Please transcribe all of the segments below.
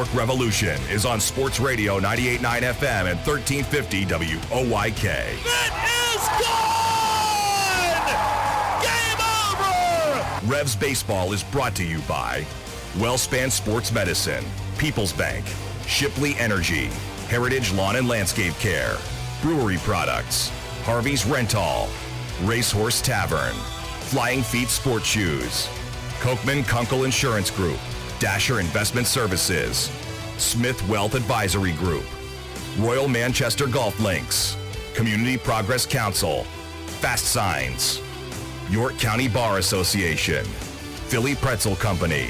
York Revolution is on Sports Radio 98.9 FM and 1350 WOYK. It is gone! Game over! Revs Baseball is brought to you by Wellspan Sports Medicine, People's Bank, Shipley Energy, Heritage Lawn and Landscape Care, Brewery Products, Harvey's Rental, Racehorse Tavern, Flying Feet Sports Shoes, Kochman Kunkel Insurance Group, Dasher Investment Services, Smith Wealth Advisory Group, Royal Manchester Golf Links, Community Progress Council, Fast Signs, York County Bar Association, Philly Pretzel Company,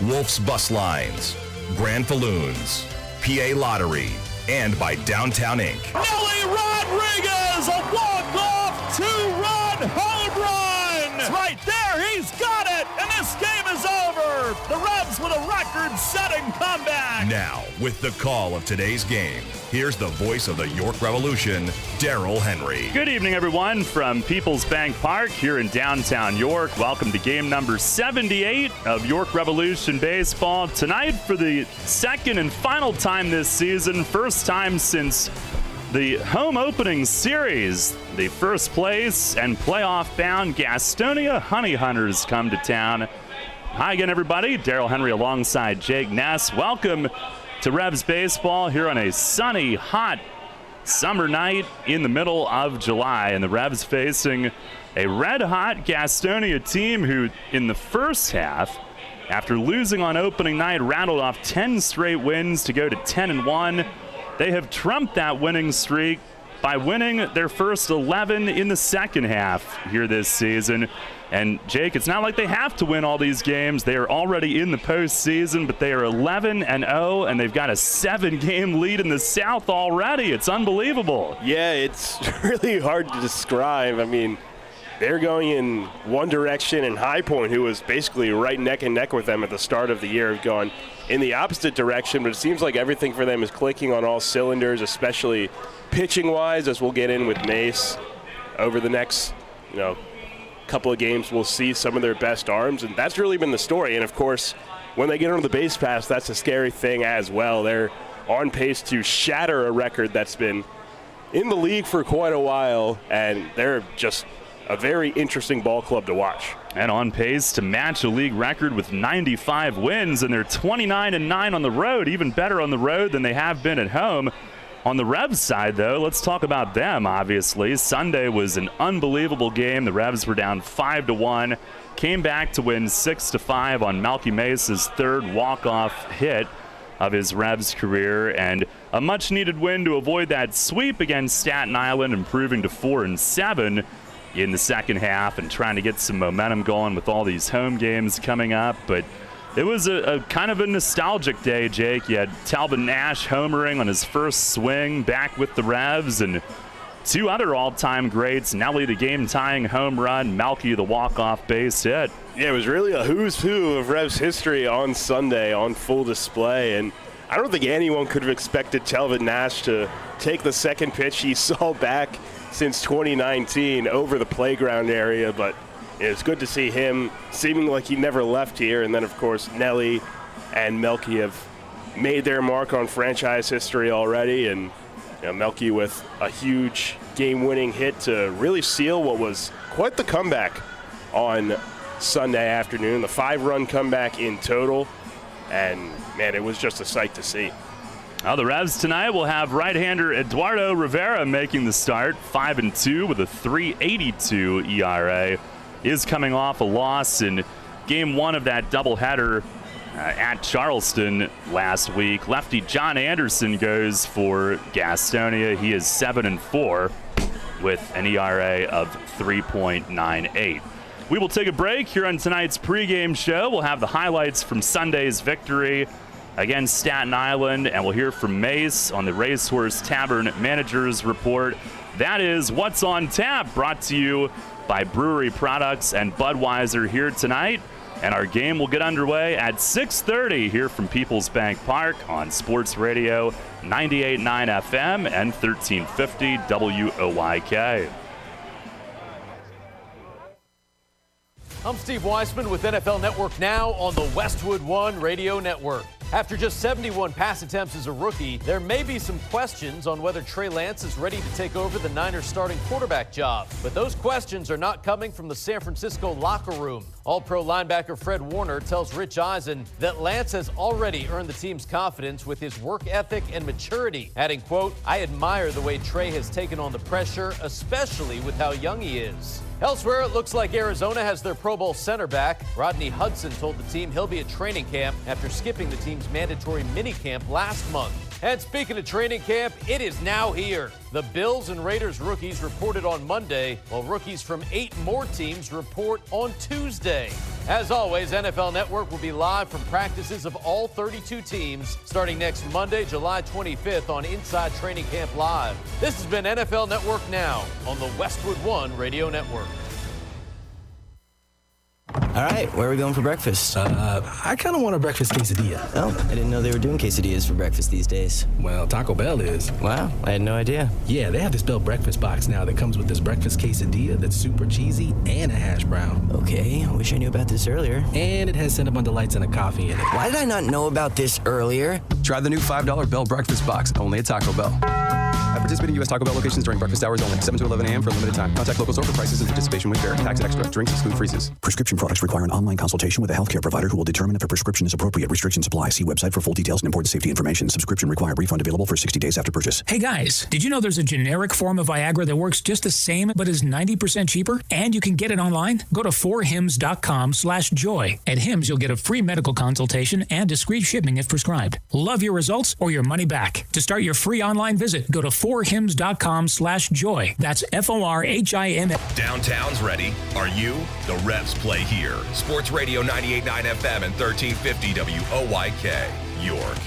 Wolf's Bus Lines, Grand Falloons, PA Lottery, and by Downtown Inc. Nelly Rodriguez, a walk-off two-run home run! It's right there, he's got it, and this game is over! The Revs with a record-setting comeback! Now, with the call of today's game, here's the voice of the York Revolution, Daryl Henry. Good evening, everyone, from People's Bank Park here in downtown York. Welcome to game number 78 of York Revolution Baseball. Tonight, for the second and final time this season, first time since the home opening series, the first place and playoff-bound Gastonia Honey Hunters come to town. Hi again, everybody. Daryl Henry alongside Jake Ness. Welcome to Revs Baseball here on a sunny, hot summer night in the middle of July. And the Revs facing a red-hot Gastonia team who, in the first half, after losing on opening night, rattled off 10 straight wins to go to 10-1. They have trumped that winning streak by winning their first 11 in the second half here this season. And Jake, it's not like they have to win all these games. They are already in the postseason, but they are 11-0, and they've got a 7-game lead in the South already. It's unbelievable. Yeah, it's really hard to describe. I mean, they're going in one direction, and High Point, who was basically right neck and neck with them at the start of the year, have gone in the opposite direction, but it seems like everything for them is clicking on all cylinders, especially pitching-wise, as we'll get in with Mace. Over the next, couple of games, we'll see some of their best arms, and that's really been the story. And, of course, when they get on the base pass, that's a scary thing as well. They're on pace to shatter a record that's been in the league for quite a while, and they're just a very interesting ball club to watch. And on pace to match a league record with 95 wins, and they're 29-9 on the road, even better on the road than they have been at home. On the Revs side, though, let's talk about them, obviously. Sunday was an unbelievable game. The Revs were down 5-1, came back to win 6-5 on Melky Mace's third walk-off hit of his Revs career, and a much-needed win to avoid that sweep against Staten Island, improving to 4-7 in the second half and trying to get some momentum going with all these home games coming up. But it was a kind of a nostalgic day, Jake. You had Talbot Nash homering on his first swing back with the Revs, and two other all-time greats, Nelly the game-tying home run, Melky the walk-off base hit. Yeah, it was really a who's who of Revs history on Sunday on full display, and I don't think anyone could have expected Talbot Nash to take the second pitch he saw back since 2019 over the playground area, but it's good to see him seeming like he never left here. And then, of course, Nelly and Melky have made their mark on franchise history already. And Melky with a huge game-winning hit to really seal what was quite the comeback on Sunday afternoon. The 5-run comeback in total. And, man, it was just a sight to see. Well, the Revs tonight will have right-hander Eduardo Rivera making the start, 5-2 with a 3.82 ERA. Is coming off a loss in game one of that doubleheader at Charleston last week. Lefty John Anderson goes for Gastonia. He is 7-4 with an ERA of 3.98. We will take a break here on tonight's pregame show. We'll have the highlights from Sunday's victory against Staten Island, and we'll hear from Mace on the Racehorse Tavern Managers Report. That is What's on Tap, brought to you by Brewery Products and Budweiser here tonight. And our game will get underway at 6:30 here from People's Bank Park on Sports Radio 98.9 FM and 1350 WOYK. I'm Steve Weisman with NFL Network Now on the Westwood One Radio Network. After just 71 pass attempts as a rookie, there may be some questions on whether Trey Lance is ready to take over the Niners starting quarterback job. But those questions are not coming from the San Francisco locker room. All-Pro linebacker Fred Warner tells Rich Eisen that Lance has already earned the team's confidence with his work ethic and maturity, adding, quote, "I admire the way Trey has taken on the pressure, especially with how young he is." Elsewhere, it looks like Arizona has their Pro Bowl center back. Rodney Hudson told the team he'll be at training camp after skipping the team's mandatory minicamp last month. And speaking of training camp, it is now here. The Bills and Raiders rookies reported on Monday, while rookies from 8 more teams report on Tuesday. As always, NFL Network will be live from practices of all 32 teams starting next Monday, July 25th on Inside Training Camp Live. This has been NFL Network Now on the Westwood One Radio Network. All right, where are we going for breakfast? I kind of want a breakfast quesadilla. Oh, I didn't know they were doing quesadillas for breakfast these days. Well, Taco Bell is. Wow, I had no idea. Yeah, they have this Bell breakfast box now that comes with this breakfast quesadilla that's super cheesy and a hash brown. Okay, I wish I knew about this earlier. And it has Cinnabon Delights and a coffee in it. Why did I not know about this earlier? Try the new $5 Bell breakfast box, only at Taco Bell. At participating U.S. Taco Bell locations during breakfast hours only, 7 to 11 a.m. for a limited time. Contact local store for prices and participation with fare. Tax extra. Drinks exclude freezes. Prescription products require an online consultation with a healthcare provider who will determine if a prescription is appropriate. Restrictions apply. See website for full details and important safety information. Subscription required. Refund available for 60 days after purchase. Hey guys, did you know there's a generic form of Viagra that works just the same but is 90% cheaper? And you can get it online? Go to 4hims.com/joy. At Hims, you'll get a free medical consultation and discreet shipping if prescribed. Love your results or your money back. To start your free online visit, go to 4hims.com/joy. That's FORHIM. Downtown's ready. Are you? The Revs play here. Sports Radio 98.9 FM and 1350 WOYK, York.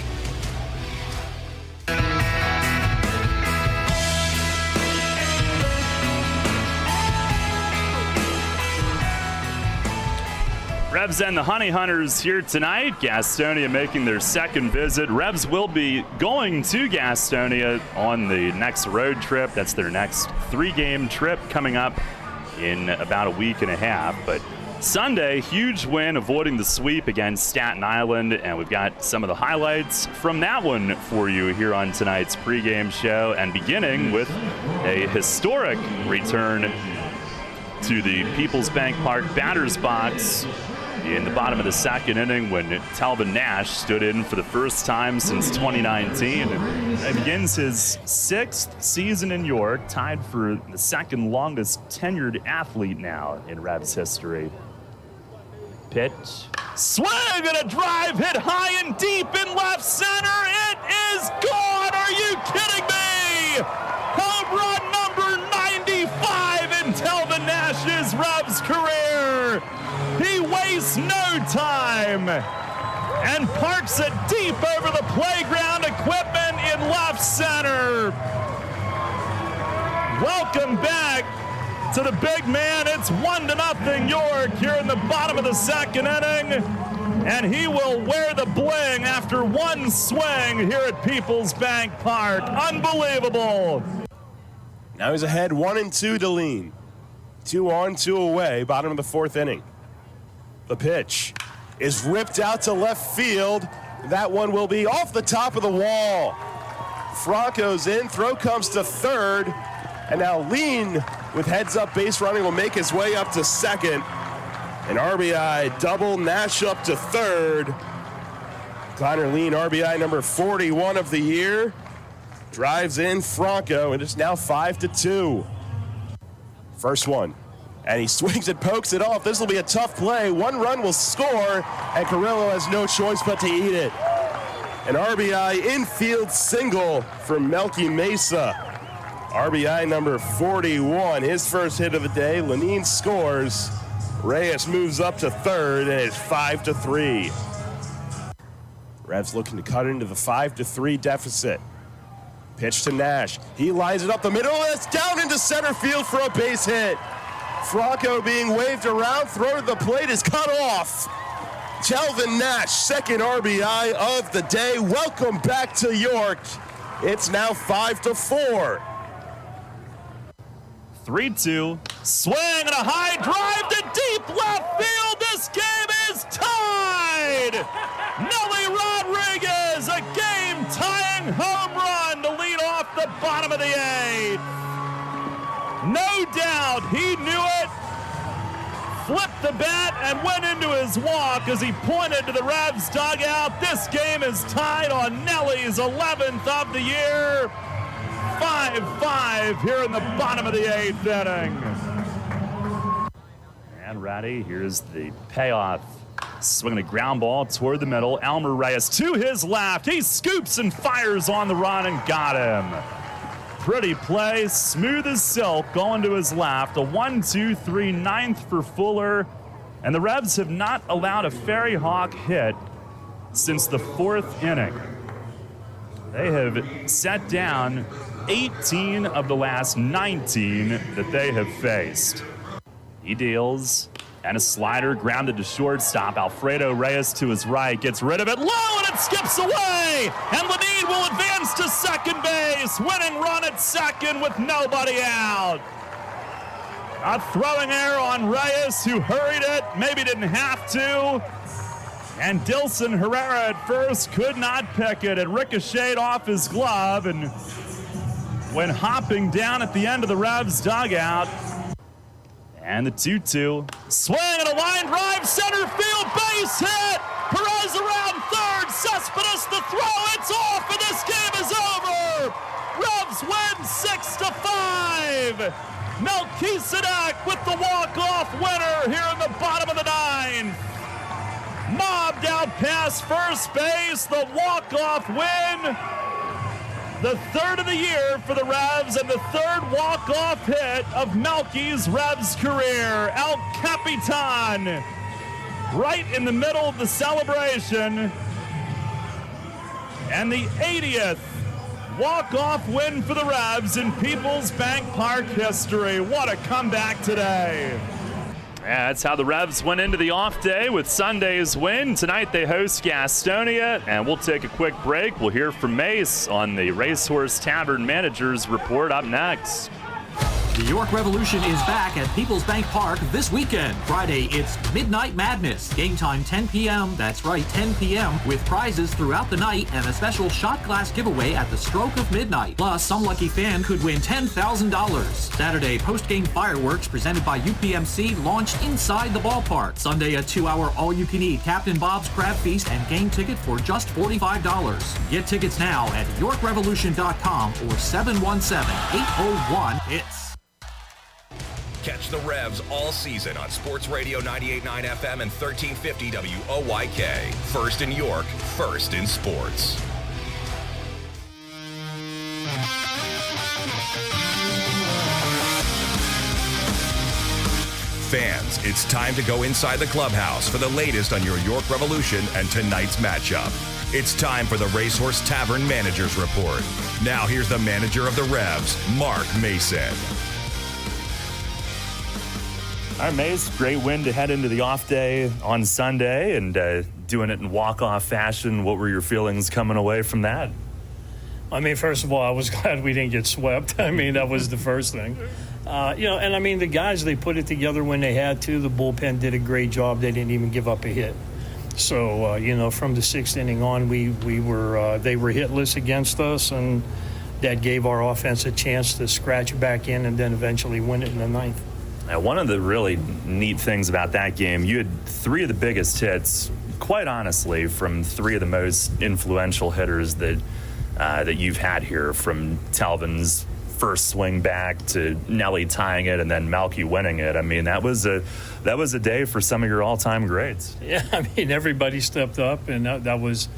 Revs and the Honey Hunters here tonight. Gastonia making their second visit. Revs will be going to Gastonia on the next road trip. That's their next 3-game trip coming up in about a week and a half. But Sunday, huge win, avoiding the sweep against Staten Island, and we've got some of the highlights from that one for you here on tonight's pregame show, and beginning with a historic return to the People's Bank Park batter's box in the bottom of the second inning when Telvin Nash stood in for the first time since 2019. And begins his 6th season in York, tied for the second longest tenured athlete now in Revs history. Pitch. Swing and a drive hit high and deep in left center. It is gone. Are you kidding me? Home run number 95 in Telvin Nash's Revs career. He wastes no time and parks it deep over the playground equipment in left center. Welcome back to the big man. It's 1-0 York here in the bottom of the second inning. And he will wear the bling after one swing here at People's Bank Park. Unbelievable. Now he's ahead 1-2 to lean. 2 on, 2 away, bottom of the 4th inning. The pitch is ripped out to left field. That one will be off the top of the wall. Franco's in, throw comes to third, and now Lean with heads-up base running will make his way up to second. An RBI double, Nash up to third. Connor Lean, RBI number 41 of the year. Drives in Franco, and it's now 5-2. First one. And he swings and pokes it off. This will be a tough play. 1 run will score, and Carrillo has no choice but to eat it. An RBI infield single for Melky Mesa. RBI number 41, his first hit of the day. Lenine scores. Reyes moves up to third, and it's 5-3. Revs looking to cut into the 5-3 deficit. Pitch to Nash. He lines it up the middle. It's down into center field for a base hit. Franco being waved around. Throw to the plate is cut off. Telvin Nash, second RBI of the day. Welcome back to York. It's now 5-4. 3-2. Swing and a high drive to deep left field. This game is tied. Nelly Rodriguez home run to lead off the bottom of the 8th. No doubt he knew it, flipped the bat, and went into his walk as he pointed to the Revs dugout. This game is tied on Nelly's 11th of the year. 5-5 here in the bottom of the 8th inning. And Ratty, here's the payoff. Swinging a ground ball toward the middle. Elmer Reyes to his left. He scoops and fires on the run and got him. Pretty play, smooth as silk, going to his left. A 1-2-3 ninth for Fuller. And the Revs have not allowed a Fairy Hawk hit since the 4th inning. They have set down 18 of the last 19 that they have faced. He deals, and a slider grounded to shortstop. Alfredo Reyes to his right, gets rid of it low, and it skips away. And Lenine will advance to second base. Winning run at second with nobody out. A throwing error on Reyes, who hurried it, maybe didn't have to. And Dilson Herrera at first could not pick it. It ricocheted off his glove and went hopping down at the end of the Revs dugout. And the 2-2. Swing and a line drive, center field, base hit. Perez around third. Cespedes the throw. It's off, and this game is over. Revs win 6-5. Melchizedek with the walk-off winner here in the bottom of the 9th. Mobbed out past first base. The walk-off win. The 3rd of the year for the Revs, and the 3rd walk-off hit of Melky's Revs career. El Capitan right in the middle of the celebration. And the 80th walk-off win for the Revs in Peoples Bank Park history. What a comeback today. Yeah, that's how the Revs went into the off day with Sunday's win. Tonight they host Gastonia, and we'll take a quick break. We'll hear from Mace on the Racehorse Tavern Managers Report up next. The York Revolution is back at Peoples Bank Park this weekend. Friday, it's Midnight Madness. Game time 10 p.m. That's right, 10 p.m. with prizes throughout the night and a special shot glass giveaway at the stroke of midnight. Plus, some lucky fan could win $10,000. Saturday, post-game fireworks presented by UPMC launched inside the ballpark. Sunday, a 2-hour all-you-can-eat Captain Bob's Crab Feast and game ticket for just $45. Get tickets now at YorkRevolution.com or 717-801-HITS. Catch the Revs all season on Sports Radio 98.9 FM and 1350 WOYK. First in York, first in sports. Fans, it's time to go inside the clubhouse for the latest on your York Revolution and tonight's matchup. It's time for the Racehorse Tavern Managers Report. Now here's the manager of the Revs, Mark Mason. All right, Mace, great win to head into the off day on Sunday and doing it in walk-off fashion. What were your feelings coming away from that? I mean, first of all, I was glad we didn't get swept. I mean, that was the first thing. And I mean, the guys, they put it together when they had to. The bullpen did a great job. They didn't even give up a hit. So, from the 6th inning on, they were hitless against us, and that gave our offense a chance to scratch back in and then eventually win it in the 9th. Now, one of the really neat things about that game, you had 3 of the biggest hits, quite honestly, from 3 of the most influential hitters that you've had here, from Telvin's first swing back to Nelly tying it and then Melky winning it. I mean, that was a day for some of your all-time greats. Yeah, I mean, everybody stepped up, and that was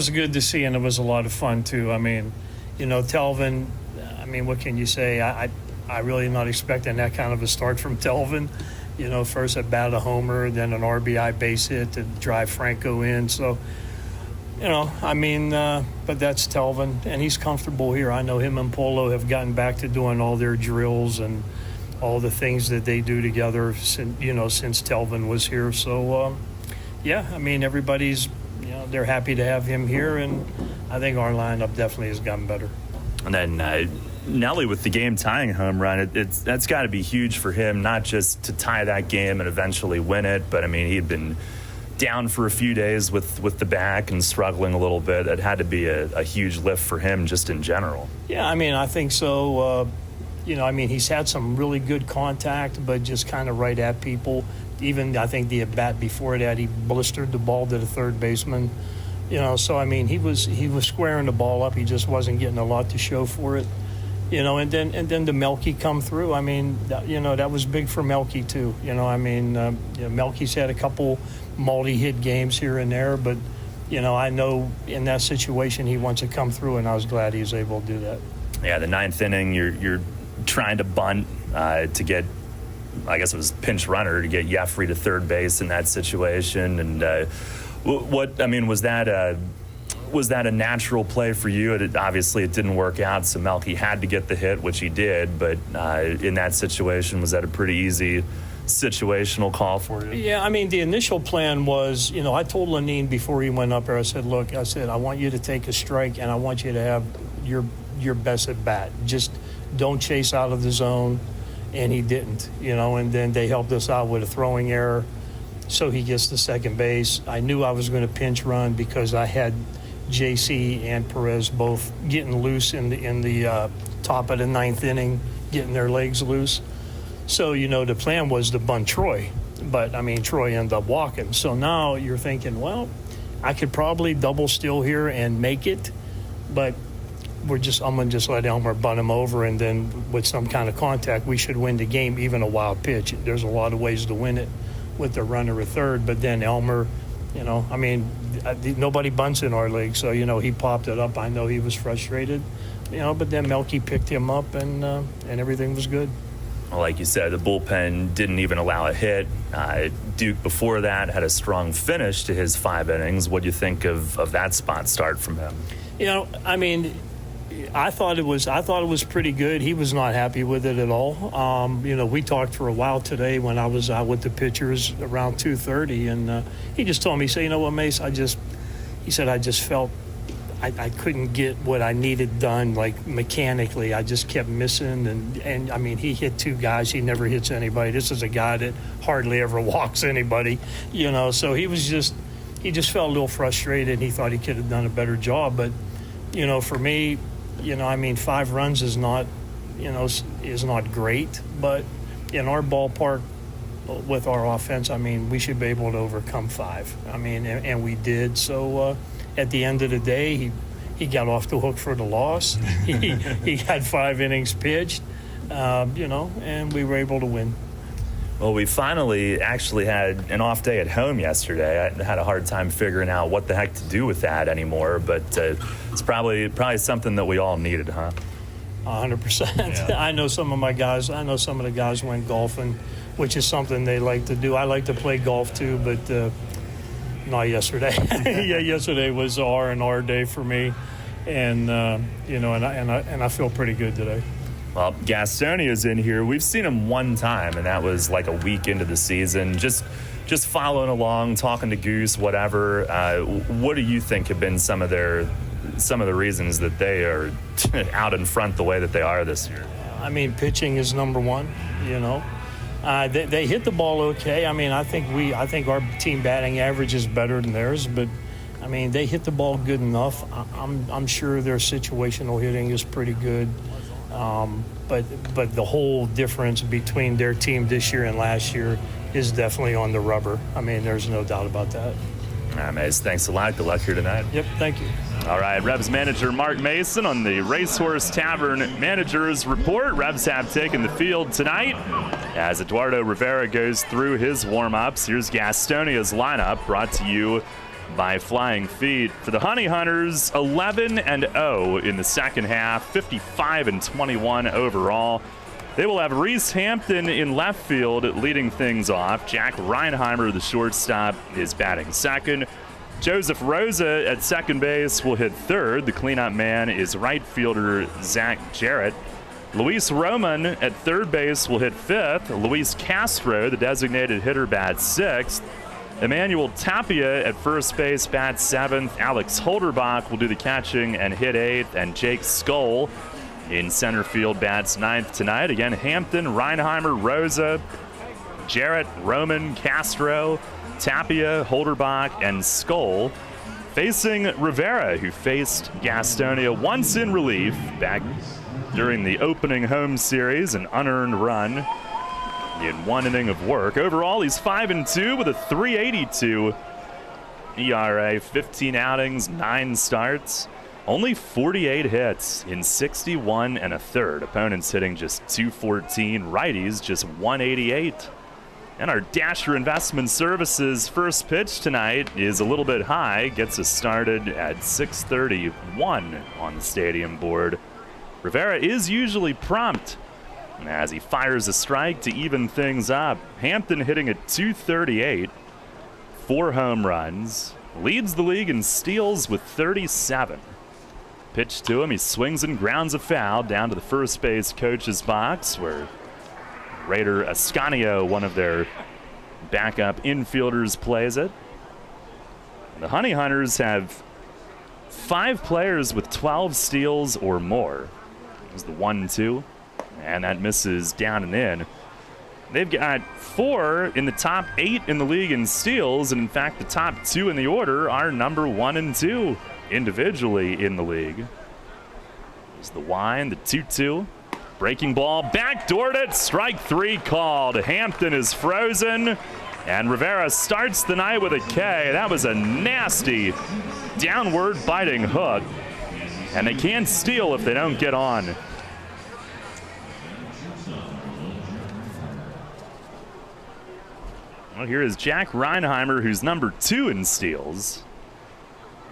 good to see, and it was a lot of fun too. I mean, Telvin, I mean, what can you say? I really am not expecting that kind of a start from Telvin. First at bat a homer, then an RBI base hit to drive Franco in. So, but that's Telvin, and he's comfortable here. I know him and Polo have gotten back to doing all their drills and all the things that they do together since Telvin was here. So, everybody's, they're happy to have him here, and I think our lineup definitely has gotten better. And then Nelly with the game-tying home run, that's got to be huge for him, not just to tie that game and eventually win it, but, I mean, he'd been down for a few days with the back and struggling a little bit. It had to be a huge lift for him just in general. Yeah, I mean, I think so. He's had some really good contact, but just kind of right at people. Even, I think, the at-bat before that, he blistered the ball to the third baseman. So, I mean, he was squaring the ball up. He just wasn't getting a lot to show for it. And then the Melky come through. I mean, that was big for Melky, too. Melky's had a couple multi-hit games here and there, but, I know in that situation he wants to come through, and I was glad he was able to do that. Yeah, the ninth inning, you're trying to bunt to get, I guess it was pinch runner, to get Jeffrey to third base in that situation. And was that a natural play for you? Obviously, it didn't work out, so Melky had to get the hit, which he did. But in that situation, was that a pretty easy situational call for you? Yeah, I mean, the initial plan was, I told Lenine before he went up there, I said, look, I want you to take a strike, and I want you to have your best at bat. Just don't chase out of the zone. And he didn't, and then they helped us out with a throwing error. So he gets to second base. I knew I was going to pinch run because I had JC and Perez both getting loose in the top of the ninth inning, getting their legs loose. So, the plan was to bunt Troy. But, I mean, Troy ended up walking. So now you're thinking, well, I could probably double steal here and make it. But I'm going to just let Elmer bunt him over, and then with some kind of contact, we should win the game, even a wild pitch. There's a lot of ways to win it with the runner at third. But then Elmer, nobody bunts in our league. So, he popped it up. I know he was frustrated, but then Melky picked him up, and everything was good. Well, like you said, the bullpen didn't even allow a hit. Duke before that had a strong finish to his 5 innings. What do you think of that spot start from him? I thought it was pretty good. He was not happy with it at all. We talked for a while today when I was out with the pitchers around 2:30, and he just told me, "You know what, Mace? I just felt I couldn't get what I needed done, like mechanically. I just kept missing, and I mean, he hit 2 guys. He never hits anybody. This is a guy that hardly ever walks anybody, So he just felt a little frustrated. He thought he could have done a better job, but for me, 5 runs is not great, but in our ballpark with our offense, we should be able to overcome 5. And we did. So at the end of the day, he got off the hook for the loss. He had 5 innings pitched, and we were able to win. Well, we finally actually had an off day at home yesterday. I had a hard time figuring out what the heck to do with that anymore, but it's probably something that we all needed, huh? 100%. Yeah. I know some of the guys went golfing, which is something they like to do. I like to play golf too, but not yesterday. Yeah, yesterday was a R&R day for me, and I feel pretty good today. Well, Gastonia's in here. We've seen him one time, and that was like a week into the season. Just following along, talking to Goose, whatever. What do you think have been some of the reasons that they are out in front the way that they are this year? Pitching is number one. They hit the ball okay. I think our team batting average is better than theirs, but they hit the ball good enough. I'm sure their situational hitting is pretty good. But the whole difference between their team this year and last year is definitely on the rubber. There's no doubt about that. All right, Mace, thanks a lot. Good luck here tonight. Yep, thank you. All right, Rebs manager Mark Mason on the Racehorse Tavern Managers Report. Rebs have taken the field tonight as Eduardo Rivera goes through his warm-ups. Here's Gastonia's lineup brought to you by Flying Feet. For the Honey Hunters, 11-0 in the second half, 55-21 overall. They will have Reese Hampton in left field leading things off. Jack Reinheimer, the shortstop, is batting second. Joseph Rosa at second base will hit third. The cleanup man is right fielder Zach Jarrett. Luis Roman at third base will hit fifth. Luis Castro, the designated hitter, bats sixth. Emmanuel Tapia at first base bats seventh. Alex Holderbach will do the catching and hit eighth. And Jake Skull in center field bats ninth tonight. Again, Hampton, Reinheimer, Rosa, Jarrett, Roman, Castro. Tapia, Holderbach, and Skoll, facing Rivera, who faced Gastonia once in relief back during the opening home series, an unearned run in one inning of work. Overall, he's 5-2 with a 3.82 ERA, 15 outings, 9 starts, only 48 hits in 61 1/3. Opponents hitting just 214, righties just 188. And our Dasher Investment Services first pitch tonight is a little bit high, gets us started at 6:31 on the stadium board. Rivera is usually prompt as he fires a strike to even things up. Hampton hitting at 238, 4 home runs, leads the league in steals with 37. Pitch to him, he swings and grounds a foul down to the first base coach's box, where Raider Ascanio, one of their backup infielders, plays it. The Honey Hunters have 5 players with 12 steals or more. There's the 1-2, and that misses down and in. They've got 4 in the top 8 in the league in steals, and in fact, the top 2 in the order are number 1 and 2 individually in the league. There's the wind, the 2-2. Breaking ball, backdoored it, strike 3 called. Hampton is frozen, and Rivera starts the night with a K. That was a nasty downward biting hook, and they can't steal if they don't get on. Well, here is Jack Reinheimer, who's number 2 in steals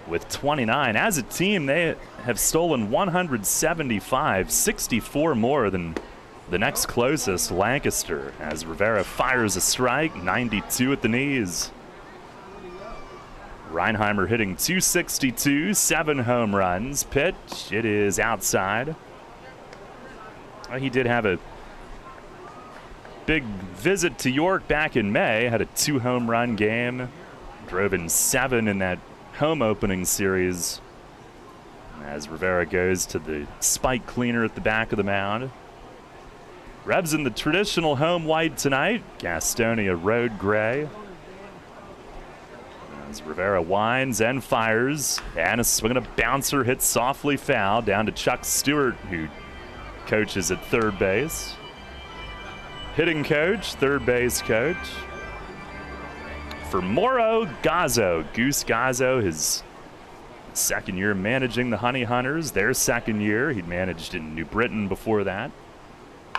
with 29. As a team, they have stolen 175, 64 more than the next closest, Lancaster, as Rivera fires a strike, 92 at the knees. Reinheimer hitting 262, 7 home runs. Pitch, it is outside. Well, he did have a big visit to York back in May, had a 2 home run game, drove in 7 in that home opening series as Rivera goes to the spike cleaner at the back of the mound. Rebs in the traditional home white tonight, Gastonia road gray. As Rivera winds and fires, and a swing and a bouncer hits softly foul down to Chuck Stewart, who coaches at third base. Hitting coach, third base coach. For Moro Gazzo, Goose Gazzo, his second year managing the Honey Hunters, their second year. He'd managed in New Britain before that.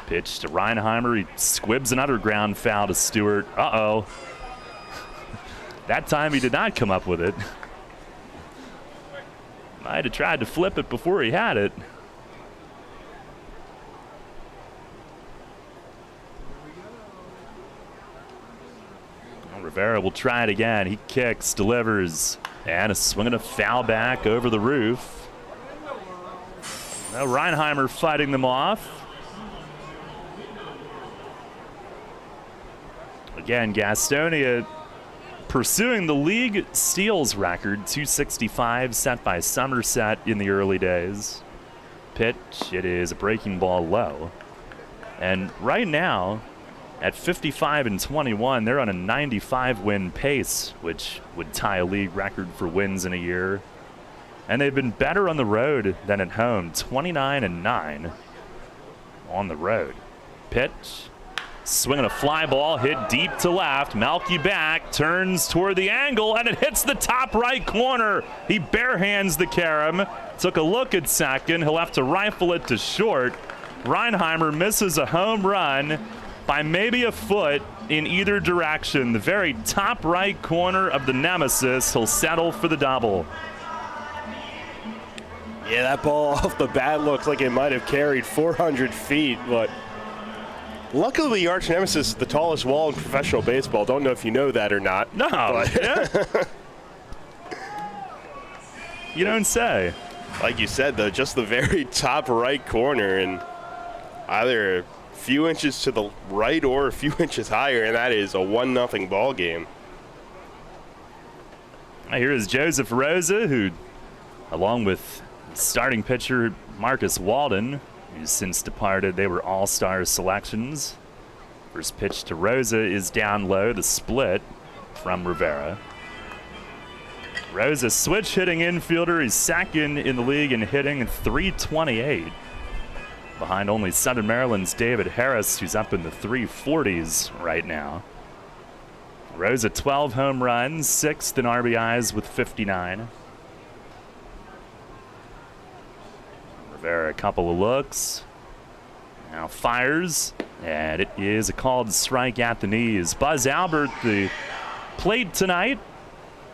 Pitch to Reinheimer, he squibs another ground foul to Stewart. Uh-oh. That time he did not come up with it. Might have tried to flip it before he had it. Rivera will try it again. He kicks, delivers, and a swing and a foul back over the roof. Now Reinheimer fighting them off. Again, Gastonia pursuing the league steals record, 265 set by Somerset in the early days. Pitch, it is a breaking ball low. And right now, at 55-21, they're on a 95-win pace, which would tie a league record for wins in a year. And they've been better on the road than at home, 29-9 on the road. Pitch, swinging a fly ball, hit deep to left. Malky back, turns toward the angle, and it hits the top right corner. He barehands the carom, took a look at second. He'll have to rifle it to short. Reinheimer misses a home run by maybe a foot in either direction. The very top right corner of the nemesis. He'll settle for the double. Yeah, that ball off the bat looks like it might have carried 400 feet, but luckily the arch nemesis is the tallest wall in professional baseball. Don't know if you know that or not. No. Yeah. You don't say. Like you said, though, just the very top right corner, and either a few inches to the right or a few inches higher, and that is a 1-0 ball game. Here is Joseph Rosa, who, along with starting pitcher Marcus Walden, who's since departed, they were all-star selections. First pitch to Rosa is down low, the split. from Rivera. Rose, a switch hitting infielder. He's second in the league in hitting, 328. Behind only Southern Maryland's David Harris, who's up in the 340s right now. Rose, 12 home runs, 6th in RBIs with 59. Rivera, a couple of looks. Now fires, and it is a called strike at the knees. Buzz Albert, the plate tonight.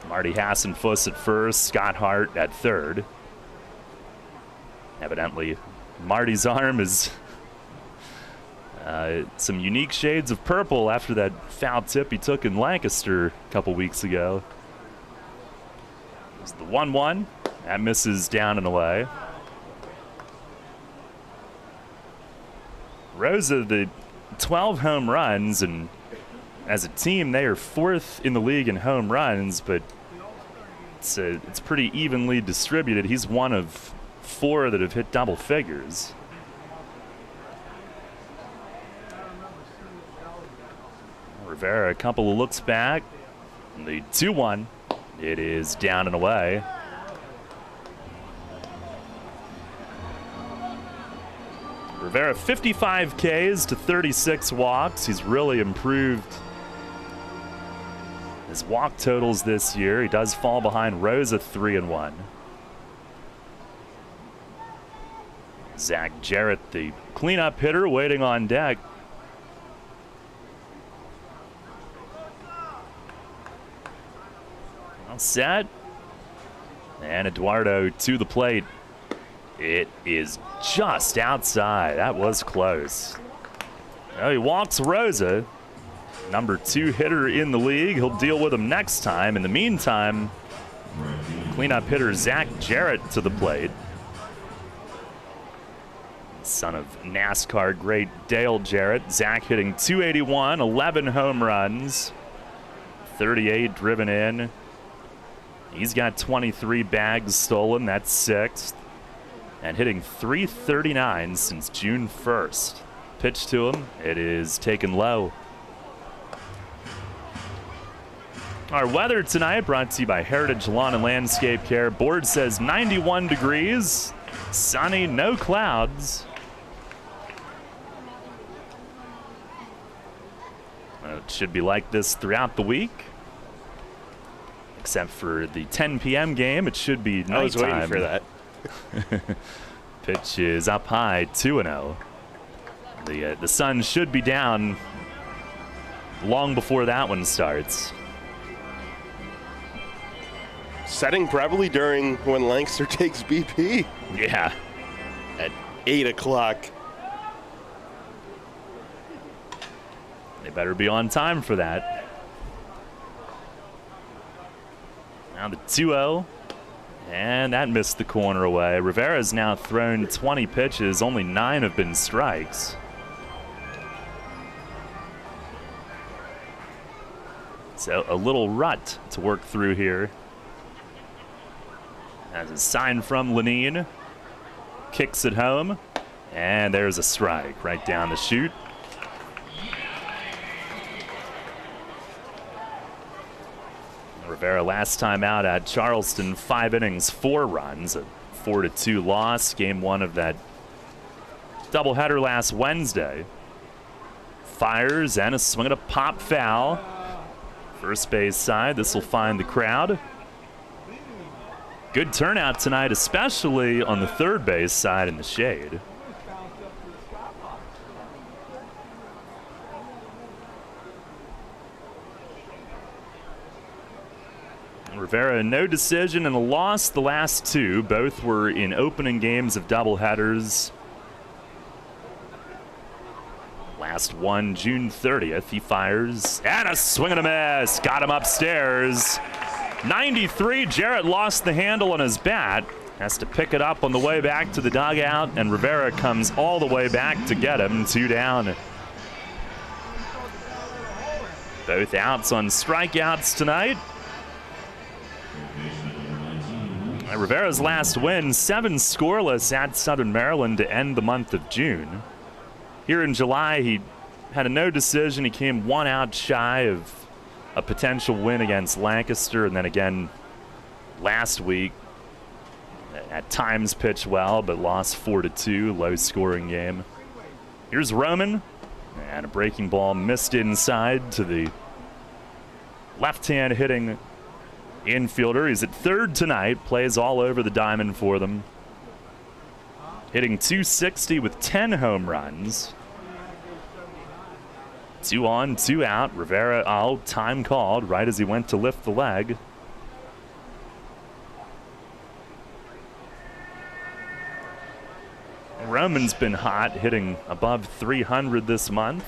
Marty Hassenfuss at first, Scott Hart at third. Evidently, Marty's arm is some unique shades of purple after that foul tip he took in Lancaster a couple weeks ago. It's the 1-1. That misses down and away. Rosa, the 12 home runs, and as a team, they are 4th in the league in home runs, but it's pretty evenly distributed. He's one of 4 that have hit double figures. Rivera, a couple of looks back. The 2-1. It is down and away. Rivera, 55 Ks to 36 walks. He's really improved his walk totals this year. He does fall behind Rosa 3-1. Zach Jarrett, the cleanup hitter, waiting on deck. All set. And Eduardo to the plate. It is just outside. That was close. Well, he walks Rosa, number 2 hitter in the league. He'll deal with him next time. In the meantime, cleanup hitter Zach Jarrett to the plate. Son of NASCAR great Dale Jarrett. Zach hitting 281, 11 home runs, 38 driven in. He's got 23 bags stolen. That's 6th. And hitting 339 since June 1st. Pitch to him. It is taken low. Our weather tonight brought to you by Heritage Lawn and Landscape Care. Board says 91 degrees. Sunny, no clouds. It should be like this throughout the week. Except for the 10 p.m. game, it should be nighttime. I was waiting for that. Pitch is up high, 2-0. The sun should be down long before that one starts. Setting probably during when Lancaster takes BP. Yeah. At 8 o'clock. They better be on time for that. Now the 2-0. And that missed the corner away. Rivera's now thrown 20 pitches. Only 9 have been strikes. So a little rut to work through here. As a sign from Lenine. Kicks it home. And there's a strike right down the chute. Rivera last time out at Charleston, 5 innings, 4 runs, a 4-2 loss. Game 1 of that doubleheader last Wednesday. Fires and a swing and a pop foul. First base side, this will find the crowd. Good turnout tonight, especially on the third base side in the shade. Rivera, no decision and a loss the last 2. Both were in opening games of doubleheaders. Last one, June 30th. He fires and a swing and a miss. Got him upstairs. 93. Jarrett lost the handle on his bat. Has to pick it up on the way back to the dugout, and Rivera comes all the way back to get him. 2 down. Both outs on strikeouts tonight. Rivera's last win, 7 scoreless at Southern Maryland to end the month of June. Here in July, he had a no decision. He came 1 out shy of a potential win against Lancaster, and then again last week. At times pitched well, but lost 4-2, low-scoring game. Here's Roman, and a breaking ball missed inside to the left-hand hitting infielder. He's at third tonight, plays all over the diamond for them. Hitting .260 with 10 home runs. 2 on, 2 out. Rivera, time called right as he went to lift the leg. Roman's been hot, hitting above 300 this month.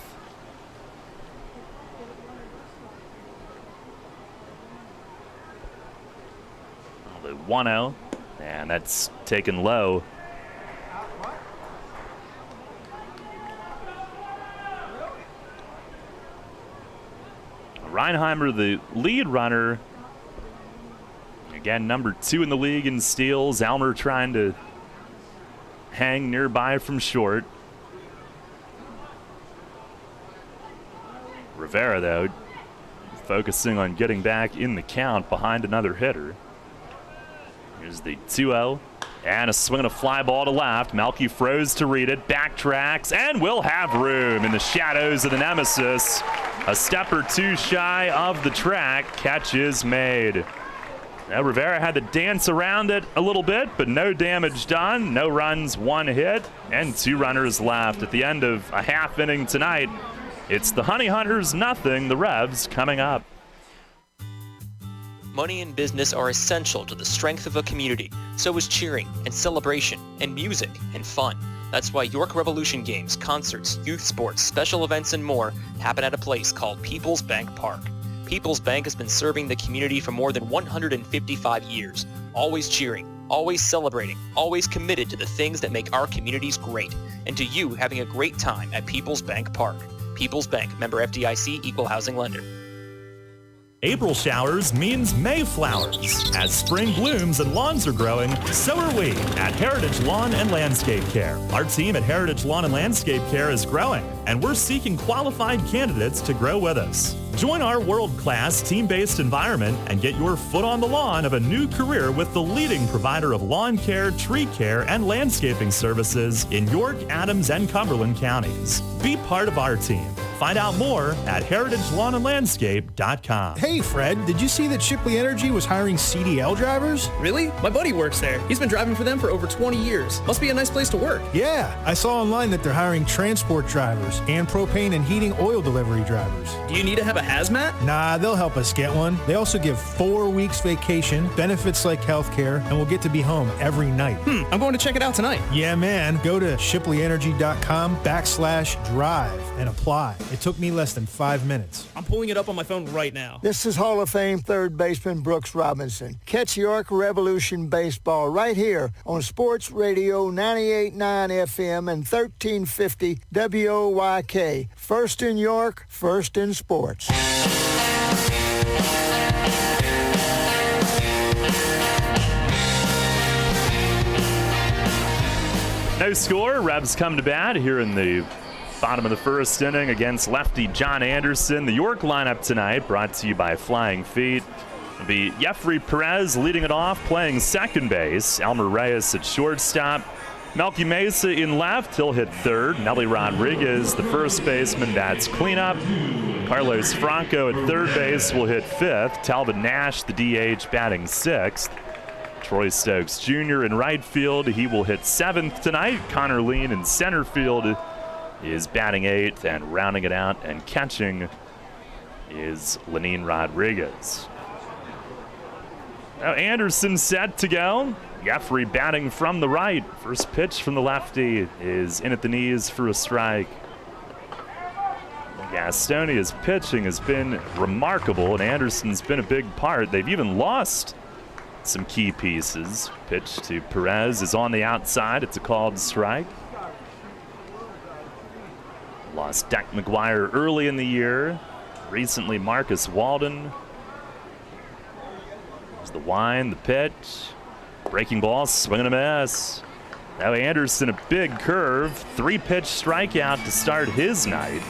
The 1-0, and that's taken low. Reinheimer, the lead runner. Again, number 2 in the league in steals. Elmer trying to hang nearby from short. Rivera, though, focusing on getting back in the count behind another hitter. Here's the 2-0, and a swing and a fly ball to left. Melky froze to read it, backtracks, and will have room in the shadows of the nemesis. A step or two shy of the track. Catch is made. Now Rivera had to dance around it a little bit, but no damage done. No runs, 1 hit, and 2 runners left. At the end of a half inning tonight, it's the Honey Hunters nothing, the Revs coming up. Money and business are essential to the strength of a community. So is cheering and celebration and music and fun. That's why York Revolution games, concerts, youth sports, special events, and more happen at a place called People's Bank Park. People's Bank has been serving the community for more than 155 years. Always cheering, always celebrating, always committed to the things that make our communities great, and to you having a great time at People's Bank Park. People's Bank, member FDIC, equal housing lender. April showers means May flowers. As spring blooms and lawns are growing, so are we at Heritage Lawn and Landscape Care. Our team at Heritage Lawn and Landscape Care is growing, and we're seeking qualified candidates to grow with us. Join our world-class team-based environment and get your foot on the lawn of a new career with the leading provider of lawn care, tree care, and landscaping services in York, Adams, and Cumberland counties. Be part of our team. Find out more at heritagelawnandlandscape.com. Hey, Fred, did you see that Shipley Energy was hiring CDL drivers? Really? My buddy works there. He's been driving for them for over 20 years. Must be a nice place to work. Yeah, I saw online that they're hiring transport drivers and propane and heating oil delivery drivers. Do you need to have a hazmat? Nah, they'll help us get one. They also give 4 weeks vacation, benefits like healthcare, and we'll get to be home every night. I'm going to check it out tonight. Yeah, man. Go to shipleyenergy.com/drive and apply. It took me less than 5 minutes. I'm pulling it up on my phone right now. This is Hall of Fame third baseman Brooks Robinson. Catch York Revolution baseball right here on Sports Radio 98.9 FM and 1350 WOYK. First in York, first in sports. No score. Revs come to bat here in the bottom of the first inning against lefty John Anderson. The York lineup tonight brought to you by Flying Feet. It'll be Jeffrey Perez leading it off, playing second base. Elmer Reyes at shortstop. Melky Mesa in left. He'll hit third. Nelly Rodriguez, the first baseman, bats cleanup. Carlos Franco at third base will hit fifth. Talbot Nash, the DH, batting sixth. Troy Stokes Jr. in right field. He will hit seventh tonight. Connor Lean in center field is batting eighth, and rounding it out and catching is Lenine Rodriguez. Now Anderson set to go. Jeffrey batting from the right. First pitch from the lefty is in at the knees for a strike. Gastonia's pitching has been remarkable, and Anderson's been a big part. They've even lost some key pieces. Pitch to Perez is on the outside. It's a called strike. Lost Dak McGuire early in the year. Recently, Marcus Walden. There's the wind, the pitch. Breaking ball, swing and a miss. Now Anderson, a big curve. 3-pitch strikeout to start his night.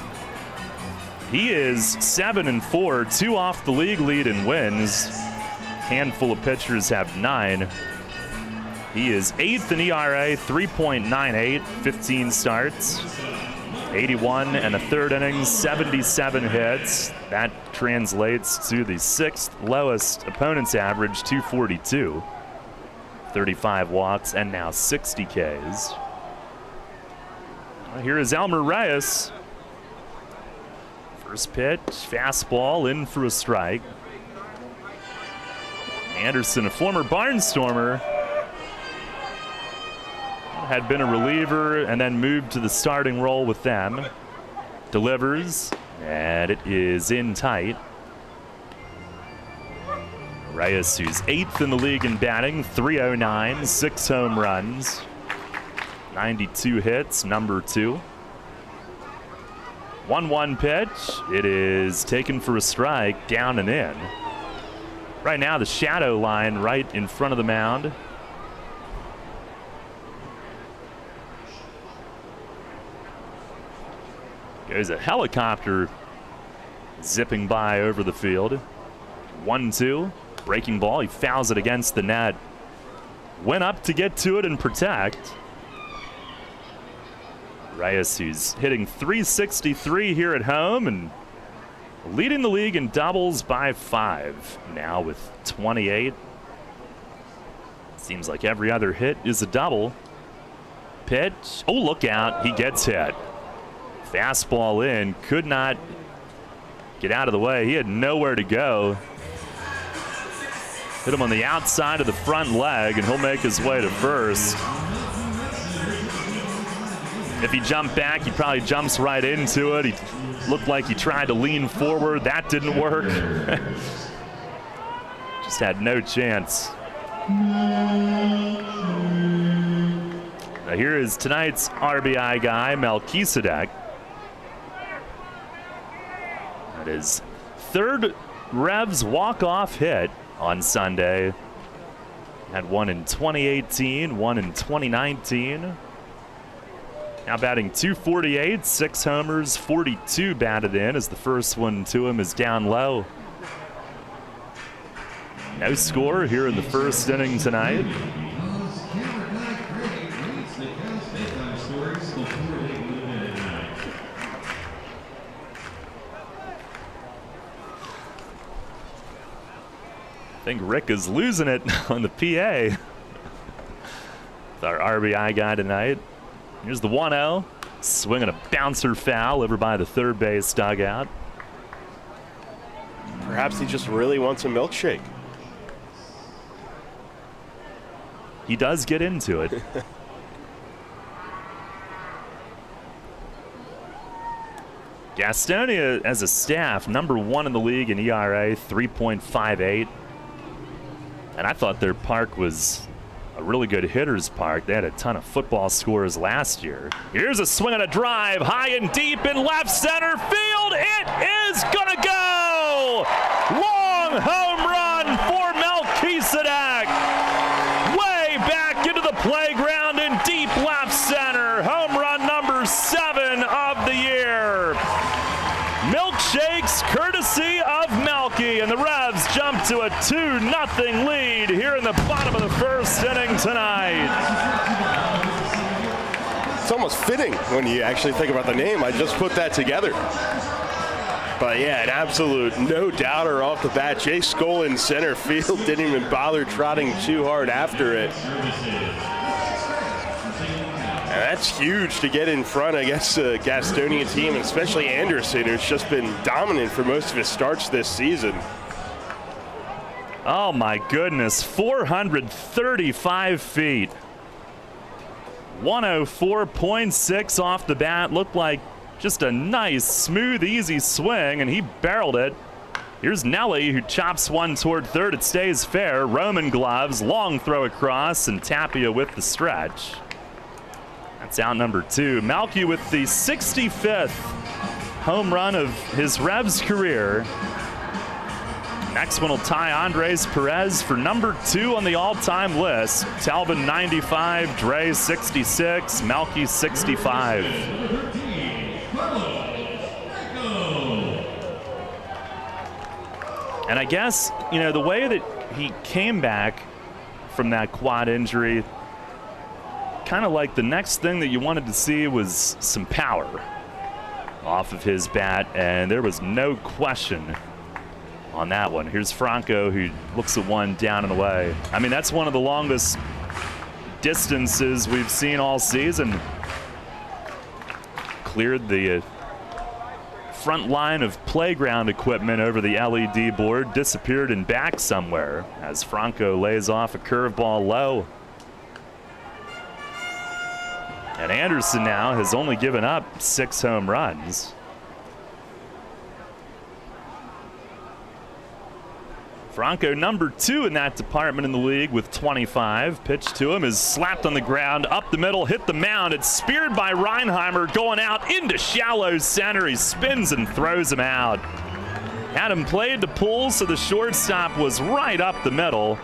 He is 7-4, 2 off the league lead in wins. Handful of pitchers have 9. He is 8th in ERA, 3.98, 15 starts, 81 and a third innings, 77 hits. That translates to the 6th lowest opponent's average, 242. 35 walks and now 60 Ks. Here is Elmer Reyes. First pitch, fastball in for a strike. Anderson, a former Barnstormer, had been a reliever and then moved to the starting role with them. Delivers, and it is in tight. Reyes, who's 8th in the league in batting, 309, 6 home runs, 92 hits, number 2. 1-1 pitch. It is taken for a strike, down and in. Right now, the shadow line right in front of the mound. There's a helicopter zipping by over the field. 1-2, breaking ball. He fouls it against the net. Went up to get to it and protect. Reyes, who's hitting .363 here at home and leading the league in doubles by 5 now with 28. Seems like every other hit is a double. Pitch. Oh, look out. He gets hit. Fastball in. Could not get out of the way. He had nowhere to go. Hit him on the outside of the front leg, and he'll make his way to first. If he jumped back, he probably jumps right into it. He looked like he tried to lean forward. That didn't work. Just had no chance. Now here is tonight's RBI guy, Melchizedek. That is 3rd Revs walk-off hit on Sunday. Had one in 2018, one in 2019. Now batting .248, 6 homers, 42 batted in as the first one to him is down low. No score here in the first inning tonight. I think Rick is losing it on the PA. With our RBI guy tonight. Here's the 1-0. Swinging a bouncer foul over by the third base dugout. Perhaps he just really wants a milkshake. He does get into it. Gastonia, as a staff, number 1 in the league in ERA, 3.58. And I thought their park was a really good hitter's park. They had a ton of football scores last year. Here's a swing and a drive, high and deep in left center field. It is gonna go! Long home run for Melchizedek. Way back into the playground in deep left center. Home run number 7 of the year. Milkshakes courtesy of Melky, and the Revs jump to a 2-0 lead here in the bottom of the first inning tonight. It's almost fitting when you actually think about the name. I just put that together. But yeah, an absolute no-doubter off the bat. Jay Skoll in center field didn't even bother trotting too hard after it. And that's huge to get in front against the Gastonia team, and especially Anderson, who's just been dominant for most of his starts this season. Oh my goodness, 435 feet. 104.6 off the bat. Looked like just a nice, smooth, easy swing, and he barreled it. Here's Nelly, who chops one toward third. It stays fair. Roman gloves, long throw across, and Tapia with the stretch. That's out number 2. Malky with the 65th home run of his Revs career. Next one will tie Andres Perez for number 2 on the all-time list. Talbin 95, Dre 66, Malky 65. And I guess, the way that he came back from that quad injury, kind of like the next thing that you wanted to see was some power off of his bat, and there was no question on that one. Here's Franco, who looks at one down and away. I mean, that's one of the longest distances we've seen all season. Cleared the front line of playground equipment over the LED board, disappeared and back somewhere as Franco lays off a curveball low. And Anderson now has only given up 6 home runs. Franco number 2 in that department in the league with 25. Pitch to him is slapped on the ground, up the middle, hit the mound. It's speared by Reinheimer, going out into shallow center. He spins and throws him out. Had him played to pull, so the shortstop was right up the middle.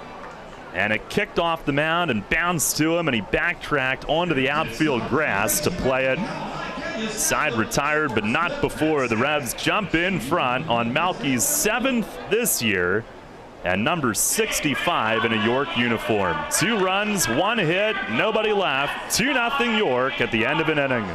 And it kicked off the mound and bounced to him, and he backtracked onto the outfield grass to play it. Side retired, but not before the Revs jump in front on Malky's 7th this year, and number 65 in a York uniform. 2 runs, 1 hit, nobody left. 2-0 York at the end of an inning.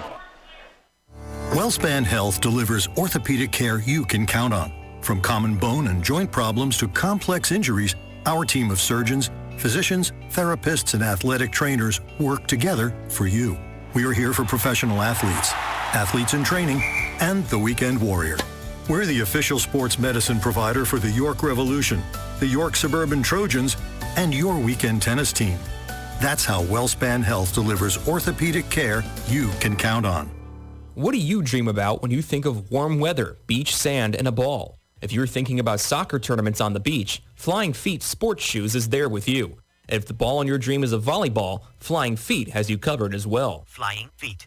WellSpan Health delivers orthopedic care you can count on. From common bone and joint problems to complex injuries, our team of surgeons, physicians, therapists, and athletic trainers work together for you. We are here for professional athletes, athletes in training, and the weekend warrior. We're the official sports medicine provider for the York Revolution, the York Suburban Trojans, and your weekend tennis team. That's how WellSpan Health delivers orthopedic care you can count on. What do you dream about when you think of warm weather, beach sand, and a ball? If you're thinking about soccer tournaments on the beach, Flying Feet Sports Shoes is there with you. And if the ball in your dream is a volleyball, Flying Feet has you covered as well. Flying Feet.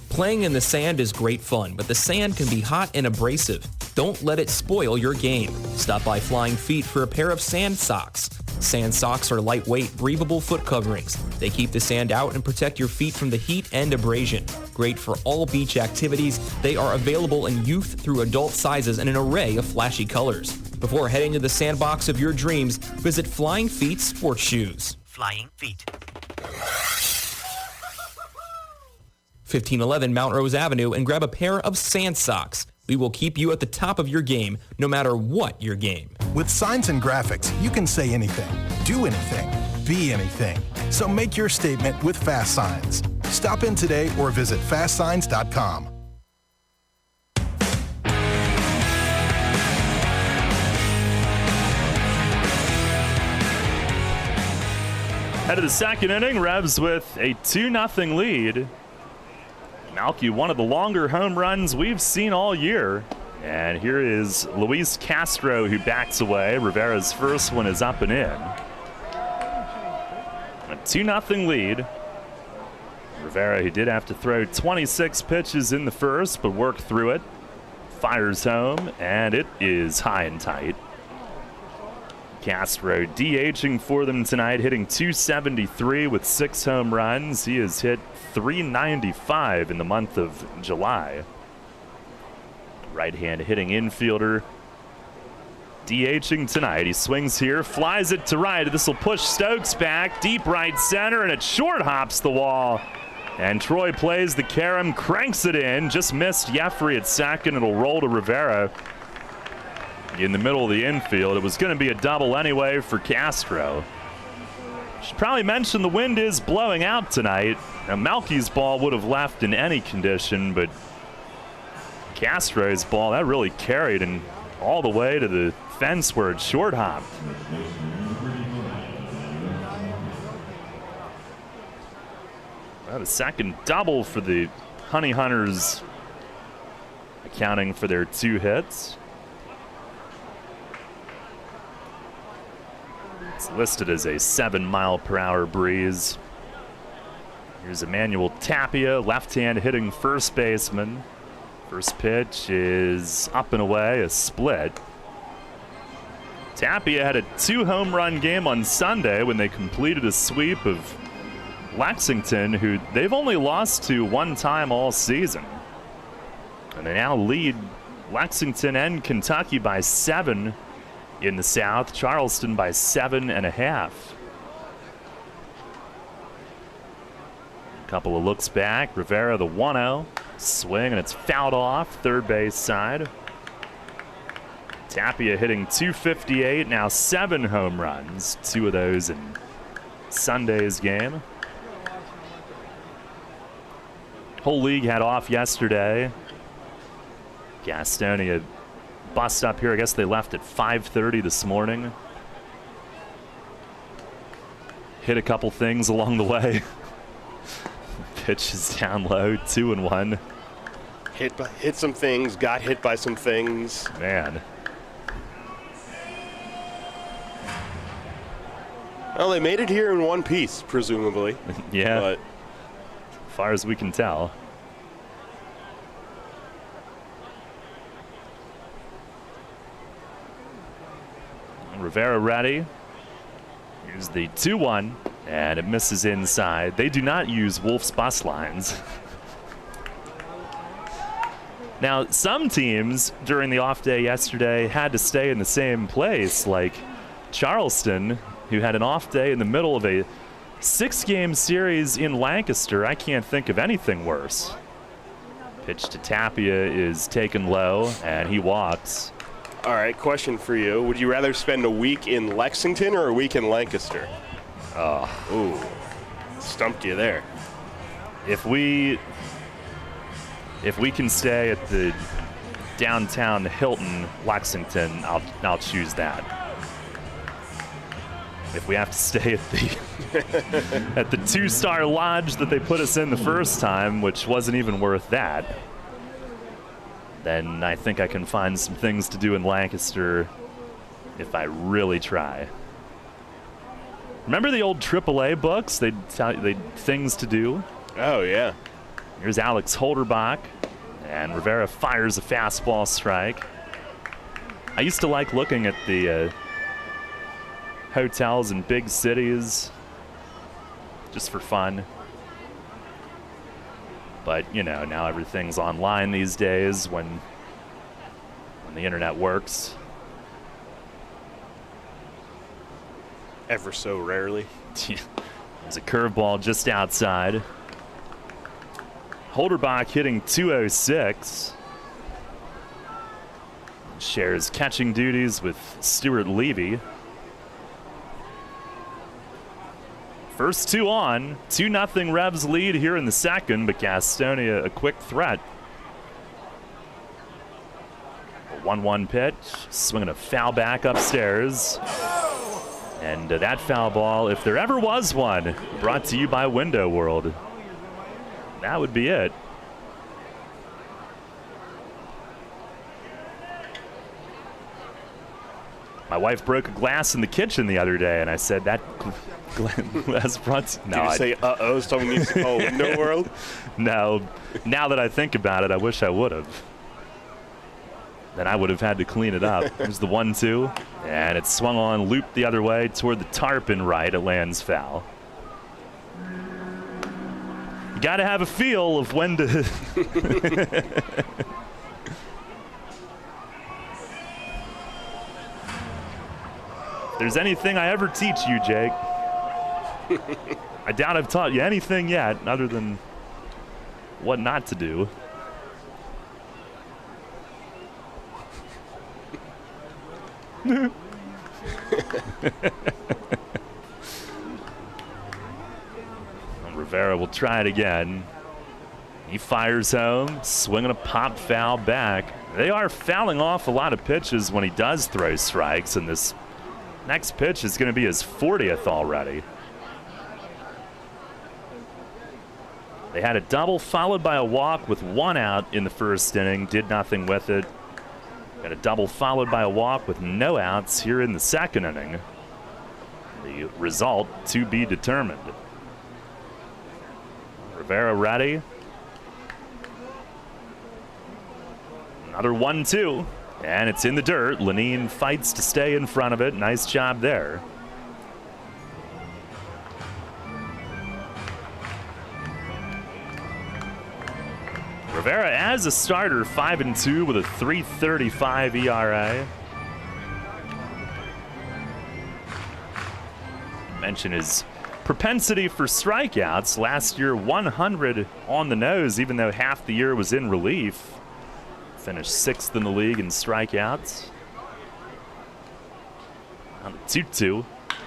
Playing in the sand is great fun, but the sand can be hot and abrasive. Don't let it spoil your game. Stop by Flying Feet for a pair of sand socks. Sand socks are lightweight, breathable foot coverings. They keep the sand out and protect your feet from the heat and abrasion. Great for all beach activities, they are available in youth through adult sizes in an array of flashy colors. Before heading to the sandbox of your dreams, visit Flying Feet Sports Shoes. Flying Feet. 1511 Mount Rose Avenue and grab a pair of sand socks. We will keep you at the top of your game, no matter what your game. With signs and graphics, you can say anything, do anything, be anything. So make your statement with Fast Signs. Stop in today or visit fastsigns.com. Head of the second inning, Revs with a 2-0 lead. Malky, one of the longer home runs we've seen all year. And here is Luis Castro, who backs away. Rivera's first one is up and in. A 2-0 lead. Rivera, who did have to throw 26 pitches in the first, but worked through it. Fires home, and it is high and tight. Castro DHing for them tonight, hitting .273 with 6 home runs. He has hit .395 in the month of July. Right-hand hitting infielder. DHing tonight. He swings here, flies it to right. This will push Stokes back, deep right center, and it short hops the wall. And Troy plays the carom, cranks it in. Just missed Jeffrey at second. It'll roll to Rivera in the middle of the infield. It was going to be a double anyway for Castro. Should probably mention the wind is blowing out tonight. Now, Malky's ball would have left in any condition, but Castro's ball, that really carried and all the way to the fence where it short hopped. Well, the second double for the Honey Hunters, accounting for their 2 hits. It's listed as a 7-mile-per-hour breeze. Here's Emmanuel Tapia, left-hand hitting first baseman. First pitch is up and away, a split. Tapia had a 2-home-run game on Sunday when they completed a sweep of Lexington, who they've only lost to 1 time all season. And they now lead Lexington and Kentucky by 7 in the South. Charleston by 7.5. Couple of looks back. Rivera, the 1-0. Swing, and it's fouled off. Third base side. Tapia hitting .258. Now 7 home runs. 2 of those in Sunday's game. Whole league had off yesterday. Gastonia bust up here. I guess they left at 5:30 this morning. Hit a couple things along the way. Pitch is down low, 2-1. Hit some things, got hit by some things. Man. Well, they made it here in one piece, presumably. Yeah. But as far as we can tell. Rivera ready. Here's the 2-1, and it misses inside. They do not use Wolf's bus lines. Now, some teams during the off day yesterday had to stay in the same place, like Charleston, who had an off day in the middle of a 6-game series in Lancaster. I can't think of anything worse. Pitch to Tapia is taken low, and he walks. all right, question for you. Would you rather spend a week in Lexington or a week in Lancaster? Oh, ooh, stumped you there. If we can stay at the downtown Hilton, Lexington, I'll choose that. If we have to stay at the at the 2-star lodge that they put us in the first time, which wasn't even worth that, then I think I can find some things to do in Lancaster if I really try. Remember the old AAA books? They'd things to do. Oh, yeah. Here's Alex Holderbach, and Rivera fires a fastball strike. I used to like looking at the hotels in big cities just for fun. But, you know, now everything's online these days when the internet works. Ever so rarely. There's a curveball just outside. Holderbach hitting .206. Shares catching duties with Stuart Levy. First 2 on, 2-0 Revs lead here in the second, but Gastonia a quick threat. A 1-1 pitch, swinging a foul back upstairs. And that foul ball, if there ever was one, brought to you by Window World. That would be it. My wife broke a glass in the kitchen the other day, and I said that glass brought to... No, did you say uh-oh, someone needs to call Window World? No. Now that I think about it, I wish I would have. Then I would have had to clean it up. Here's the 1-2, and it's swung on, looped the other way toward the tarpon right. It lands foul. You got to have a feel of when to... If there's anything I ever teach you, Jake, I doubt I've taught you anything yet other than what not to do. Rivera will try it again. He fires home, swinging a pop foul back. They are fouling off a lot of pitches when he does throw strikes, and this next pitch is going to be his 40th already. They had a double followed by a walk with 1 out in the first inning, did nothing with it. Got a double followed by a walk with no outs here in the second inning. The result to be determined. Rivera ready. Another 1-2, and it's in the dirt. Lenine fights to stay in front of it. Nice job there. Rivera as a starter, 5-2 with a 3.35 ERA. Mention his propensity for strikeouts. Last year, 100 on the nose, even though half the year was in relief. Finished 6th in the league in strikeouts. On the 2-2.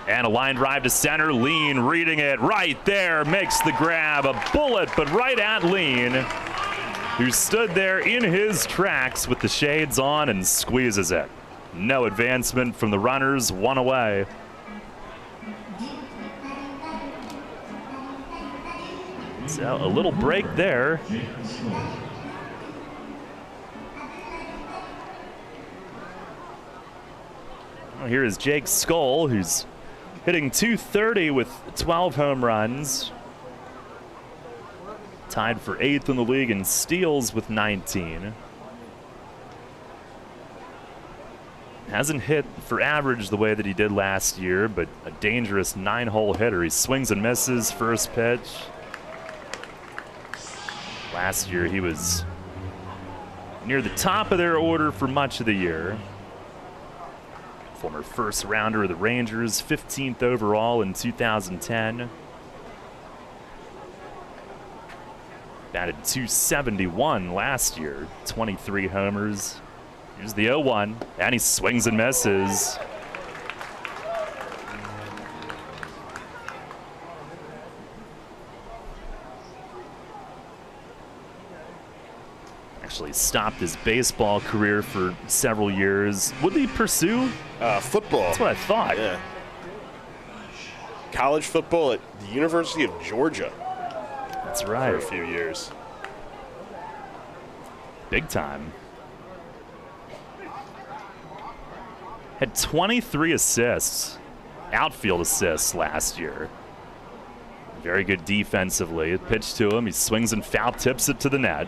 And a line drive to center. Lean reading it right there. Makes the grab. A bullet, but right at Lean, who stood there in his tracks with the shades on and squeezes it. No advancement from the runners. One away. So a little break there. Well, here is Jake Skoll, who's hitting .230 with 12 home runs. Tied for 8th in the league in steals with 19. Hasn't hit for average the way that he did last year, but a dangerous 9-hole hitter. He swings and misses first pitch. Last year he was near the top of their order for much of the year. Former first rounder of the Rangers, 15th overall in 2010. Batted .271 last year, 23 homers. Here's the 0-1, and he swings and misses. Actually stopped his baseball career for several years. Would he pursue football? That's what I thought. Yeah. College football at the University of Georgia. That's right. For a few years. Big time. Had 23 assists, outfield assists last year. Very good defensively. Pitch to him. He swings and foul tips it to the net.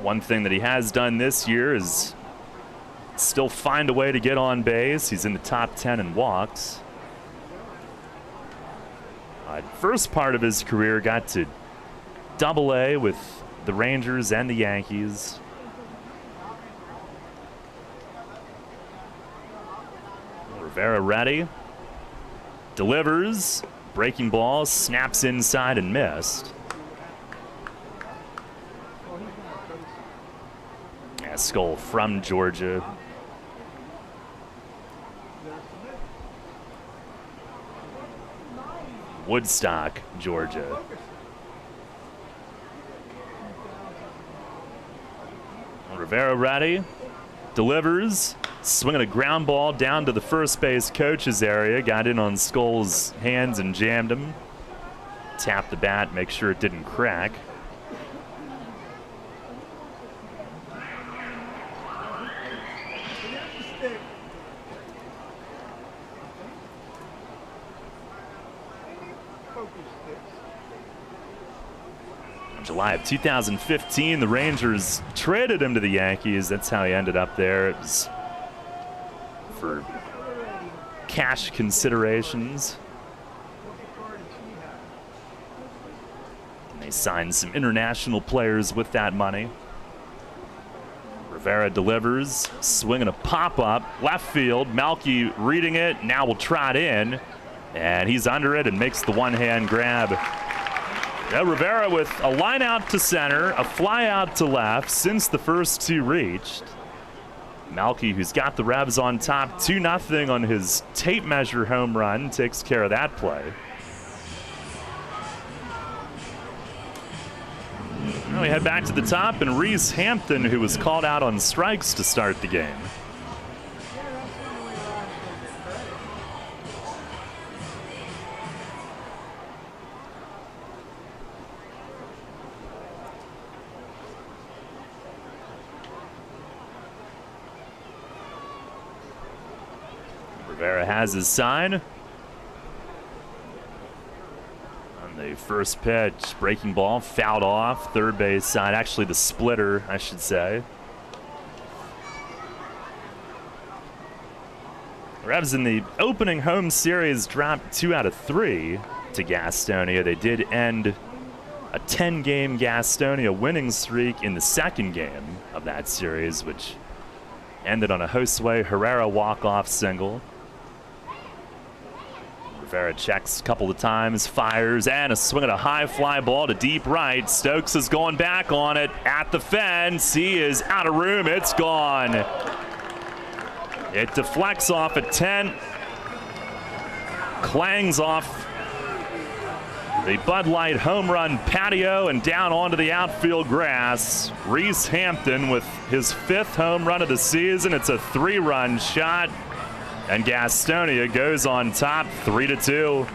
One thing that he has done this year is still find a way to get on base. He's in the top 10 in walks. First part of his career got to Double-A with the Rangers and the Yankees. Rivera ready. Delivers. Breaking ball. Snaps inside and missed. Skoll from Georgia. Woodstock, Georgia. Rivera ready. Delivers. Swinging a ground ball down to the first base coach's area. Got in on Skoll's hands and jammed him. Tapped the bat, make sure it didn't crack. July of 2015, the Rangers traded him to the Yankees. That's how he ended up there. It was for cash considerations. And they signed some international players with that money. Rivera delivers, swinging a pop-up, left field. Melky reading it, now will trot in. And he's under it and makes the one-hand grab. Yeah, Rivera with a line out to center, a fly out to left since the first two reached. Melky, who's got the Revs on top 2-0 on his tape measure home run, takes care of that play. Now we head back to the top, and Reese Hampton, who was called out on strikes to start the game. Rivera has his sign. On the first pitch, breaking ball, fouled off, third base side, actually the splitter, I should say. Revs in the opening home series dropped 2 out of 3. to Gastonia. They did end a 10-game Gastonia winning streak in the second game of that series, which ended on a Josue Herrera walk-off single. Rivera checks a couple of times, fires, and a swing at a high fly ball to deep right. Stokes is going back on it at the fence. He is out of room. It's gone. It deflects off a 10. Clangs off the Bud Light home run patio and down onto the outfield grass. Reese Hampton with his 5th home run of the season. It's a 3-run shot, and Gastonia goes on top 3-2.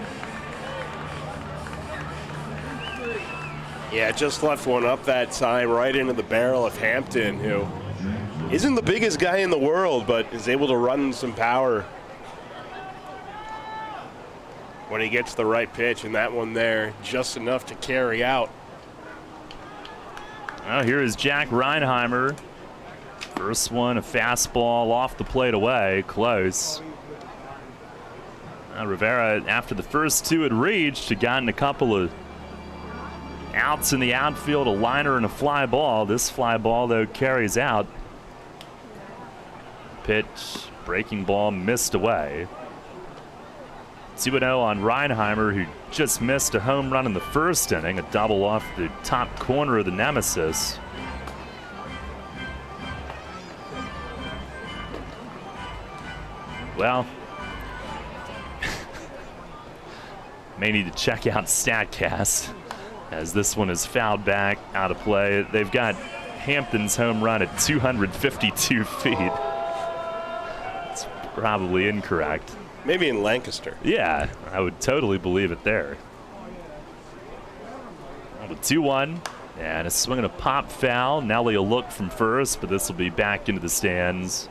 Yeah, just left one up that time right into the barrel of Hampton, who isn't the biggest guy in the world, but is able to run some power when he gets the right pitch, and that one there just enough to carry out. Well, here is Jack Reinheimer. First one, a fastball off the plate away, close. Rivera, after the first 2 had reached, had gotten a couple of outs in the outfield, a liner and a fly ball. This fly ball, though, carries out. Pitch, breaking ball, missed away. 2-0 on Reinheimer, who just missed a home run in the first inning, a double off the top corner of the nemesis. Well, may need to check out StatCast, as this one is fouled back, out of play. They've got Hampton's home run at 252 feet. It's probably incorrect. Maybe in Lancaster. Yeah, I would totally believe it there. Well, the 2-1, and a swing and a pop foul. Nelly will look from first, but this will be back into the stands.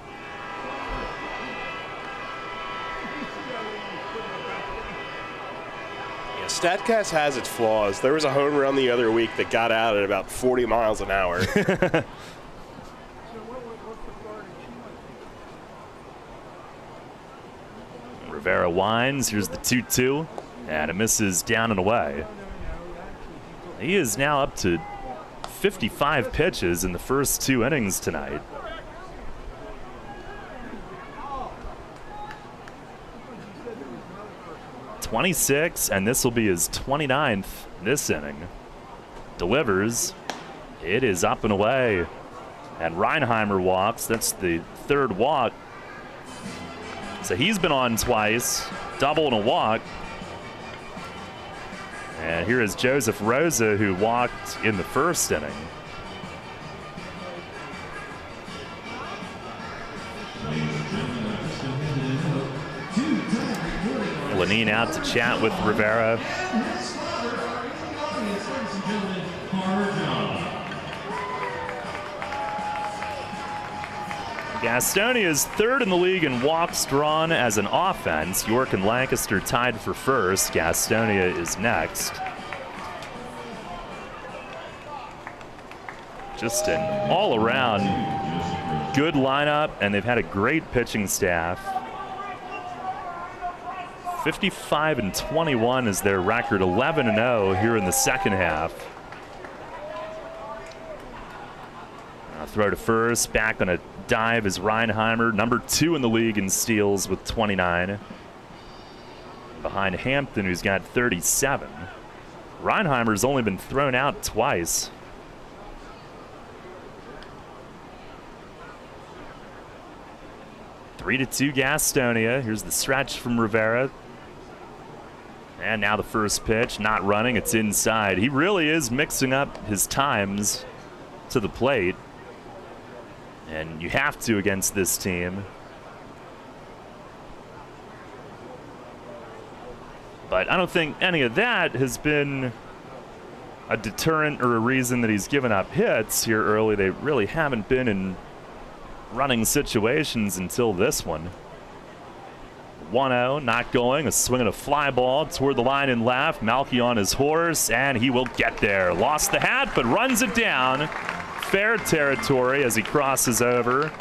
Yeah, StatCast has its flaws. There was a home run the other week that got out at about 40 miles an hour. Rivera winds. Here's the 2-2, and it misses down and away. He is now up to 55 pitches in the first 2 innings tonight. .26, and this will be his 29th this inning. Delivers. It is up and away, and Reinheimer walks. That's the 3rd walk. So he's been on twice, double and a walk. And here is Joseph Rosa, who walked in the first inning. Lenine out to chat with Rivera. Gastonia is 3rd in the league in walks drawn as an offense. York and Lancaster tied for first. Gastonia is next. Just an all-around good lineup, and they've had a great pitching staff. 55-21 is their record, 11-0 here in the second half. Throw to first, back on a dive is Reinheimer, number 2 in the league in steals with 29. Behind Hampton, who's got 37. Reinheimer's only been thrown out twice. Three to 2 Gastonia. Here's the stretch from Rivera. And now the first pitch, not running, it's inside. He really is mixing up his times to the plate. And you have to against this team. But I don't think any of that has been a deterrent or a reason that he's given up hits here early. They really haven't been in running situations until this one. 1-0, not going. A swing and a fly ball toward the line and left. Malky on his horse, and he will get there. Lost the hat, but runs it down. Fair territory as he crosses over.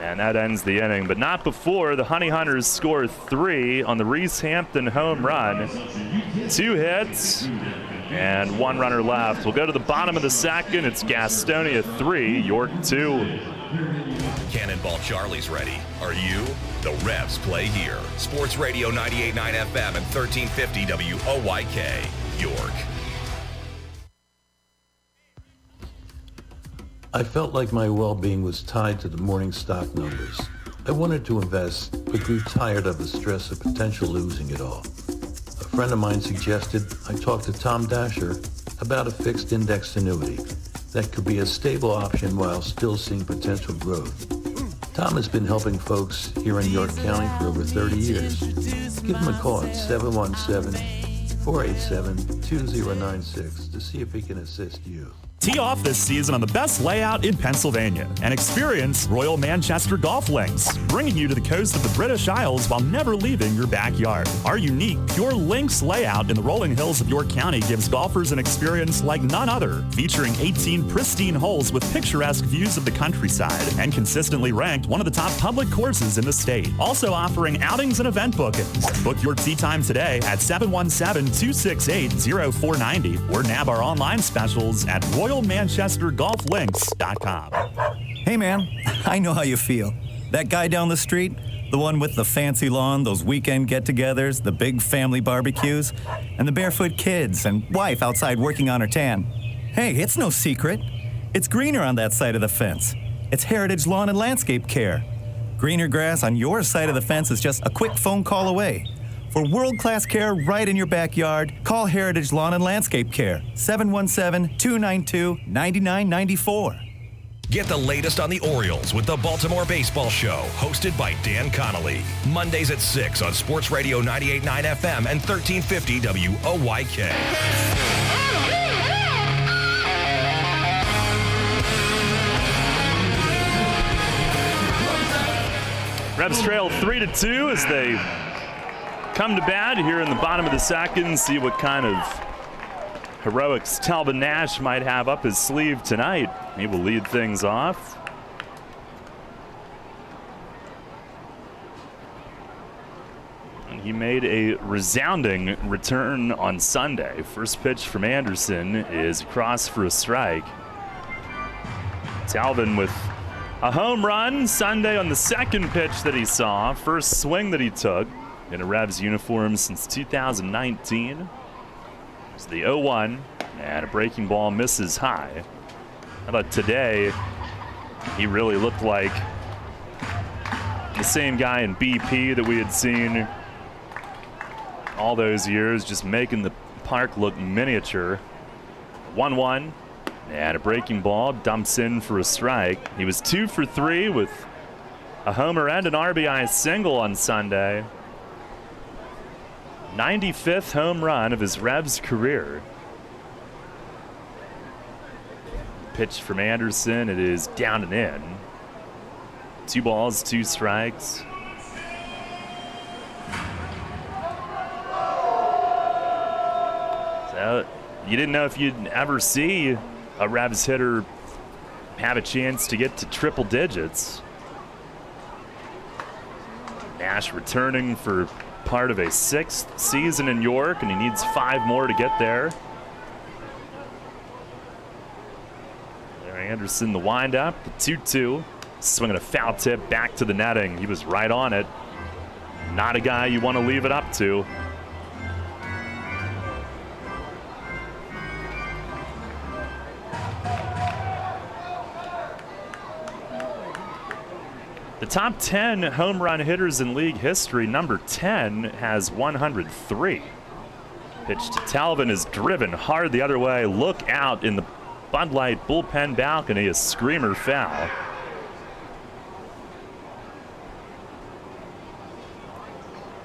And that ends the inning, but not before the Honey Hunters score 3 on the Reese Hampton home run. 2 hits, and 1 runner left. We'll go to the bottom of the second. It's Gastonia 3, York 2. Cannonball Charlie's ready. Are you? The Revs play here. Sports Radio 98.9 FM and 1350 WOYK, York. I felt like my well-being was tied to the morning stock numbers. I wanted to invest, but grew tired of the stress of potential losing it all. A friend of mine suggested I talk to Tom Dasher about a fixed index annuity that could be a stable option while still seeing potential growth. Tom has been helping folks here in York County for over 30 years. Give him a call at 717-487-2096 to see if he can assist you. Tee off this season on the best layout in Pennsylvania and experience Royal Manchester Golf Links, bringing you to the coast of the British Isles while never leaving your backyard. Our unique Pure Links layout in the rolling hills of York County gives golfers an experience like none other, featuring 18 pristine holes with picturesque views of the countryside and consistently ranked one of the top public courses in the state. Also offering outings and event bookings. Book your tee time today at 717-268-0490 or nab our online specials at RoyalManchesterGolfLinks.com. Hey man, I know how you feel. That guy down the street, the one with the fancy lawn, those weekend get-togethers, the big family barbecues, and the barefoot kids and wife outside working on her tan. Hey, it's no secret. It's greener on that side of the fence. It's Heritage Lawn and Landscape Care. Greener grass on your side of the fence is just a quick phone call away. For world-class care right in your backyard, call Heritage Lawn and Landscape Care, 717-292-9994. Get the latest on the Orioles with the Baltimore Baseball Show, hosted by Dan Connolly. Mondays at 6 on Sports Radio 98.9 FM and 1350 WOYK. Revs trail 3-2 as they come to bat here in the bottom of the second. See what kind of heroics Talbot Nash might have up his sleeve tonight. He will lead things off. And he made a resounding return on Sunday. First pitch from Anderson is across for a strike. Talbot with a home run Sunday on the second pitch that he saw. First swing that he took in a Revs uniform since 2019. It's the 0-1, and a breaking ball misses high. I thought today he really looked like the same guy in BP that we had seen all those years, just making the park look miniature. 1-1, and a breaking ball dumps in for a strike. He was 2 for 3 with a homer and an RBI single on Sunday. 95th home run of his Revs career. Pitch from Anderson. It is down and in. 2 balls, 2 strikes. So you didn't know if you'd ever see a Revs hitter have a chance to get to triple digits. Nash returning for part of a 6th season in York, and he needs 5 more to get there. There, Anderson, the windup, the 2-2. Swinging a foul tip back to the netting. He was right on it. Not a guy you want to leave it up to. The top 10 home run hitters in league history, number 10 has 103. Pitch to Talbot is driven hard the other way. Look out in the Bud Light bullpen balcony, a screamer foul.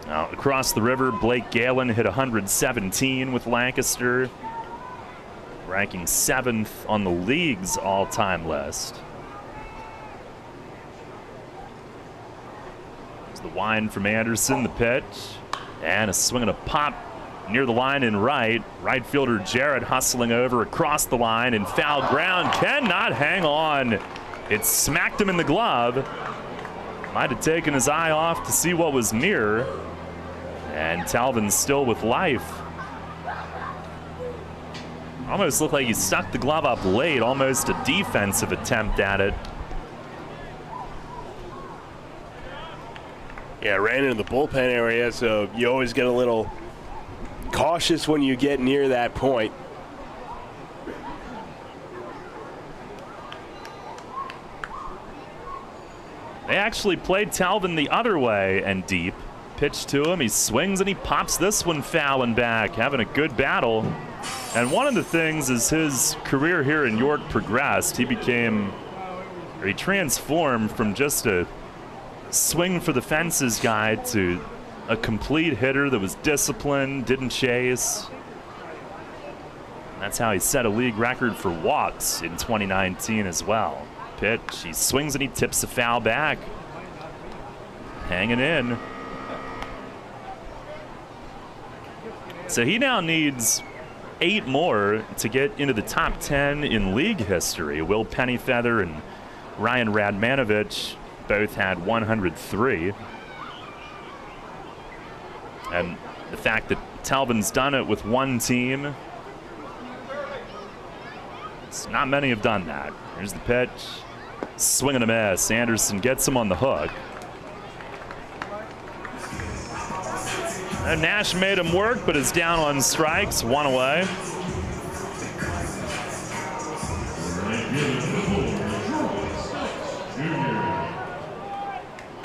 Now, across the river, Blake Galen hit 117 with Lancaster, ranking 7th on the league's all-time list. The wind from Anderson, the pitch, and a swing and a pop near the line in right. Right fielder Jarrett hustling over across the line in foul ground. Cannot hang on. It smacked him in the glove. Might have taken his eye off to see what was near. And Talbot's still with life Almost looked like he stuck the glove up late, almost a defensive attempt at it. Yeah, ran into the bullpen area, so you always get a little cautious when you get near that point. They actually played Talvin the other way and deep. Pitch to him, he swings and he pops this one foul and back, having a good battle. And one of the things as his career here in York progressed, he transformed from just a swing for the fences guy to a complete hitter that was disciplined, didn't chase. That's how he set a league record for walks in 2019 as well. Pitch, he swings and he tips the foul back. Hanging in. So he now needs 8 more to get into the top 10 in league history. Will Pennyfeather and Ryan Radmanovich both had 103. And the fact that Talvin's done it with one team, not many have done that. Here's the pitch. Swing and a miss. Anderson gets him on the hook. And Nash made him work, but is down on strikes, 1 away.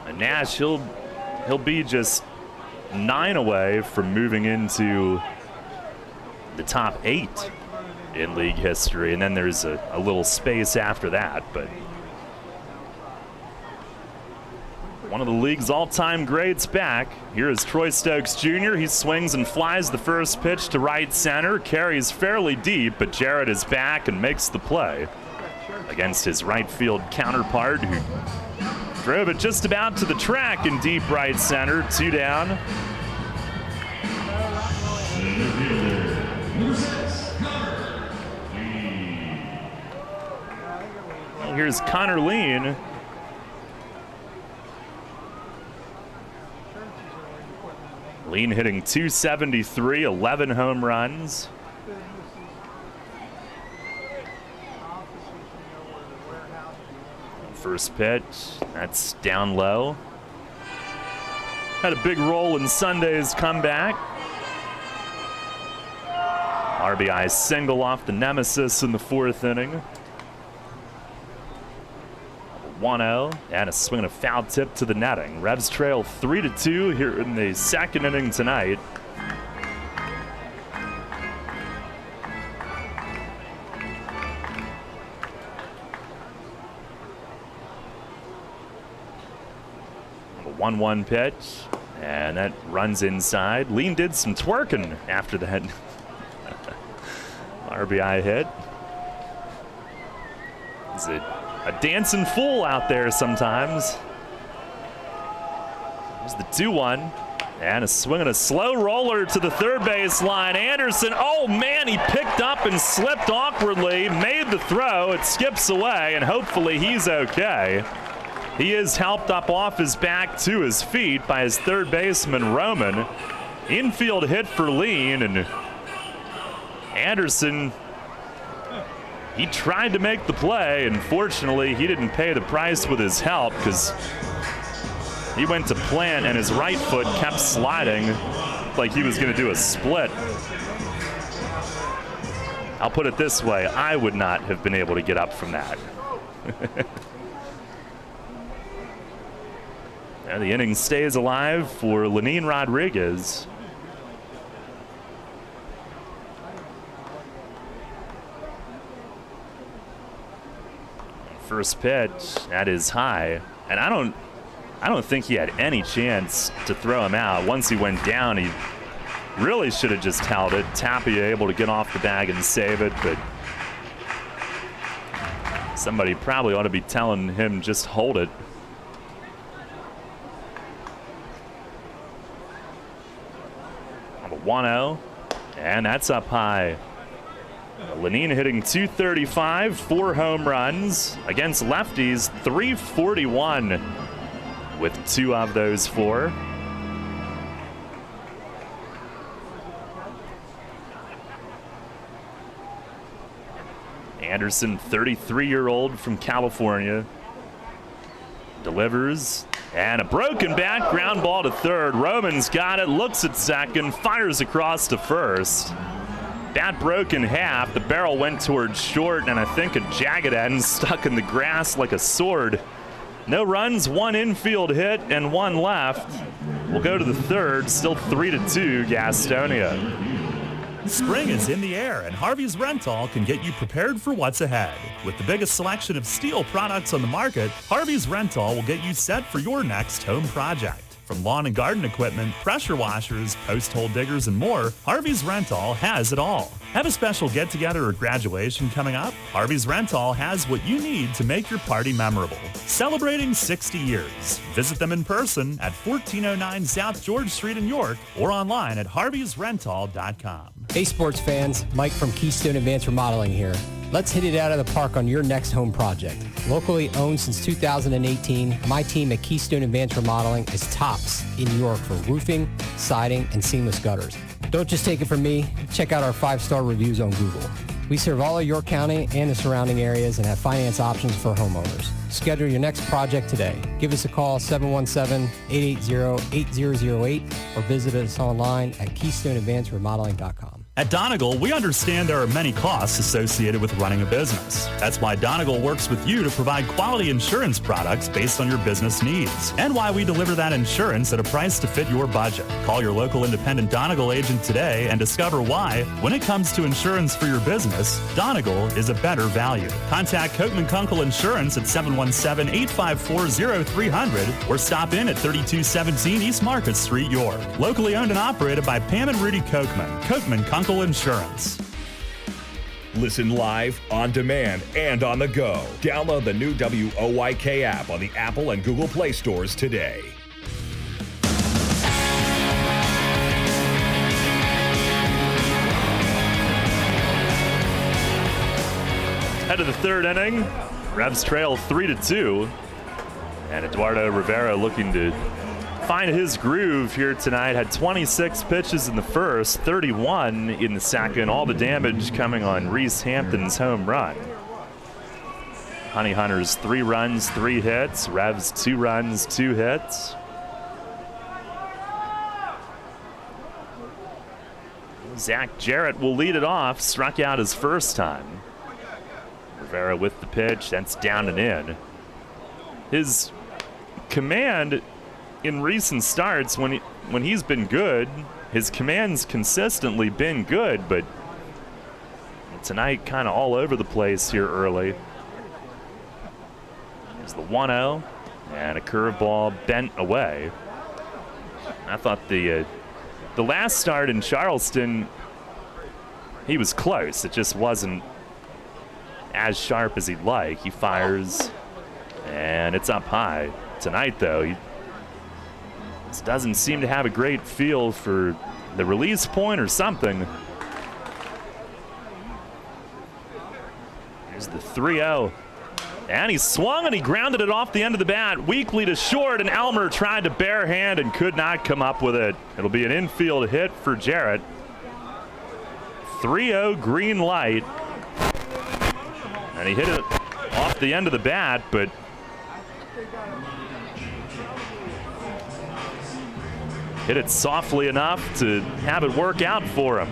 And Nash, he'll be just 9 away from moving into the top 8 in league history, and then there's a little space after that, but one of the league's all-time greats back. Here is Troy Stokes Jr. He swings and flies the first pitch to right center, carries fairly deep, but Jarrett is back and makes the play against his right field counterpart, who drove it just about to the track in deep right center. 2 down. Well, here's Connor Lean. Lean hitting .273, 11 home runs. First pitch, that's down low. Had a big role in Sunday's comeback. RBI single off the nemesis in the 4th inning. 1-0 and a swing and a foul tip to the netting. Revs trail 3-2 here in the 2nd inning tonight. A 1-1 pitch, and that runs inside. Lean did some twerking after that RBI hit. Is it a dancing fool out there sometimes? There's the 2-1. And a swing and a slow roller to the third base line. Anderson, oh man, he picked up and slipped awkwardly, made the throw. It skips away, and hopefully he's okay. He is helped up off his back to his feet by his third baseman, Roman. Infield hit for Lean, and Anderson, he tried to make the play, and fortunately he didn't pay the price with his help, because he went to plant and his right foot kept sliding like he was going to do a split. I'll put it this way, I would not have been able to get up from that. And the inning stays alive for Lenin Rodriguez. First pitch, that is high, and I don't think he had any chance to throw him out. Once he went down, he really should have just held it. Tapia able to get off the bag and save it, but somebody probably ought to be telling him just hold it. A 1-0, and that's up high. Lenin hitting .235, 4 home runs against lefties, .341 with 2 of those 4. Anderson, 33-year-old from California, delivers, and a broken bat, ground ball to third. Roman's got it, looks at second, fires across to first. Bat broke in half. The barrel went towards short, and I think a jagged end stuck in the grass like a sword. No runs, one infield hit, and one left. We'll go to the third, still 3-2 Gastonia. Spring is in the air, and Harvey's Rental can get you prepared for what's ahead. With the biggest selection of steel products on the market, Harvey's Rental will get you set for your next home project. From lawn and garden equipment, pressure washers, post hole diggers, and more, Harvey's Rental has it all. Have a special get-together or graduation coming up? Harvey's Rental has what you need to make your party memorable. Celebrating 60 years. Visit them in person at 1409 South George Street in York or online at harveysrental.com. Hey sports fans, Mike from Keystone Advanced Remodeling here. Let's hit it out of the park on your next home project. Locally owned since 2018, my team at Keystone Advanced Remodeling is tops in New York for roofing, siding, and seamless gutters. Don't just take it from me. Check out our 5-star reviews on Google. We serve all of York County and the surrounding areas and have finance options for homeowners. Schedule your next project today. Give us a call, 717-880-8008, or visit us online at KeystoneAdvancedRemodeling.com. At Donegal, we understand there are many costs associated with running a business. That's why Donegal works with you to provide quality insurance products based on your business needs, and why we deliver that insurance at a price to fit your budget. Call your local independent Donegal agent today and discover why, when it comes to insurance for your business, Donegal is a better value. Contact Kochman Kunkel Insurance at 717-854-0300 or stop in at 3217 East Market Street, York. Locally owned and operated by Pam and Rudy Kochman. Kochman Kunkel Insurance. Listen live, on demand, and on the go. Download the new WOYK app on the Apple and Google Play stores today. Head of the third inning, Revs trail 3-2, and Eduardo Rivera looking to find his groove here tonight. Had 26 pitches in the first, 31 in the second. All the damage coming on Reese Hampton's home run. Honey Hunters 3 runs, 3 hits. Revs 2 runs, 2 hits. Zach Jarrett will lead it off. Struck out his first time. Rivera with the pitch. That's down and in. His command in recent starts, when he's been good, his command's consistently been good, but tonight kind of all over the place here early. There's the 1-0 and a curveball bent away. I thought the last start in Charleston, he was close. It just wasn't as sharp as he'd like. He fires and it's up high. Tonight though, he doesn't seem to have a great feel for the release point or something. Here's the 3-0. And he swung and he grounded it off the end of the bat, weakly to short, and Elmer tried to bare hand and could not come up with it. It'll be an infield hit for Jarrett. 3-0 green light. And he hit it off the end of the bat, but hit it softly enough to have it work out for him.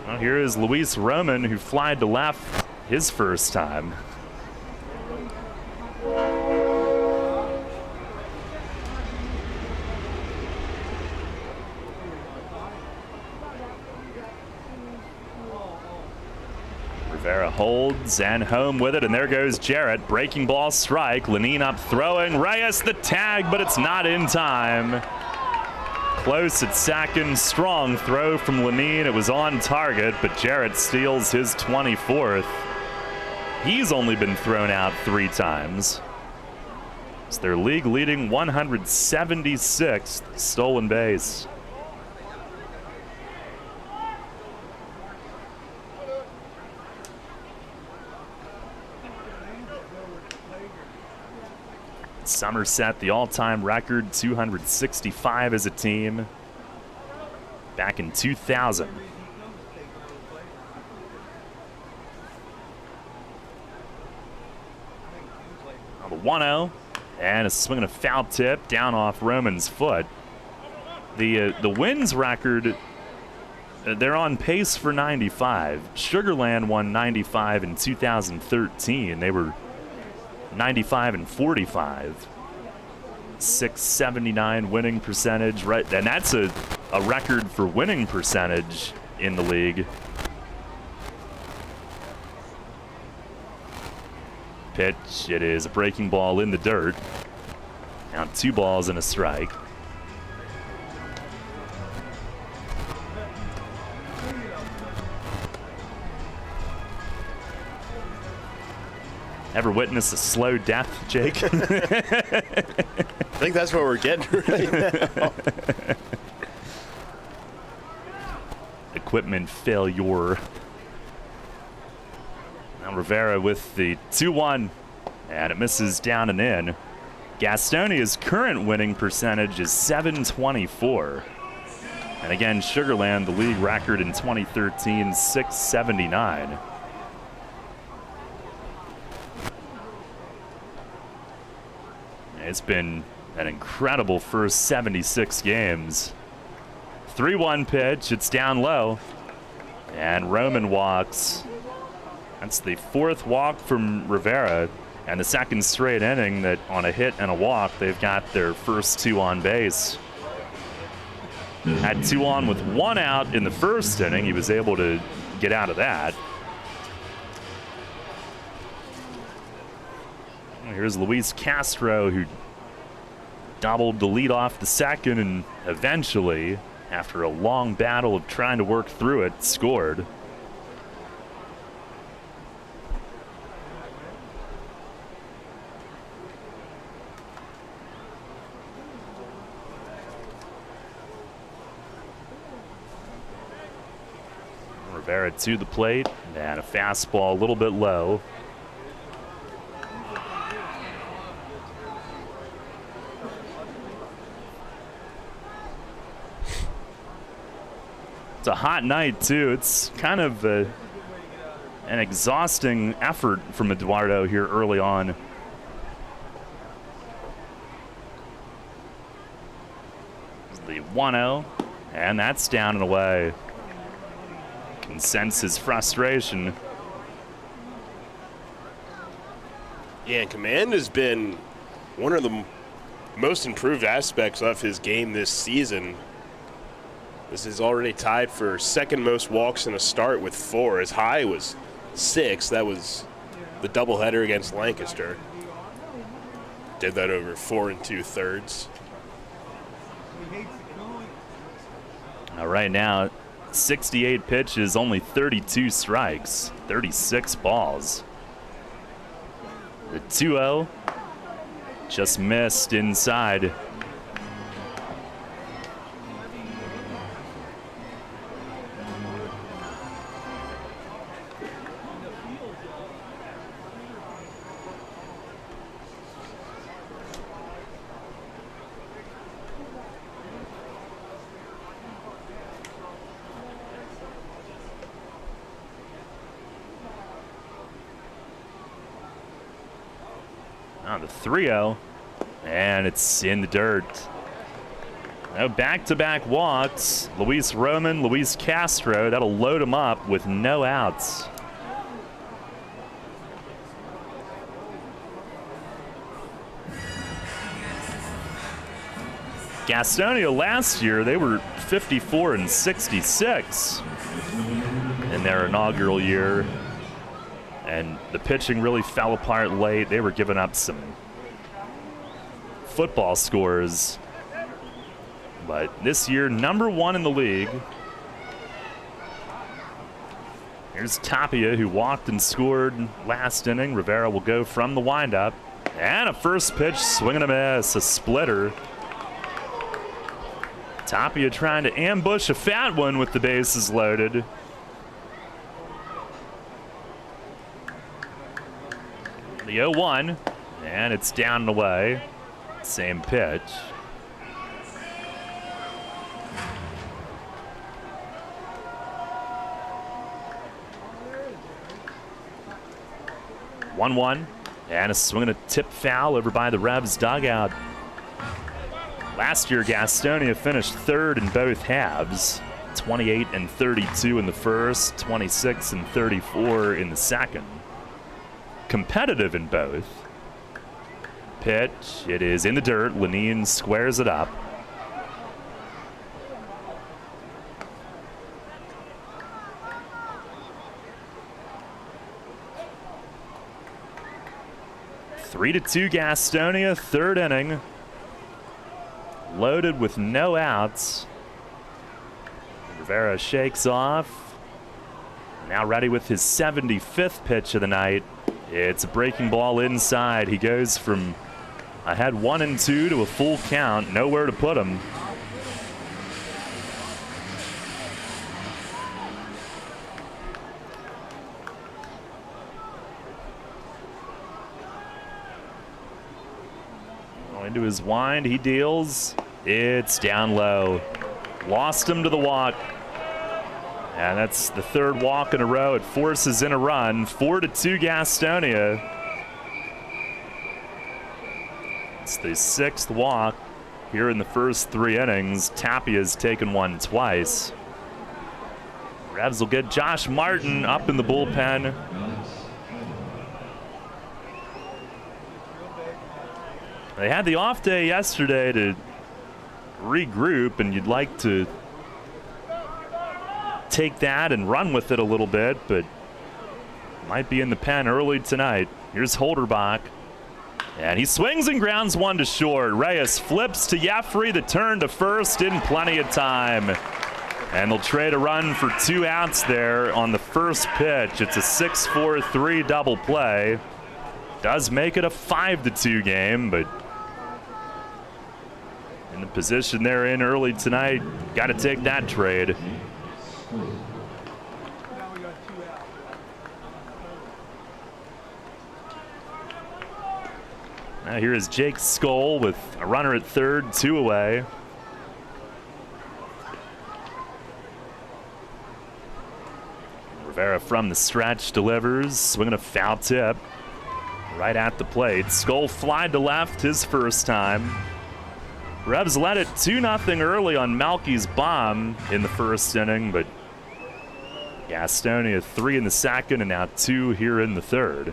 Well, here is Luis Roman, who flied to left his first time. Rivera holds and home with it, and there goes Jarrett. Breaking ball strike. Lenine up throwing. Reyes the tag, but it's not in time. Close at second. Strong throw from Lenine. It was on target, but Jarrett steals his 24th. He's only been thrown out 3 times. It's their league leading 176th stolen base. Somerset, the all-time record, 265 as a team back in 2000. On the 1-0, and a swing and a foul tip down off Roman's foot. The wins record, they're on pace for 95. Sugarland won 95 in 2013. They were 95 and 45. 679 winning percentage, right? And that's a record for winning percentage in the league. Pitch, it is a breaking ball in the dirt. Now 2 balls and a strike. Ever witness a slow death, Jake? I think that's what we're getting right now. Equipment failure. Now Rivera with the 2-1, and it misses down and in. Gastonia's current winning percentage is .724. And again, Sugarland, the league record in 2013, .679. It's been an incredible first 76 games. 3-1 pitch, it's down low. And Roman walks. That's the 4th walk from Rivera, and the 2nd straight inning that on a hit and a walk, they've got their first 2 on base. Had 2 on with 1 out in the first inning. He was able to get out of that. Here's Luis Castro, who doubled the lead off the 2nd and eventually, after a long battle of trying to work through it, scored. Rivera to the plate, and a fastball a little bit low. It's a hot night, too. It's kind of an exhausting effort from Eduardo here early on. The 1-0, and that's down and away. Can sense his frustration. Yeah, command has been one of the most improved aspects of his game this season. This is already tied for 2nd most walks in a start with 4. His high was 6. That was the doubleheader against Lancaster. Did that over 4 2/3. All right, now 68 pitches, only 32 strikes, 36 balls. The 2-0 just missed inside. Now the 3-0, and it's in the dirt. Now back-to-back walks. Luis Roman, Luis Castro, that'll load him up with no outs. Gastonia last year, they were 54 and 66 in their inaugural year. And the pitching really fell apart late. They were giving up some football scores. But this year, #1 in the league. Here's Tapia, who walked and scored last inning. Rivera will go from the windup. And a first pitch, swing and a miss, a splitter. Tapia trying to ambush a fat one with the bases loaded. The 0-1, and it's down and away. Same pitch. One, and a swing and a tip foul over by the Revs dugout. Last year, Gastonia finished third in both halves. 28 and 32 in the first, 26 and 34 in the second. Competitive in both. Pitch, it is in the dirt. Lenine squares it up. Three to 2 Gastonia, third inning. Loaded with no outs. Rivera shakes off. Now ready with his 75th pitch of the night. It's a breaking ball inside. He goes from ahead 1-2 to a full count. Nowhere to put him. Into his wind, he deals. It's down low. Lost him to the walk. And that's the third walk in a row. It forces in a run. 4-2 Gastonia. It's the 6th walk here in the first 3 innings. Tapia's taken one twice. Revs will get Josh Martin up in the bullpen. They had the off day yesterday to regroup, and you'd like to take that and run with it a little bit, but might be in the pen early tonight. Here's Holderbach, and he swings and grounds one to short. Reyes flips to Jeffrey, the turn to first in plenty of time. And they'll trade a run for 2 outs there on the first pitch. It's a 6-4-3 double play. Does make it a 5-2 game, but in the position they're in early tonight, got to take that trade. Now here is Jake Skoll with a runner at third, 2 away. Rivera from the stretch delivers, swinging a foul tip right at the plate. Skoll flied to left his first time. Revs led it 2-0 early on Malky's bomb in the first inning, but Gastonia 3 in the second and now 2 here in the third.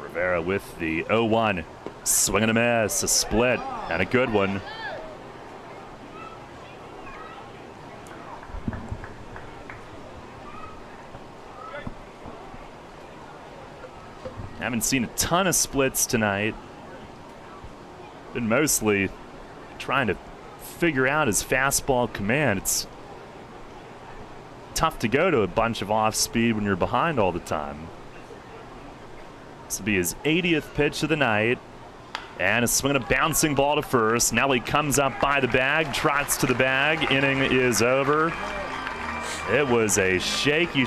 Rivera with the 0-1. Swing and a miss, a split, and a good one. Haven't seen a ton of splits tonight. Been mostly trying to figure out his fastball command. It's tough to go to a bunch of off speed when you're behind all the time. This will be his 80th pitch of the night. And a swing and a bouncing ball to first. Nelly comes up by the bag, trots to the bag. Inning is over. It was a shaky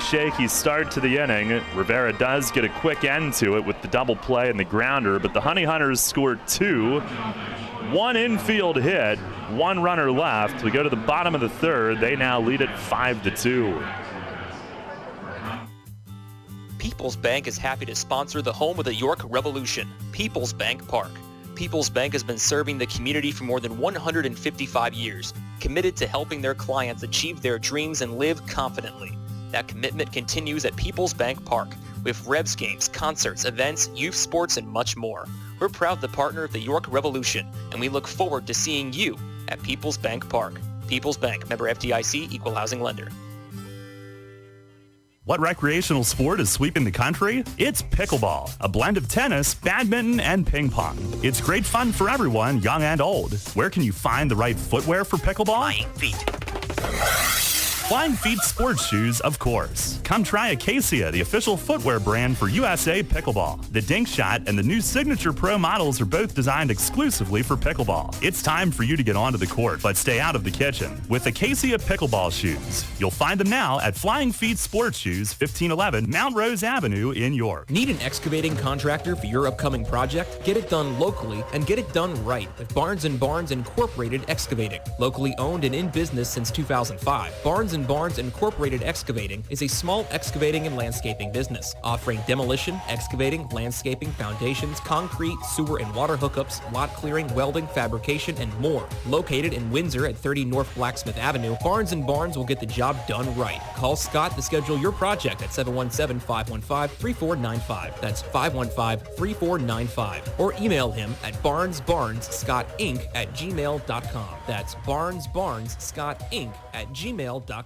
start to the inning. Rivera does get a quick end to it with the double play and the grounder, but the Honey Hunters scored 2. 1 infield hit, 1 runner left. We go to the bottom of the third. They now lead it 5-2. People's Bank is happy to sponsor the home of the York Revolution, People's Bank Park. People's Bank has been serving the community for more than 155 years, committed to helping their clients achieve their dreams and live confidently. That commitment continues at People's Bank Park with Revs games, concerts, events, youth sports, and much more. We're proud to partner of the York Revolution, and we look forward to seeing you at People's Bank Park. People's Bank, member FDIC, equal housing lender. What recreational sport is sweeping the country? It's pickleball, a blend of tennis, badminton, and ping pong. It's great fun for everyone, young and old. Where can you find the right footwear for pickleball? 9 feet. Flying Feet sports shoes, of course. Come try Acacia, the official footwear brand for USA Pickleball. The Dink Shot and the new Signature Pro models are both designed exclusively for pickleball. It's time for you to get onto the court, but stay out of the kitchen with Acacia Pickleball shoes. You'll find them now at Flying Feet Sports Shoes, 1511 Mount Rose Avenue in York. Need an excavating contractor for your upcoming project? Get it done locally and get it done right with Barnes & Barnes Incorporated Excavating. Locally owned and in business since 2005, Barnes & Barnes Incorporated Excavating is a small excavating and landscaping business offering demolition, excavating, landscaping, foundations, concrete, sewer and water hookups, lot clearing, welding, fabrication, and more. Located in Windsor at 30 North Blacksmith Avenue, Barnes & Barnes will get the job done right. Call Scott to schedule your project at 717-515-3495. That's 515-3495. Or email him at barnesbarnesscottinc@gmail.com. That's barnesbarnesscottinc@gmail.com.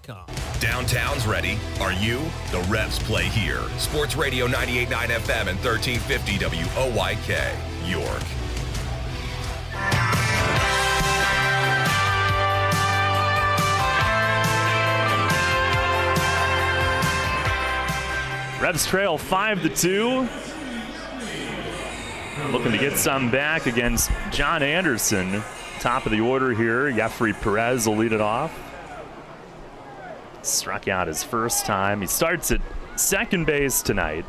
Downtown's ready. Are you? The Revs play here. Sports Radio 98.9 FM and 1350 WOYK, York. Revs trail 5-2. Looking to get some back against John Anderson. Top of the order here. Jeffrey Perez will lead it off. Struck out his first time. He starts at second base tonight.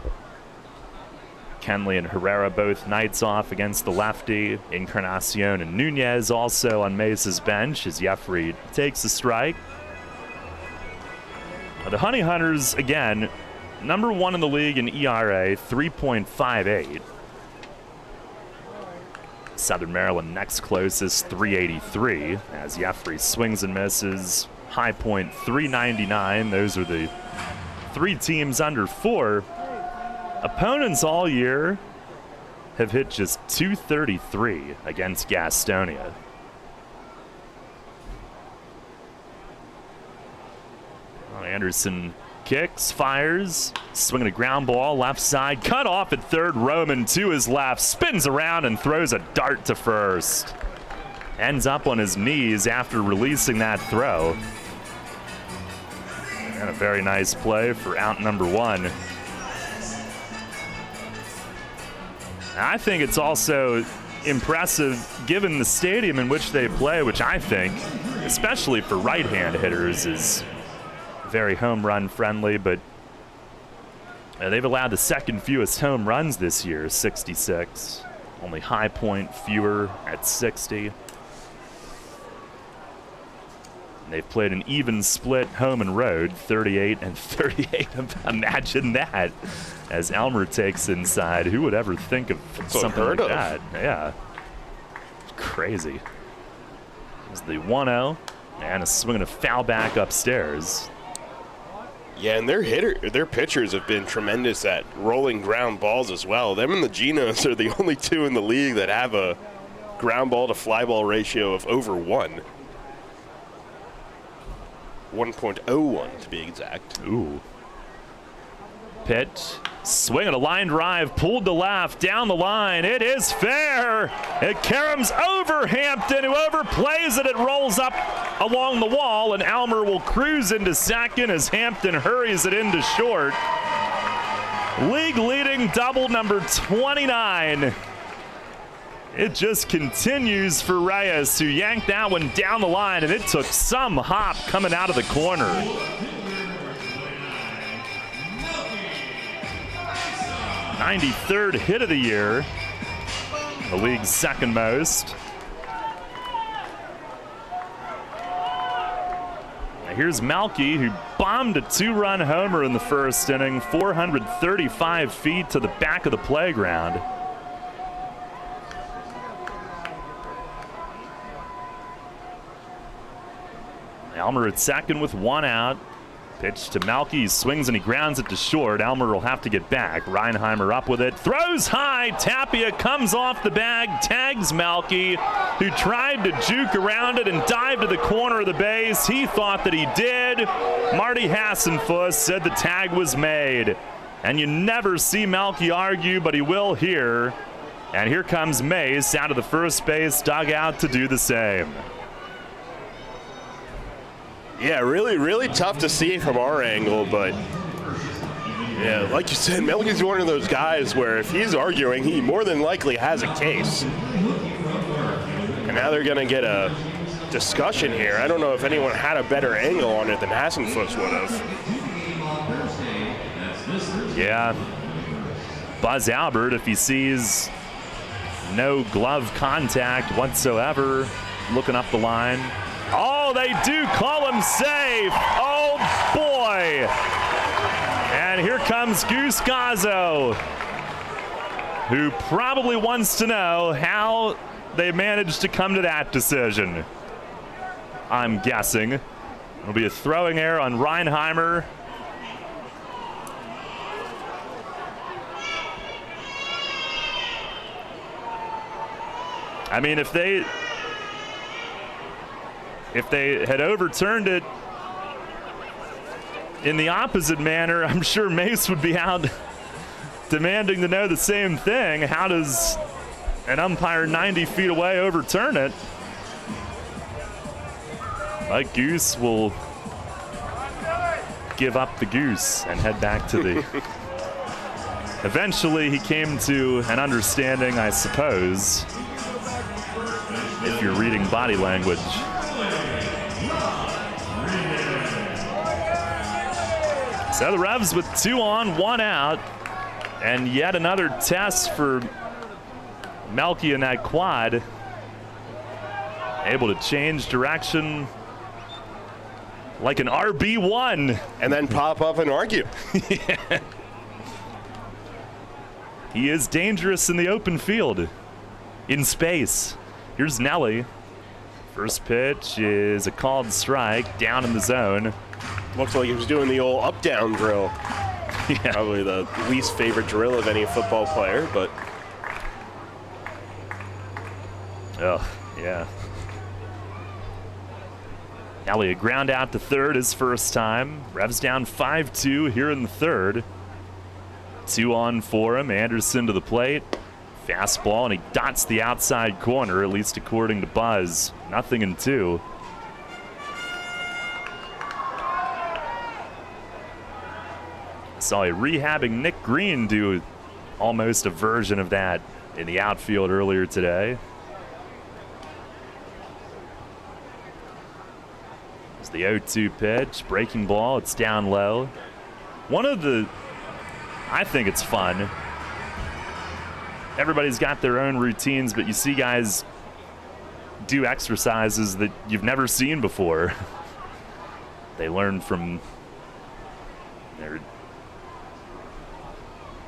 Kenley and Herrera both nights off against the lefty. Encarnacion and Nunez also on Mesa's bench as Jeffrey takes the strike. The Honey Hunters, again, number one in the league in ERA, 3.58. Southern Maryland next closest, 383, as Jeffrey swings and misses. High point, 399. Those are the three teams under 4. Opponents all year have hit just 233 against Gastonia. Anderson kicks, fires, swinging a ground ball left side, cut off at third. Roman to his left, spins around and throws a dart to first. Ends up on his knees after releasing that throw. And a very nice play for out number 1. I think it's also impressive given the stadium in which they play, which I think, especially for right-hand hitters, is very home run friendly, but they've allowed the second fewest home runs this year, 66. Only High Point fewer at 60. And they've played an even split home and road, 38 and 38. Imagine that as Elmer takes inside. Who would ever think of something like that? Yeah. It's crazy. There's the 1-0 and a swing and a foul back upstairs. Yeah, and their pitchers have been tremendous at rolling ground balls as well. Them and the Genos are the only two in the league that have a ground ball to fly ball ratio of over 1. 1.01 to be exact. Ooh. Pitch, swing and a line drive, pulled to left, down the line. It is fair. It caroms over Hampton, who overplays it. It rolls up along the wall, and Almer will cruise into second as Hampton hurries it into short. League leading double number 29. It just continues for Reyes, who yanked that one down the line, and it took some hop coming out of the corner. 93rd hit of the year, the league's second most. Now here's Malky, who bombed a 2-run homer in the first inning, 435 feet to the back of the playground. Elmer at second with 1 out. Pitch to Malky, he swings and he grounds it to short. Elmer will have to get back. Reinheimer up with it, throws high. Tapia comes off the bag, tags Malky, who tried to juke around it and dive to the corner of the base. He thought that he did. Marty Hassenfuss said the tag was made. And you never see Malky argue, but he will here. And here comes Mace out of the first base dugout to do the same. Yeah, really, really tough to see from our angle, but yeah, like you said, Melky's one of those guys where if he's arguing, he more than likely has a case. And now they're going to get a discussion here. I don't know if anyone had a better angle on it than Hassenfuss would have. Yeah. Buzz Albert, if he sees no glove contact whatsoever, looking up the line. Oh, they do call him safe. Oh, boy. And here comes Goose Gazzo, who probably wants to know how they managed to come to that decision. I'm guessing. It'll be a throwing error on Reinheimer. I mean, if they had overturned it in the opposite manner, I'm sure Mace would be out demanding to know the same thing. How does an umpire 90 feet away overturn it? But Goose will give up the goose and head back to the... Eventually, he came to an understanding, I suppose, if you're reading body language. So the Revs with 2 on, 1 out, and yet another test for Melky in that quad. Able to change direction like an RB1. And then pop up and argue. Yeah. He is dangerous in the open field, in space. Here's Nelly. First pitch is a called strike, down in the zone. Looks like he was doing the old up-down drill. Yeah. Probably the least favorite drill of any football player, but... Oh, yeah. Nelly, a ground out to third his first time. Revs down 5-2 here in the third. 2 on for him. Anderson to the plate. Fastball, and he dots the outside corner, at least according to Buzz. 0-2. Saw a rehabbing Nick Green do almost a version of that in the outfield earlier today. It's the 0-2 pitch, breaking ball, it's down low. I think it's fun. Everybody's got their own routines, but you see guys do exercises that you've never seen before. They learn from their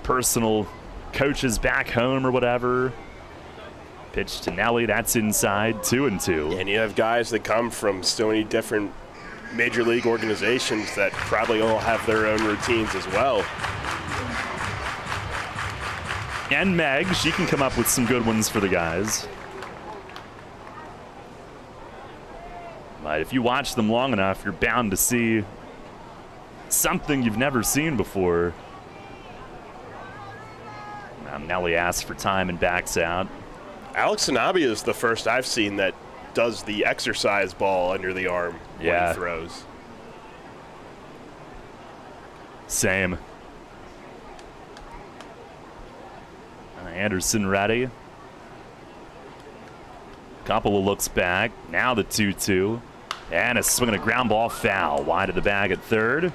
personal coaches back home or whatever. Pitch to Nelly, that's inside, 2-2. And you have guys that come from so many different major league organizations that probably all have their own routines as well. And Meg, she can come up with some good ones for the guys. But if you watch them long enough, you're bound to see something you've never seen before. Nelly asks for time and backs out. Alex Sanabia is the first I've seen that does the exercise ball under the arm when he throws. Same. Anderson ready. Couple of looks back. Now the 2-2. And a swing and a ground ball foul. Wide of the bag at third.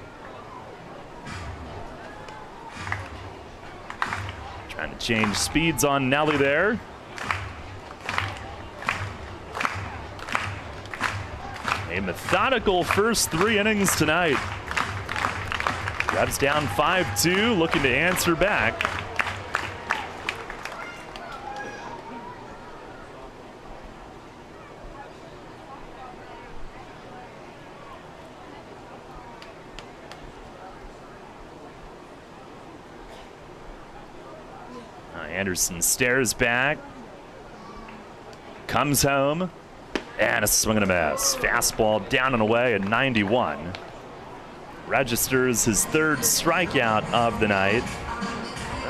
Trying to change speeds on Nelly there. A methodical first 3 innings tonight. Revs down 5-2, looking to answer back. Anderson stares back, comes home, and a swing and a miss. Fastball down and away at 91. Registers his third strikeout of the night.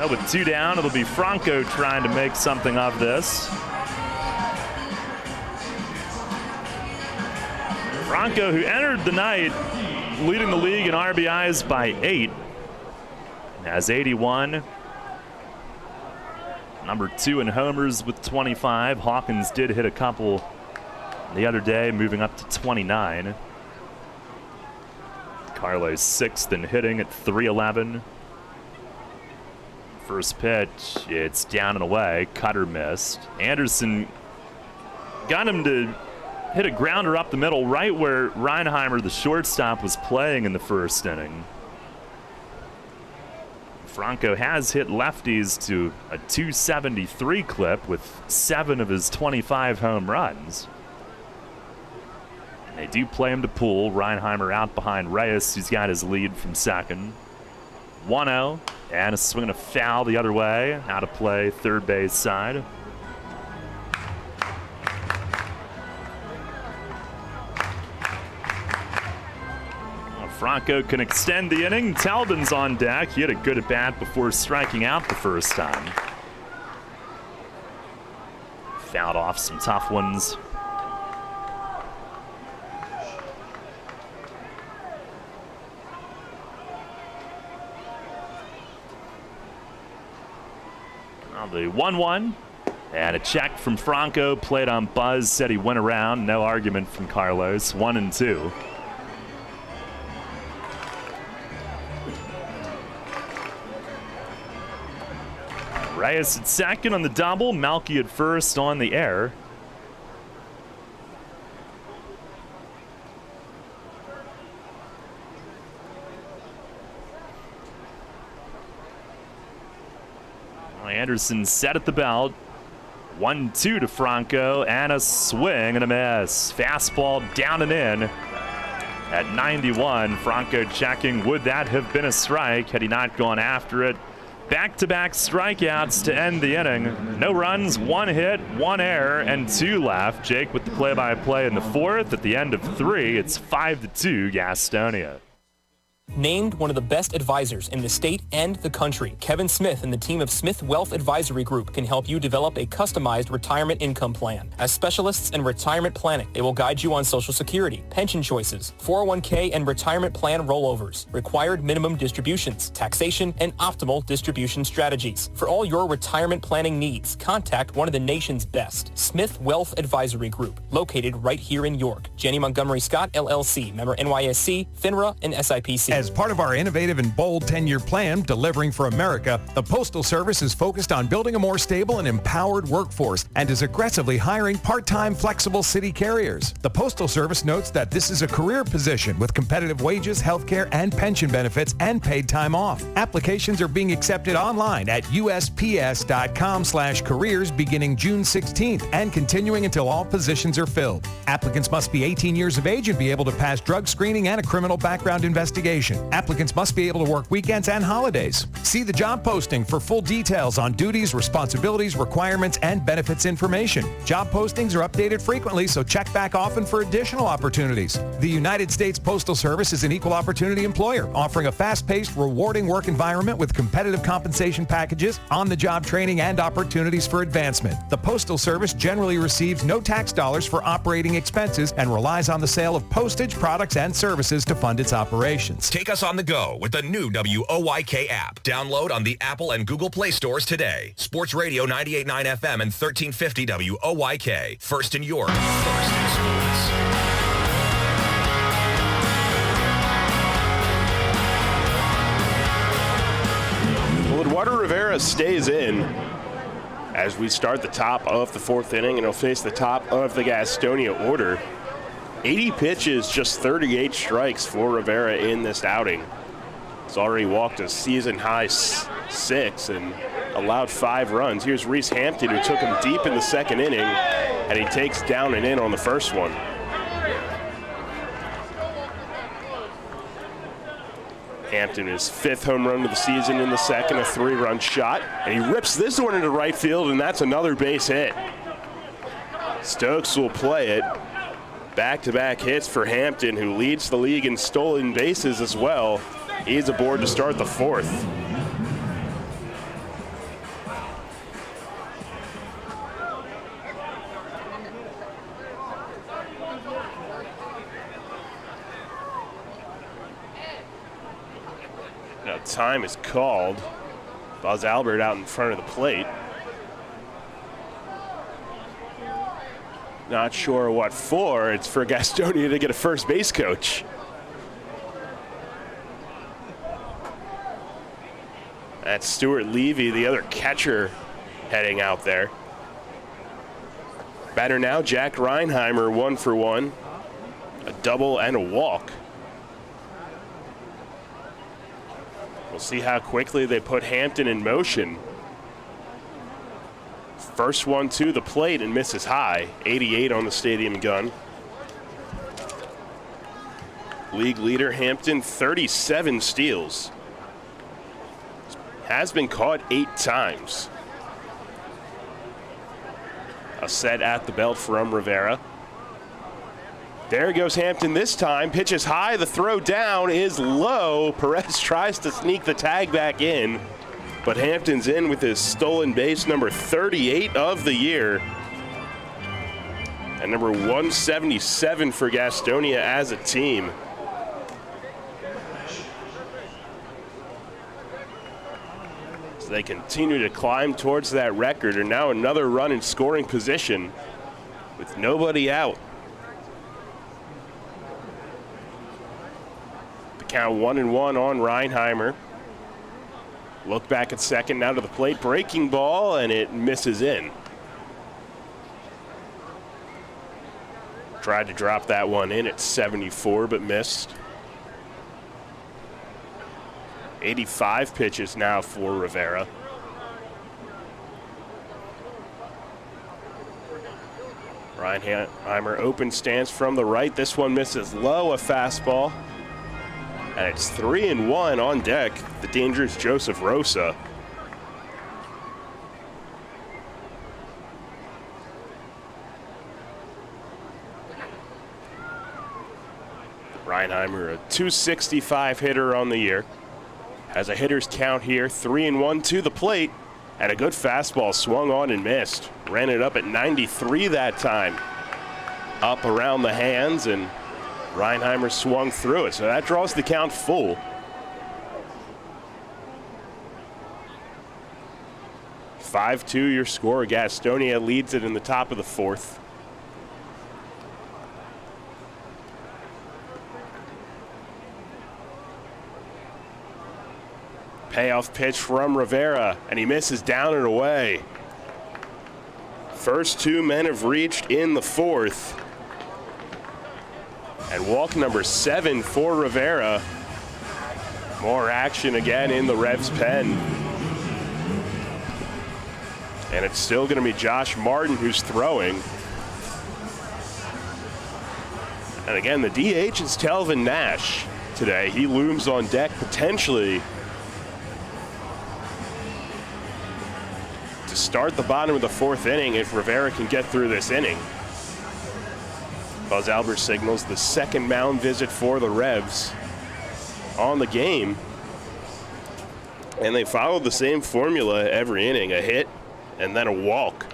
With 2 down, it'll be Franco trying to make something of this. Franco, who entered the night leading the league in RBIs by 8, has 81. Number 2 in homers with 25. Hawkins did hit a couple the other day, moving up to 29. Carlos 6th in hitting at 311. First pitch, it's down and away. Cutter missed. Anderson got him to hit a grounder up the middle right where Reinheimer, the shortstop, was playing in the first inning. Franco has hit lefties to a 273 clip with 7 of his 25 home runs. And they do play him to pull. Reinheimer out behind Reyes, who's got his lead from second. 1-0, and a swing and a foul the other way. Out of play, third base side. Franco can extend the inning. Talbot's on deck. He had a good at-bat before striking out the first time. Fouled off some tough ones. Now the 1-1. And a check from Franco. Played on Buzz. Said he went around. No argument from Carlos. 1-2. Reyes at second on the double. Malky at first on the air. Anderson set at the belt. 1-2 to Franco, and a swing and a miss. Fastball down and in at 91. Franco checking, would that have been a strike had he not gone after it? Back-to-back strikeouts to end the inning. No runs, 1 hit, 1 error, and 2 left. Jake with the play-by-play in the 4th. At the end of 3, it's 5-2 Gastonia. Named one of the best advisors in the state and the country, Kevin Smith and the team of Smith Wealth Advisory Group can help you develop a customized retirement income plan. As specialists in retirement planning, they will guide you on Social Security, pension choices, 401k and retirement plan rollovers, required minimum distributions, taxation, and optimal distribution strategies. For all your retirement planning needs, contact one of the nation's best, Smith Wealth Advisory Group, located right here in York. Janney Montgomery Scott, LLC, member NYSE, FINRA, and SIPC. As part of our innovative and bold 10-year plan, Delivering for America, the Postal Service is focused on building a more stable and empowered workforce and is aggressively hiring part-time flexible city carriers. The Postal Service notes that this is a career position with competitive wages, health care, and pension benefits and paid time off. Applications are being accepted online at usps.com/careers beginning June 16th and continuing until all positions are filled. Applicants must be 18 years of age and be able to pass drug screening and a criminal background investigation. Applicants must be able to work weekends and holidays. See the job posting for full details on duties, responsibilities, requirements, and benefits information. Job postings are updated frequently, so check back often for additional opportunities. The United States Postal Service is an equal opportunity employer, offering a fast-paced, rewarding work environment with competitive compensation packages, on-the-job training, and opportunities for advancement. The Postal Service generally receives no tax dollars for operating expenses and relies on the sale of postage, products, and services to fund its operations. Take us on the go with the new WOYK app. Download on the Apple and Google Play stores today. Sports Radio 98.9 FM and 1350 WOYK. First in York, first in sports. Well, Eduardo Rivera stays in as we start the top of the 4th inning, and he'll face the top of the Gastonia order. 80 pitches, just 38 strikes for Rivera in this outing. He's already walked a season-high 6 and allowed 5 runs. Here's Reese Hampton, who took him deep in the 2nd inning, and he takes down and in on the first one. Hampton, his 5th home run of the season in the 2nd, a 3-run shot, and he rips this one into right field, and that's another base hit. Stokes will play it. Back-to-back hits for Hampton, who leads the league in stolen bases as well. He's aboard to start the 4th. Time is called. Buzz Albert out in front of the plate. Not sure what for. It's for Gastonia to get a first base coach. That's Stuart Levy, the other catcher, heading out there. Batter now, Jack Reinheimer, 1 for 1. A double and a walk. We'll see how quickly they put Hampton in motion. First one to the plate and misses high. 88 on the stadium gun. League leader Hampton, 37 steals. Has been caught 8 times. A set at the belt from Rivera. There goes Hampton this time. Pitches high. The throw down is low. Perez tries to sneak the tag back in, but Hampton's in with his stolen base number 38 of the year. And number 177 for Gastonia as a team. So they continue to climb towards that record, and now another run in scoring position with nobody out. Count 1-1 on Reinheimer. Look back at second, now to the plate. Breaking ball, and it misses in. Tried to drop that one in at 74, but missed. 85 pitches now for Rivera. Reinheimer open stance from the right. This one misses low, a fastball. And it's 3-1 on deck, the dangerous Joseph Rosa. Reinheimer, a .265 hitter on the year. Has a hitter's count here, 3-1 to the plate. And a good fastball swung on and missed. Ran it up at 93 that time. Up around the hands, and Reinheimer swung through it, so that draws the count full. 5-2 your score. Gastonia leads it in the top of the fourth. Payoff pitch from Rivera, and he misses down and away. First 2 men have reached in the fourth. And walk number 7 for Rivera. More action again in the Revs pen. And it's still going to be Josh Martin who's throwing. And again, the DH is Telvin Nash today. He looms on deck potentially to start the bottom of the fourth inning if Rivera can get through this inning. Buzz Albert signals the second mound visit for the Revs on the game. And they followed the same formula every inning, a hit and then a walk.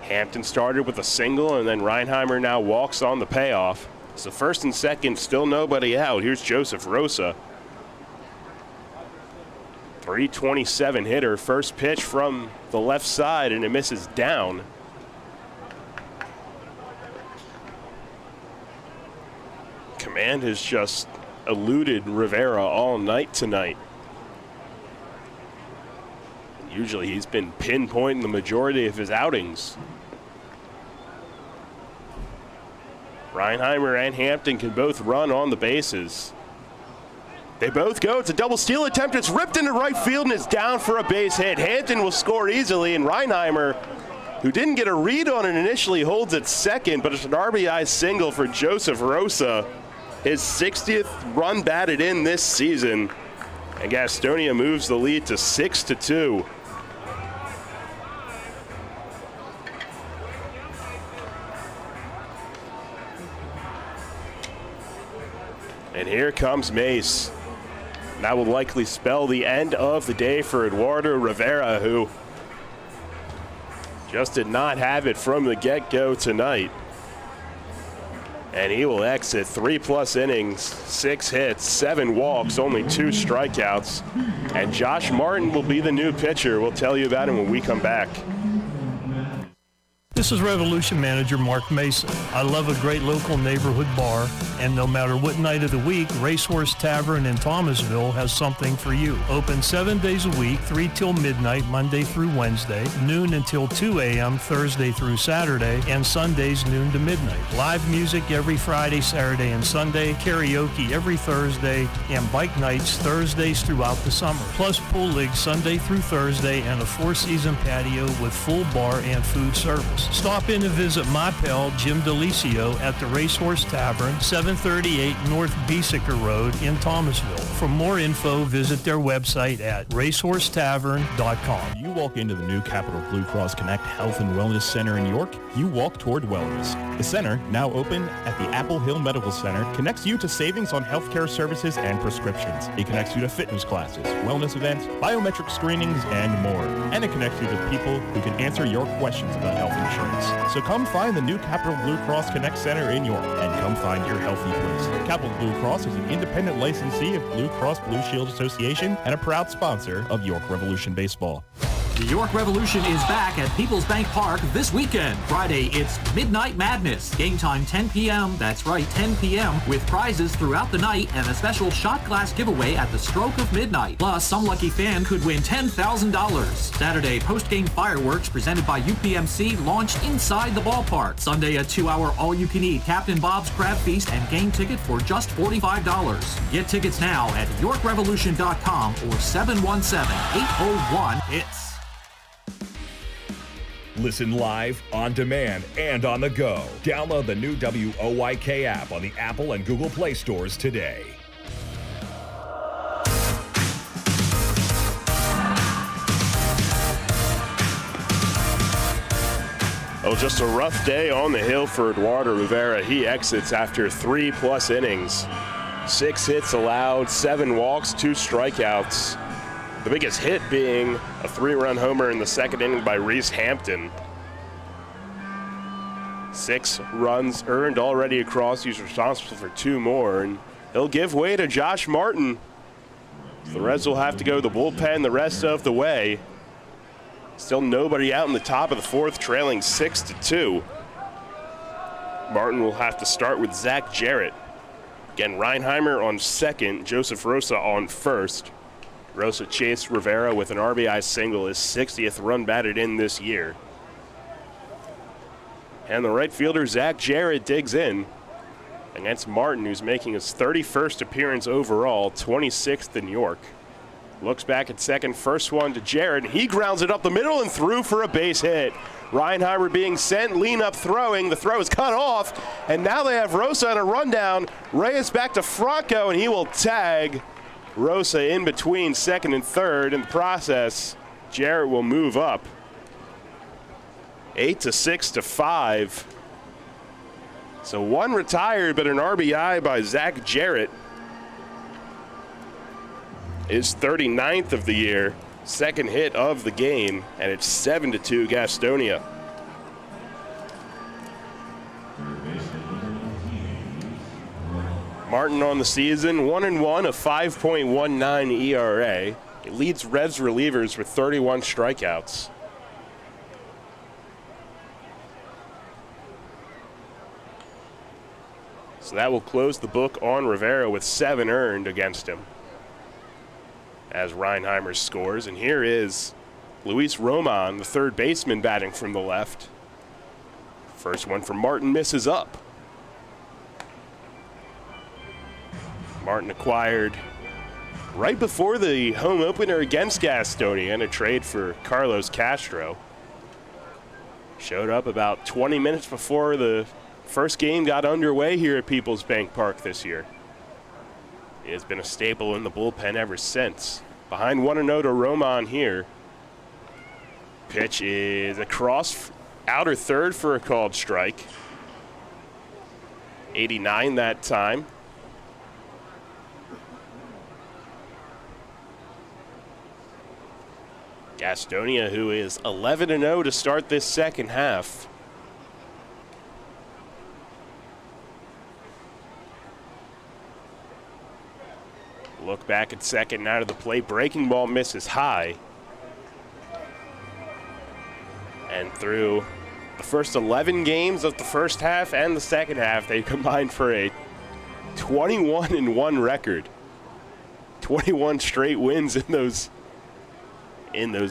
Hampton started with a single, and then Reinheimer now walks on the payoff. So first and second, still nobody out. Here's Joseph Rosa. .327 hitter, first pitch from the left side, and it misses down. Command has just eluded Rivera all night tonight. Usually he's been pinpointing the majority of his outings. Reinheimer and Hampton can both run on the bases. They both go. It's a double steal attempt. It's ripped into right field and it's down for a base hit. Hampton will score easily, and Reinheimer, who didn't get a read on it initially, holds it second, but it's an RBI single for Joseph Rosa. His 60th run batted in this season, and Gastonia moves the lead to 6-2. And here comes Mace. That will likely spell the end of the day for Eduardo Rivera, who just did not have it from the get-go tonight. And he will exit 3+ innings, 6 hits, 7 walks, only 2 strikeouts. And Josh Martin will be the new pitcher. We'll tell you about him when we come back. This is Revolution Manager Mark Mason. I love a great local neighborhood bar, and no matter what night of the week, Racehorse Tavern in Thomasville has something for you. Open 7 days a week, 3 till midnight, Monday through Wednesday, noon until 2 a.m., Thursday through Saturday, and Sundays noon to midnight. Live music every Friday, Saturday, and Sunday, karaoke every Thursday, and bike nights Thursdays throughout the summer. Plus pool league Sunday through Thursday, and a 4-season patio with full bar and food service. Stop in to visit my pal Jim DeLisio at the Racehorse Tavern, 738 North Beesicker Road in Thomasville. For more info, visit their website at racehorsetavern.com. You walk into the new Capital Blue Cross Connect Health and Wellness Center in York, you walk toward wellness. The center, now open at the Apple Hill Medical Center, connects you to savings on healthcare services and prescriptions. It connects you to fitness classes, wellness events, biometric screenings, and more. And it connects you to people who can answer your questions about health insurance. So come find the new Capital Blue Cross Connect Center in York, and come find your healthy place. Capital Blue Cross is an independent licensee of Blue Cross Blue Shield Association and a proud sponsor of York Revolution Baseball. The York Revolution is back at People's Bank Park this weekend. Friday, it's Midnight Madness. Game time 10 p.m. That's right, 10 p.m. with prizes throughout the night and a special shot glass giveaway at the stroke of midnight. Plus, some lucky fan could win $10,000. Saturday, post-game fireworks presented by UPMC launched inside the ballpark. Sunday, a 2-hour all-you-can-eat Captain Bob's Crab Feast and game ticket for just $45. Get tickets now at YorkRevolution.com or 717-801-HITS. Listen live, on demand, and on the go. Download the new WOYK app on the Apple and Google Play stores today. Oh, just a rough day on the hill for Eduardo Rivera. He exits after 3+ innings. 6 hits allowed, 7 walks, 2 strikeouts. The biggest hit being a 3-run homer in the second inning by Reese Hampton. 6 runs earned already across. He's responsible for 2 more, and he'll give way to Josh Martin. The Reds will have to go the bullpen the rest of the way. Still nobody out in the top of the 4th, trailing 6-2. Martin will have to start with Zach Jarrett. Again, Reinheimer on second, Joseph Rosa on first. Rosa chased Rivera with an RBI single, his 60th run batted in this year. And the right fielder, Zach Jarrett, digs in against Martin, who's making his 31st appearance overall, 26th in York. Looks back at second, first one to Jarrett. He grounds it up the middle and through for a base hit. Reinheimer being sent, lean up throwing. The throw is cut off, and now they have Rosa on a rundown. Reyes back to Franco, and he will tag Rosa in between second and third. In the process, Jarrett will move up 8-6-5. So 1 retired, but an RBI by Zach Jarrett. His 39th of the year, second hit of the game, and it's 7-2 Gastonia. Martin on the season, 1-1, a 5.19 ERA. He leads Reds relievers with 31 strikeouts. So that will close the book on Rivera with 7 earned against him as Reinheimer scores. And here is Luis Roman, the third baseman, batting from the left. First one from Martin misses up. Martin acquired right before the home opener against Gastonia in a trade for Carlos Castro. Showed up about 20 minutes before the first game got underway here at People's Bank Park this year. He has been a staple in the bullpen ever since. Behind 1-0 to Roman here. Pitch is across outer third for a called strike. 89 that time. Gastonia, who is 11-0 to start this second half. Look back at second, out of the plate. Breaking ball misses high. And through the first 11 games of the first half and the second half, they combined for a 21-1 record. 21 straight wins in those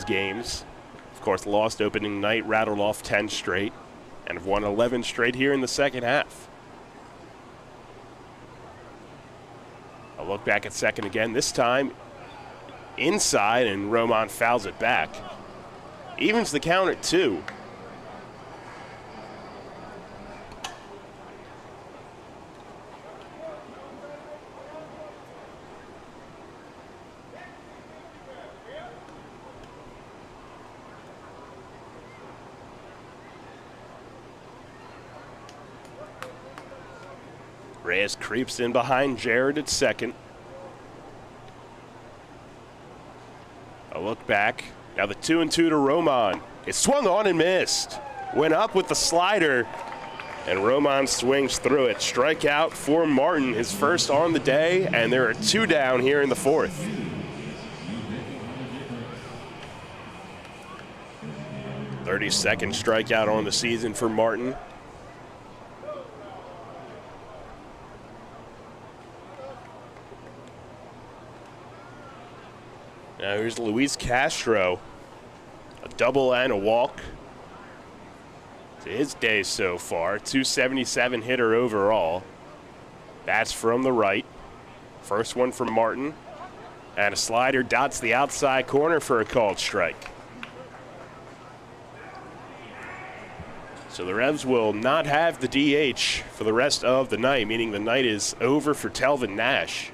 games. Of course, lost opening night, rattled off 10 straight, and have won 11 straight here in the second half. A look back at second again, this time inside, and Roman fouls it back. Evens the count at 2. Reyes creeps in behind Jared at second. A look back. Now the 2-2 to Roman. It swung on and missed. Went up with the slider, and Roman swings through it. Strikeout for Martin, his first on the day, and there are 2 down here in the fourth. "32nd strikeout on the season for Martin. Now here's Luis Castro, a double and a walk to his day so far. 277 hitter overall. That's from the right. First one from Martin, and a slider dots the outside corner for a called strike. So the Revs will not have the DH for the rest of the night, meaning the night is over for Telvin Nash,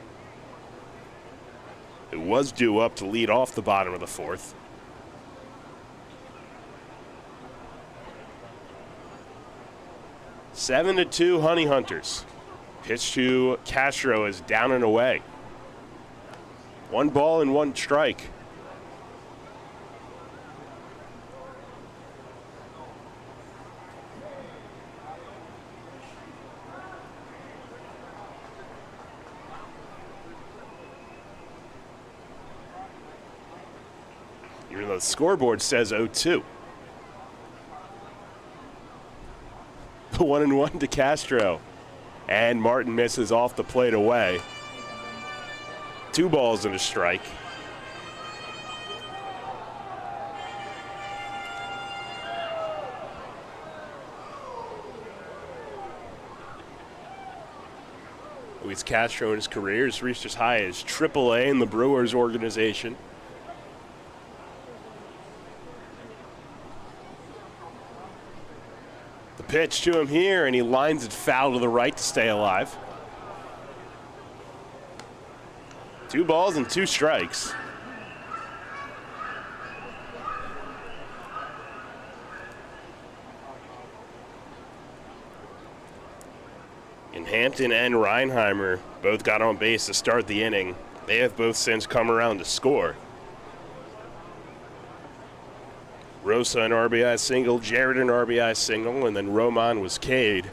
who was due up to lead off the bottom of the fourth. Seven to 2 Honey Hunters. Pitch to Castro is down and away. 1 ball and 1 strike. Even though the scoreboard says 0-2. 1-1 to Castro. And Martin misses off the plate away. 2 balls and a strike. Luis Castro in his career has reached as high as AAA in the Brewers organization. Pitch to him here, and he lines it foul to the right to stay alive. 2 balls and 2 strikes. And Hampton and Reinheimer both got on base to start the inning. They have both since come around to score. Rosa an RBI single, Jared an RBI single, and then Roman was K'd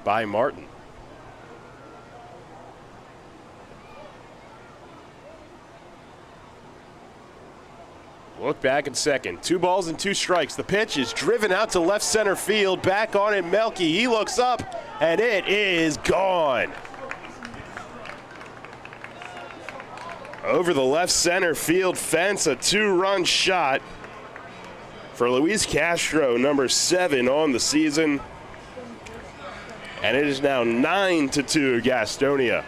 by Martin. Look back at second. 2 balls and 2 strikes. The pitch is driven out to left center field. Back on it, Melky. He looks up, and it is gone. Over the left center field fence, a 2-run shot for Luis Castro, number 7 on the season. And it is now 9-2 Gastonia.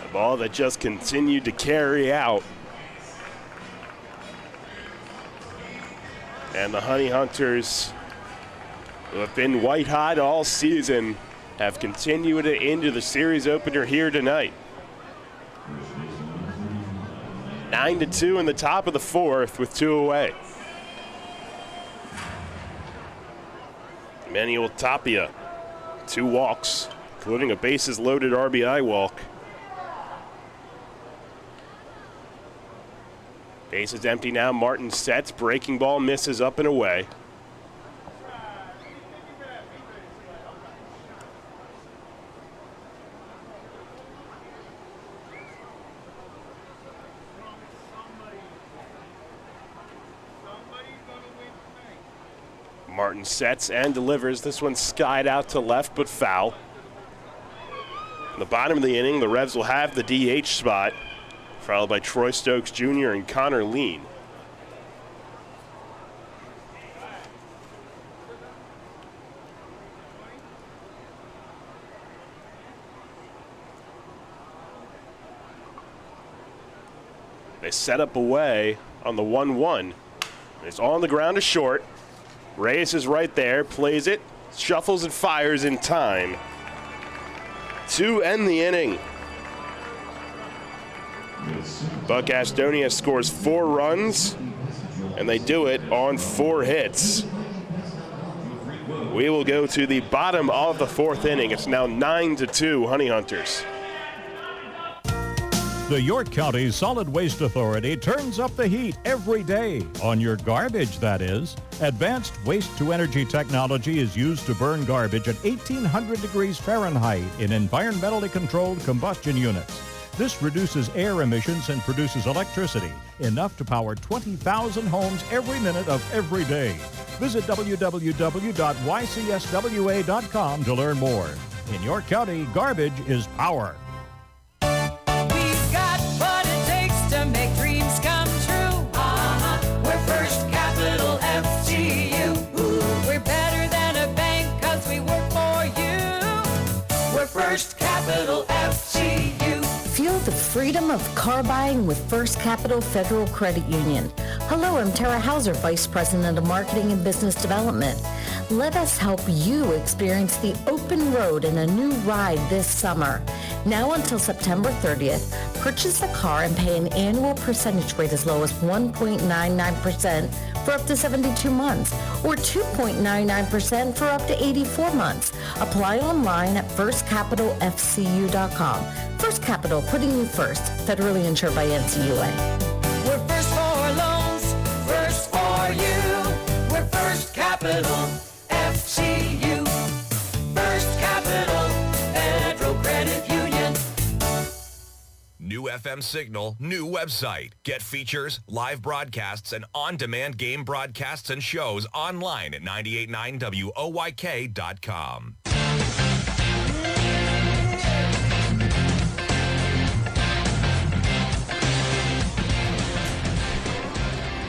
A ball that just continued to carry out. And the Honey Hunters, who have been white hot all season, have continued it into the series opener here tonight. 9-2 in the top of the fourth with 2 away. Manuel Tapia, 2 walks, including a bases loaded RBI walk. Base is empty now. Martin sets. Breaking ball misses up and away. Martin sets and delivers. This one skied out to left, but foul. In the bottom of the inning, the Revs will have the DH spot, followed by Troy Stokes Jr. and Connor Lean. They set up away on the 1-1. It's on the ground to short. Reyes is right there, plays it, shuffles and fires in time to end the inning. But Gastonia scores 4 runs, and they do it on 4 hits. We will go to the bottom of the 4th inning. It's now 9-2 Honey Hunters. The York County Solid Waste Authority turns up the heat every day, on your garbage, that is. Advanced waste-to-energy technology is used to burn garbage at 1,800 degrees Fahrenheit in environmentally controlled combustion units. This reduces air emissions and produces electricity, enough to power 20,000 homes every minute of every day. Visit www.ycswa.com to learn more. In York County, garbage is power. To make dreams come true. We're First Capital FGU. We're better than a bank 'cause we work for you. We're First Capital FGU. Feel the freedom of car buying with First Capital Federal Credit Union. Hello, I'm Tara Hauser, Vice President of Marketing and Business Development. Let us help you experience the open road in a new ride this summer. Now until September 30th, purchase a car and pay an annual percentage rate as low as 1.99% for up to 72 months or 2.99% for up to 84 months. Apply online at firstcapitalfcu.com. First Capital, putting you first. Federally insured by NCUA. We're first for loans, first for you. We're First Capital FGU. First Capital Federal Credit Union. New FM signal, new website. Get features, live broadcasts, and on-demand game broadcasts and shows online at 989WOYK.com.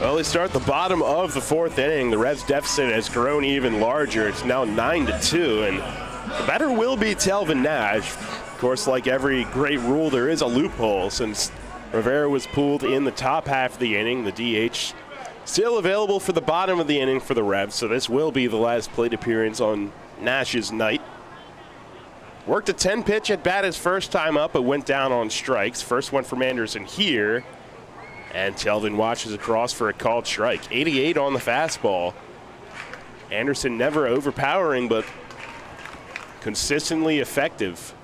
Well, they start the bottom of the 4th inning. The Revs' deficit has grown even larger. It's now 9-2, and the batter will be Telvin Nash. Of course, like every great rule, there is a loophole. Since Rivera was pulled in the top half of the inning, the DH still available for the bottom of the inning for the Revs, so this will be the last plate appearance on Nash's night. Worked a 10-pitch at bat his first time up, but went down on strikes. First one from Anderson here. And Telvin watches across for a called strike. 88 on the fastball. Anderson never overpowering, but consistently effective.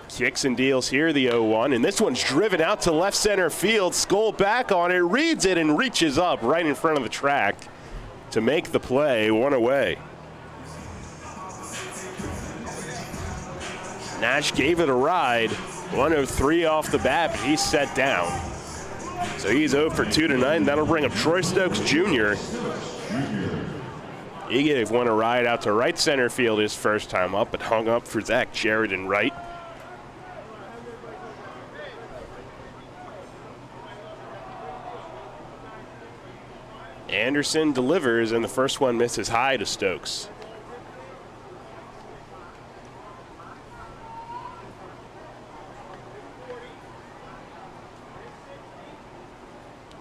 Kicks and deals here, the 0-1. And this one's driven out to left center field. Skull back on it, reads it, and reaches up right in front of the track to make the play. 1 away. Nash gave it a ride. 103 off the bat, but he's set down. So he's 0 for 2 tonight, and that'll bring up Troy Stokes Jr. He gave one a ride out to right center field his first time up, but hung up for Zach Jarrett in right. Anderson delivers, and the first one misses high to Stokes.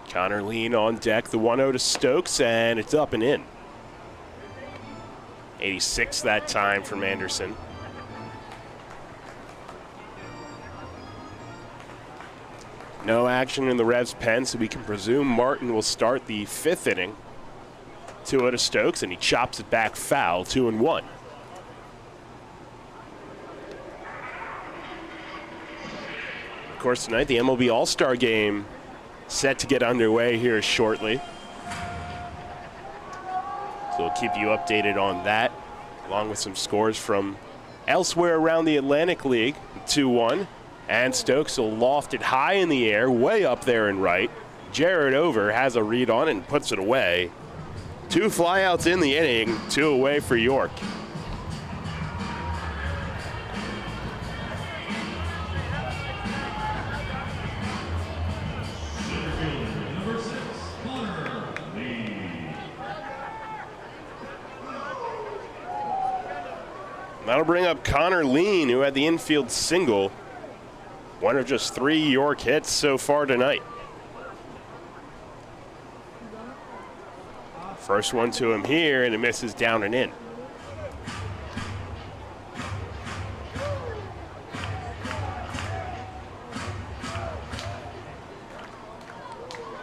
Connor Lean on deck, the 1-0 to Stokes, and it's up and in. 86 that time from Anderson. No action in the Revs' pen, so we can presume Martin will start the 5th inning. 2-0 to Stokes, and he chops it back foul, 2-1. Of course, tonight the MLB All-Star Game set to get underway here shortly. So we'll keep you updated on that, along with some scores from elsewhere around the Atlantic League. 2-1, and Stokes will loft it high in the air, way up there and right. Jared Over has a read on it and puts it away. 2 flyouts in the inning, 2 away for York. That'll bring up Connor Lean, who had the infield single. One of just 3 York hits so far tonight. First one to him here, and it misses down and in.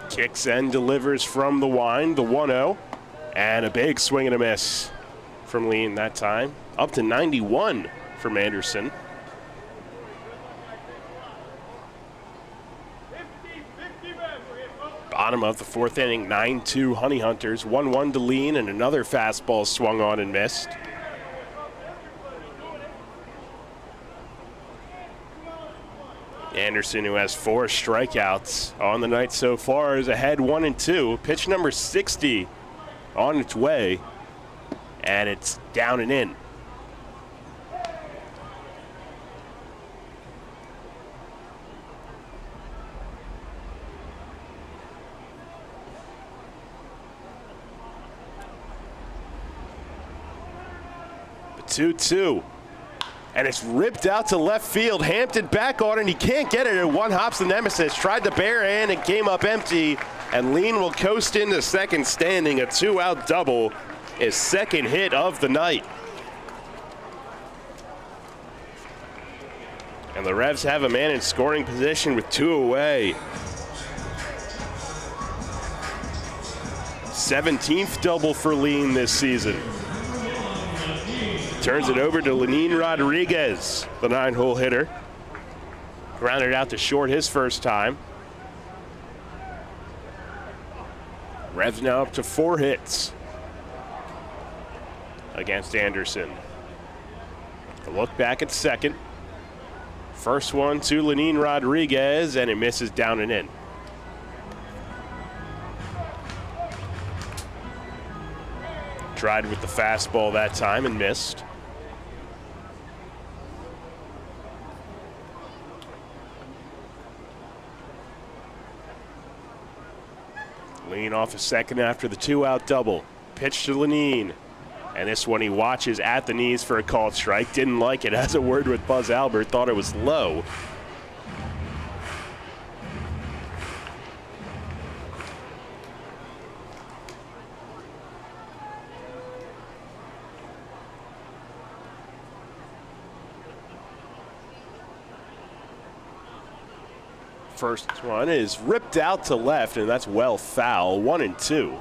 Kicks and delivers from the wind, the 1-0, and a big swing and a miss from Lean that time. Up to 91 from Anderson. Bottom of the 4th inning, 9-2 Honey Hunters. 1-1 to Lean, and another fastball swung on and missed. Anderson, who has 4 strikeouts on the night so far, is ahead 1-2. Pitch number 60 on its way, and it's down and in. The 2-2. And it's ripped out to left field. Hampton back on it, and he can't get it. And one hops the nemesis. Tried the bare hand and came up empty. And Lean will coast into second standing. A 2-out double. His second hit of the night. And the Revs have a man in scoring position with 2 away. 17th double for Lean this season. Turns it over to Lenin Rodriguez, the 9-hole hitter. Grounded out to short his first time. Revs now up to 4 hits against Anderson. A look back at second. First one to Lenin Rodriguez, and it misses down and in. Tried with the fastball that time and missed. Lean off a second after the 2-out double. Pitch to Lenin. And this one he watches at the knees for a called strike. Didn't like it. Has a word with Buzz Albert. Thought it was low. First one is ripped out to left, and that's well foul. 1-2.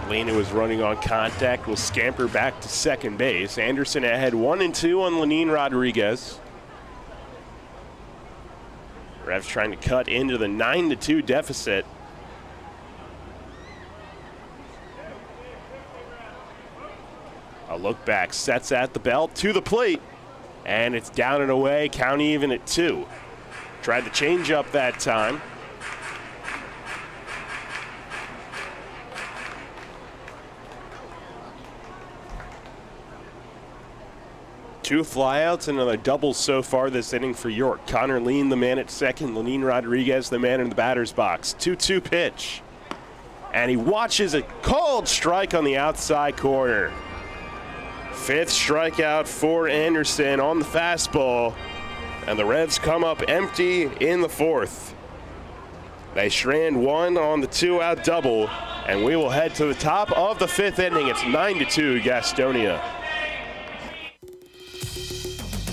Lean, who was running on contact, will scamper back to second base. Anderson ahead 1-2 on Lenin Rodriguez. Revs trying to cut into the 9-2 deficit. A look back, sets at the belt, to the plate, and it's down and away, count even at 2. Tried to change up that time. Two flyouts and another double so far this inning for York. Connor Lean, the man at second. Lenin Rodriguez, the man in the batter's box. 2-2 pitch. And he watches a called strike on the outside corner. 5th strikeout for Anderson on the fastball. And the Revs come up empty in the 4th. They strand one on the 2-out double. And we will head to the top of the 5th inning. It's 9-2 Gastonia.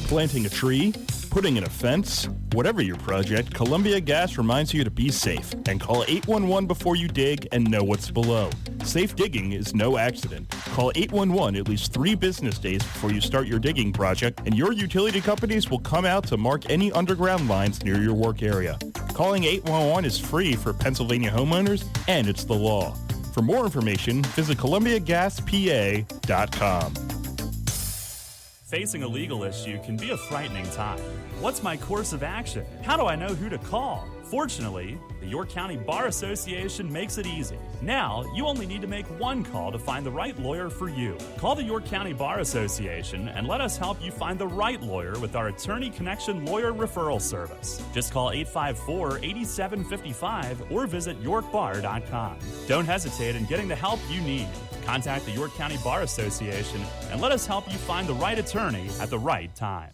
Planting a tree, putting in a fence, whatever your project, Columbia Gas reminds you to be safe and call 811 before you dig and know what's below. Safe digging is no accident. Call 811 at least 3 business days before you start your digging project, and your utility companies will come out to mark any underground lines near your work area. Calling 811 is free for Pennsylvania homeowners, and it's the law. For more information, visit ColumbiaGasPA.com. Facing a legal issue can be a frightening time. What's my course of action? How do I know who to call? Fortunately, the York County Bar Association makes it easy. Now, you only need to make one call to find the right lawyer for you. Call the York County Bar Association and let us help you find the right lawyer with our Attorney Connection Lawyer Referral Service. Just call 854-8755 or visit yorkbar.com. Don't hesitate in getting the help you need. Contact the York County Bar Association and let us help you find the right attorney at the right time.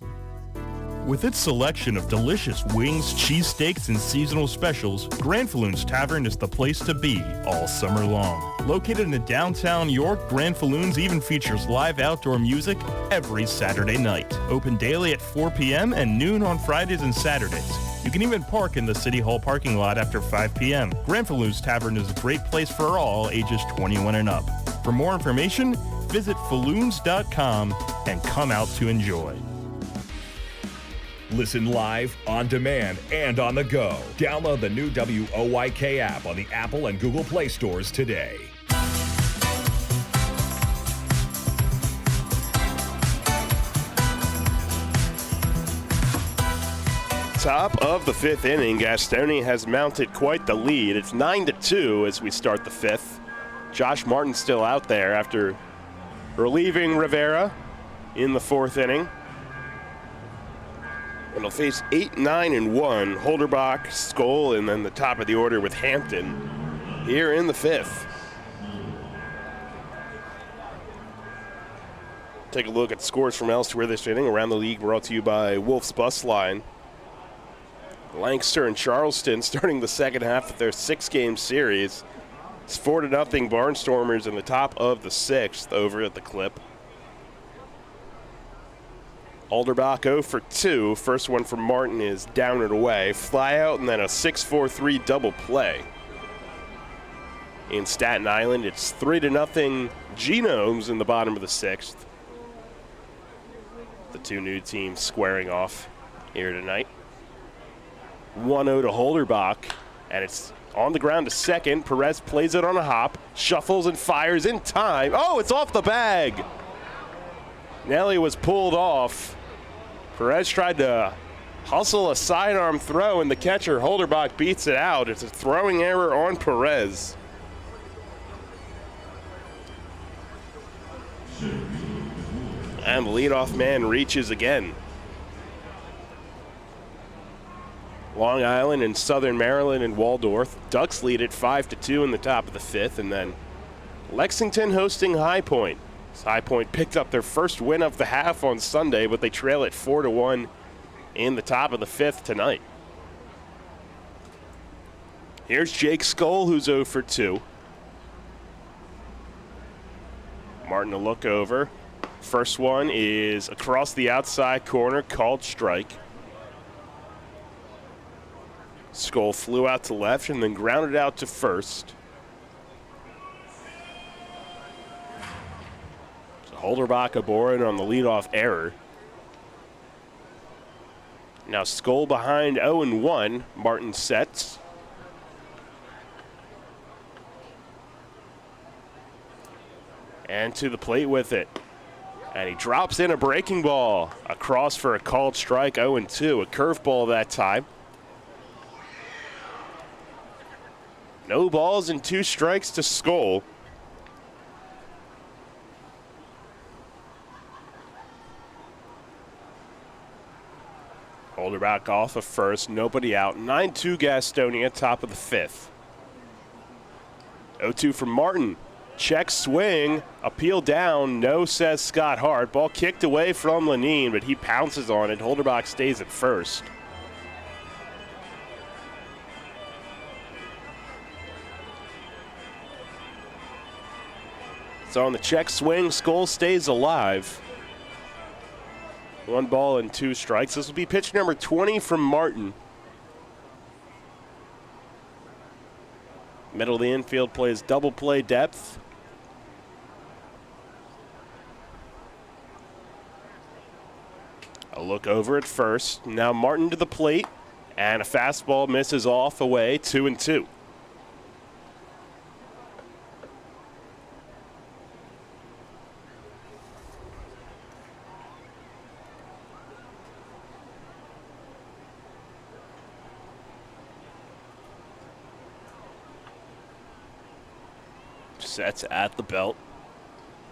With its selection of delicious wings, cheesesteaks, and seasonal specials, Granfalloon's Tavern is the place to be all summer long. Located in downtown York, Granfalloon's even features live outdoor music every Saturday night. Open daily at 4 p.m. and noon on Fridays and Saturdays. You can even park in the City Hall parking lot after 5 p.m. Granfalloon's Tavern is a great place for all ages 21 and up. For more information, visit falloons.com and come out to enjoy. Listen live, on demand, and on the go. Download the new WOYK app on the Apple and Google Play stores today. Top of the 5th inning, Gastonia has mounted quite the lead. It's 9-2 as we start the 5th. Josh Martin still out there after relieving Rivera in the 4th inning. And he'll face 8, 9, and 1. Holderbach, Skoll, and then the top of the order with Hampton here in the 5th. Take a look at scores from elsewhere this inning. Around the league brought to you by Wolf's Bus Line. Lancaster and Charleston starting the second half of their 6-game series. It's 4-0 Barnstormers in the top of the 6th over at the Clip. Alderbach 0 for 2. First one from Martin is down and away. Fly out and then a 6-4-3 double play. In Staten Island, it's 3-0 Genomes in the bottom of the 6th. The two new teams squaring off here tonight. 1-0 to Holderbach, and it's on the ground to second. Perez plays it on a hop, shuffles and fires in time. Oh, it's off the bag. Nelly was pulled off. Perez tried to hustle a sidearm throw, and the catcher, Holderbach, beats it out. It's a throwing error on Perez. And the leadoff man reaches again. Long Island and Southern Maryland and Waldorf. Ducks lead at 5-2 in the top of the 5th, and then Lexington hosting High Point. High Point picked up their first win of the half on Sunday, but they trail at 4-1 in the top of the 5th tonight. Here's Jake Skoll, who's 0 for 2. Martin to look over. First one is across the outside corner, called strike. Skoll flew out to left and then grounded out to first. Holderbach aboard on the leadoff error. Now Skoll behind 0-1. Martin sets. And to the plate with it. And he drops in a breaking ball. Across for a called strike, 0-2. A curveball that time. No balls and 2 strikes to Skoll. Holderbach off of first, nobody out. 9-2 Gastonia, top of the 5th. 0-2 from Martin. Check swing, appeal down, no, says Scott Hart. Ball kicked away from Lenine, but he pounces on it. Holderbach stays at first. So on the check swing, Skoll stays alive. 1 ball and 2 strikes. This will be pitch number 20 from Martin. Middle of the infield plays double play depth. A look over at first. Now Martin to the plate, and a fastball misses off away, 2-2. Sets at the belt.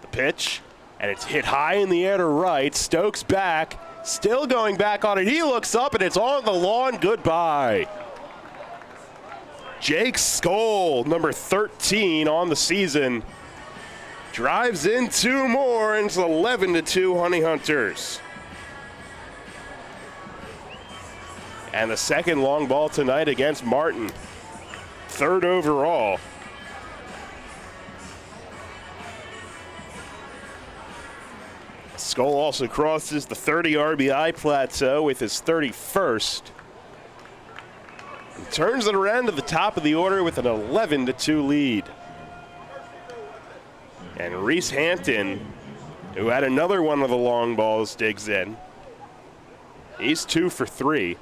The pitch, and it's hit high in the air to right. Stokes back, still going back on it. He looks up, and it's on the lawn. Goodbye. Jake Skoll, number 13 on the season, drives in 2 more, and it's 11-2 Honey Hunters. And the second long ball tonight against Martin. 3rd overall. Skoll also crosses the 30 RBI plateau with his 31st. And turns it around to the top of the order with an 11-2 lead. And Reese Hampton, who had another one of the long balls, digs in. He's 2 for 3.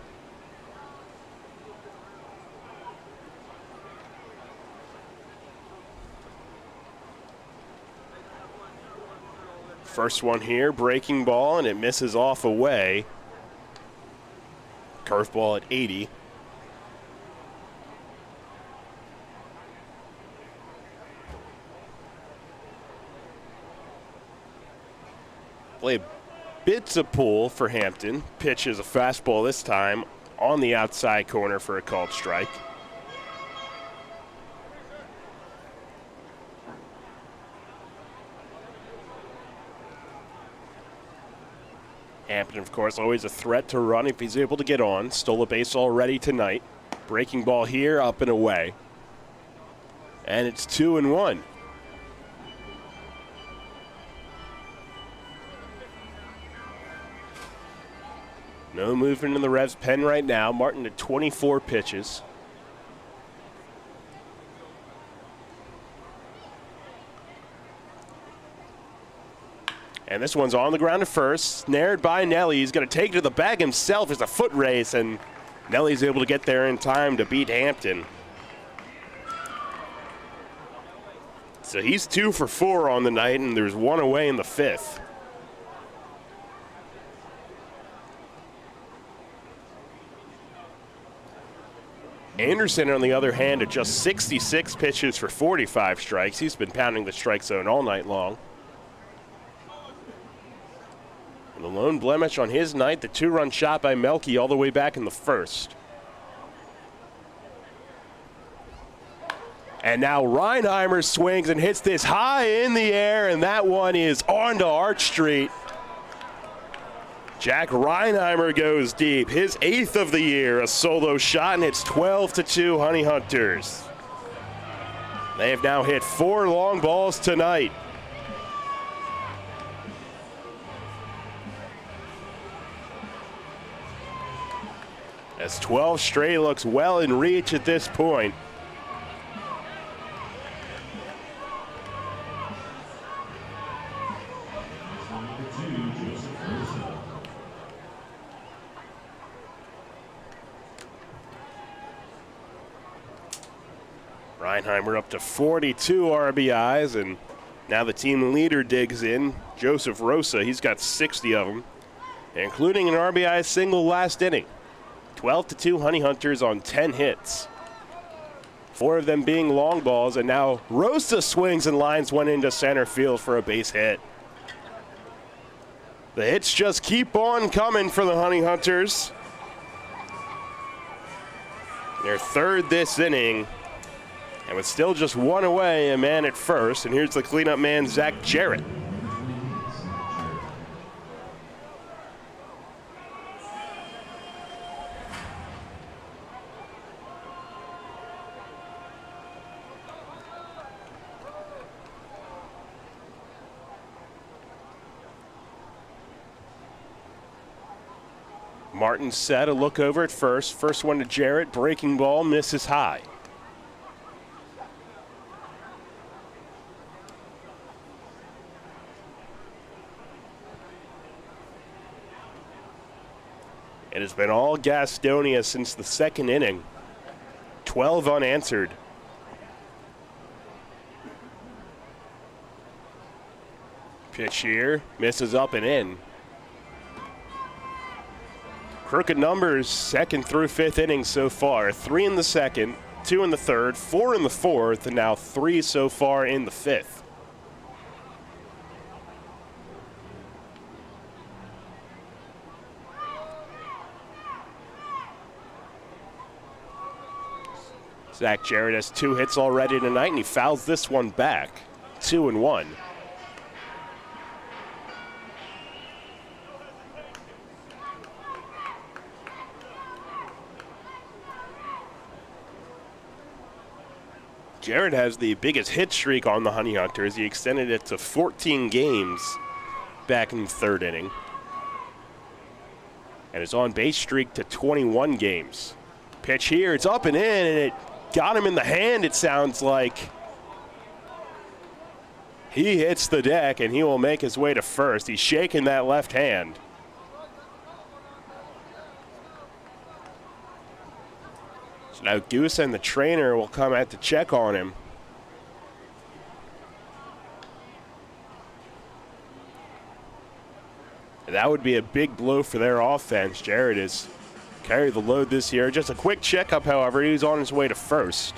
First one here, breaking ball, and it misses off away. Curveball at 80. Play bits of pull for Hampton. Pitch is a fastball this time on the outside corner for a called strike. Hampton, of course, always a threat to run if he's able to get on. Stole a base already tonight. Breaking ball here, up and away. And it's 2-1. No movement in the Revs' pen right now. Martin at 24 pitches. And this one's on the ground at first, snared by Nelly. He's going to take it to the bag himself. It's a foot race, and Nelly's able to get there in time to beat Hampton. So he's 2 for 4 on the night, and there's 1 away in the 5th. Anderson, on the other hand, at just 66 pitches for 45 strikes. He's been pounding the strike zone all night long. The lone blemish on his night, the 2-run shot by Melky all the way back in the 1st. And now Reinheimer swings and hits this high in the air, and that one is on to Arch Street. Jack Reinheimer goes deep, his 8th of the year, a solo shot, and it's 12-2 Honey Hunters. They have now hit 4 long balls tonight. As 12 straight looks well in reach at this point. Reinheimer up to 42 RBIs, and now the team leader digs in. Joseph Rosa, he's got 60 of them, including an RBI single last inning. 12-2 Honey Hunters on 10 hits. 4 of them being long balls, and now Rosa swings and lines one into center field for a base hit. The hits just keep on coming for the Honey Hunters. Their 3rd this inning, and with still just 1 away, a man at first, and here's the cleanup man, Zach Jarrett. Martin set, a look over at first. First one to Jarrett, breaking ball, misses high. It has been all Gastonia since the second inning. 12 unanswered. Pitch here, misses up and in. Crooked numbers, second through fifth innings so far. 3 in the second, 2 in the third, 4 in the fourth, and now 3 so far in the fifth. Zach Jarrett has 2 hits already tonight, and he fouls this one back. 2-1. Jarrett has the biggest hit streak on the Honey Hunters. He extended it to 14 games back in the third inning. And his on-base streak to 21 games. Pitch here, it's up and in, and it got him in the hand, it sounds like. He hits the deck, and he will make his way to first. He's shaking that left hand. So now Goose and the trainer will come out to check on him. That would be a big blow for their offense. Jarrett has carried the load this year. Just a quick checkup, however. He's on his way to first.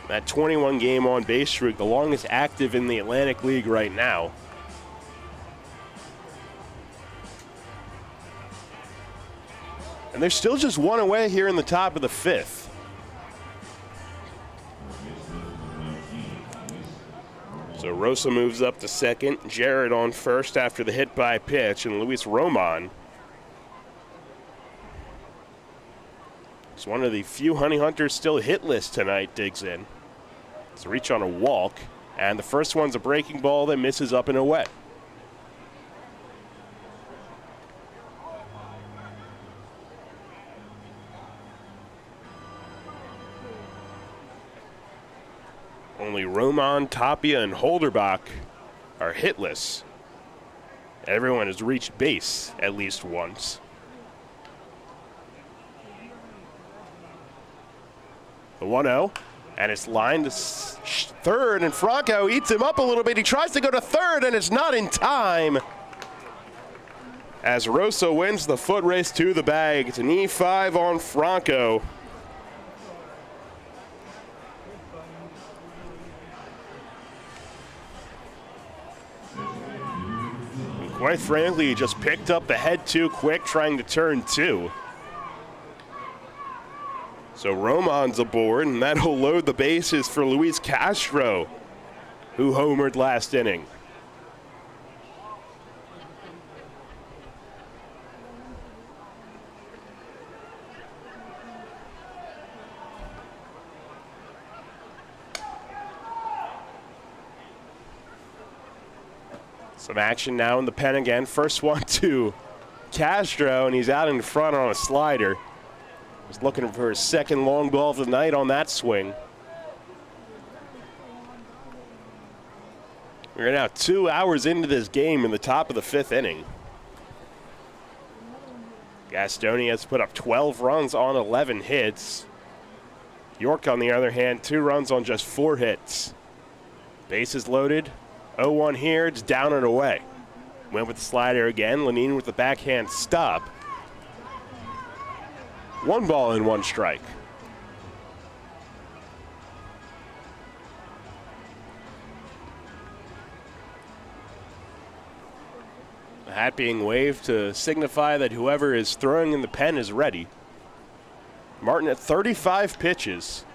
That 21 game on base streak, the longest active in the Atlantic League right now. And they're still just one away here in the top of the fifth. So Rosa moves up to second, Jarrett on first after the hit by pitch, and Luis Roman is one of the few Honey Hunters still hitless tonight, digs in. It's a reach on a walk, and the first one's a breaking ball that misses up and away. Only Roman, Tapia, and Holderbach are hitless. Everyone has reached base at least once. The 1-0, and it's lined to third, and Franco eats him up a little bit. He tries to go to third, and it's not in time. As Rosa wins the foot race to the bag. It's an E5 on Franco. Quite frankly, he just picked up the head too quick trying to turn 2. So Roman's aboard, and that'll load the bases for Luis Castro, who homered last inning. Some action now in the pen again. First one to Castro, and he's out in front on a slider. He's looking for his second long ball of the night on that swing. We're now 2 hours into this game in the top of the fifth inning. Gastonia has put up 12 runs on 11 hits. York, on the other hand, 2 runs on just 4 hits. Bases loaded. 0-1 here, it's down and away. Went with the slider again. Lenine with the backhand stop. 1 ball and 1 strike. The hat being waved to signify that whoever is throwing in the pen is ready. Martin at 35 pitches.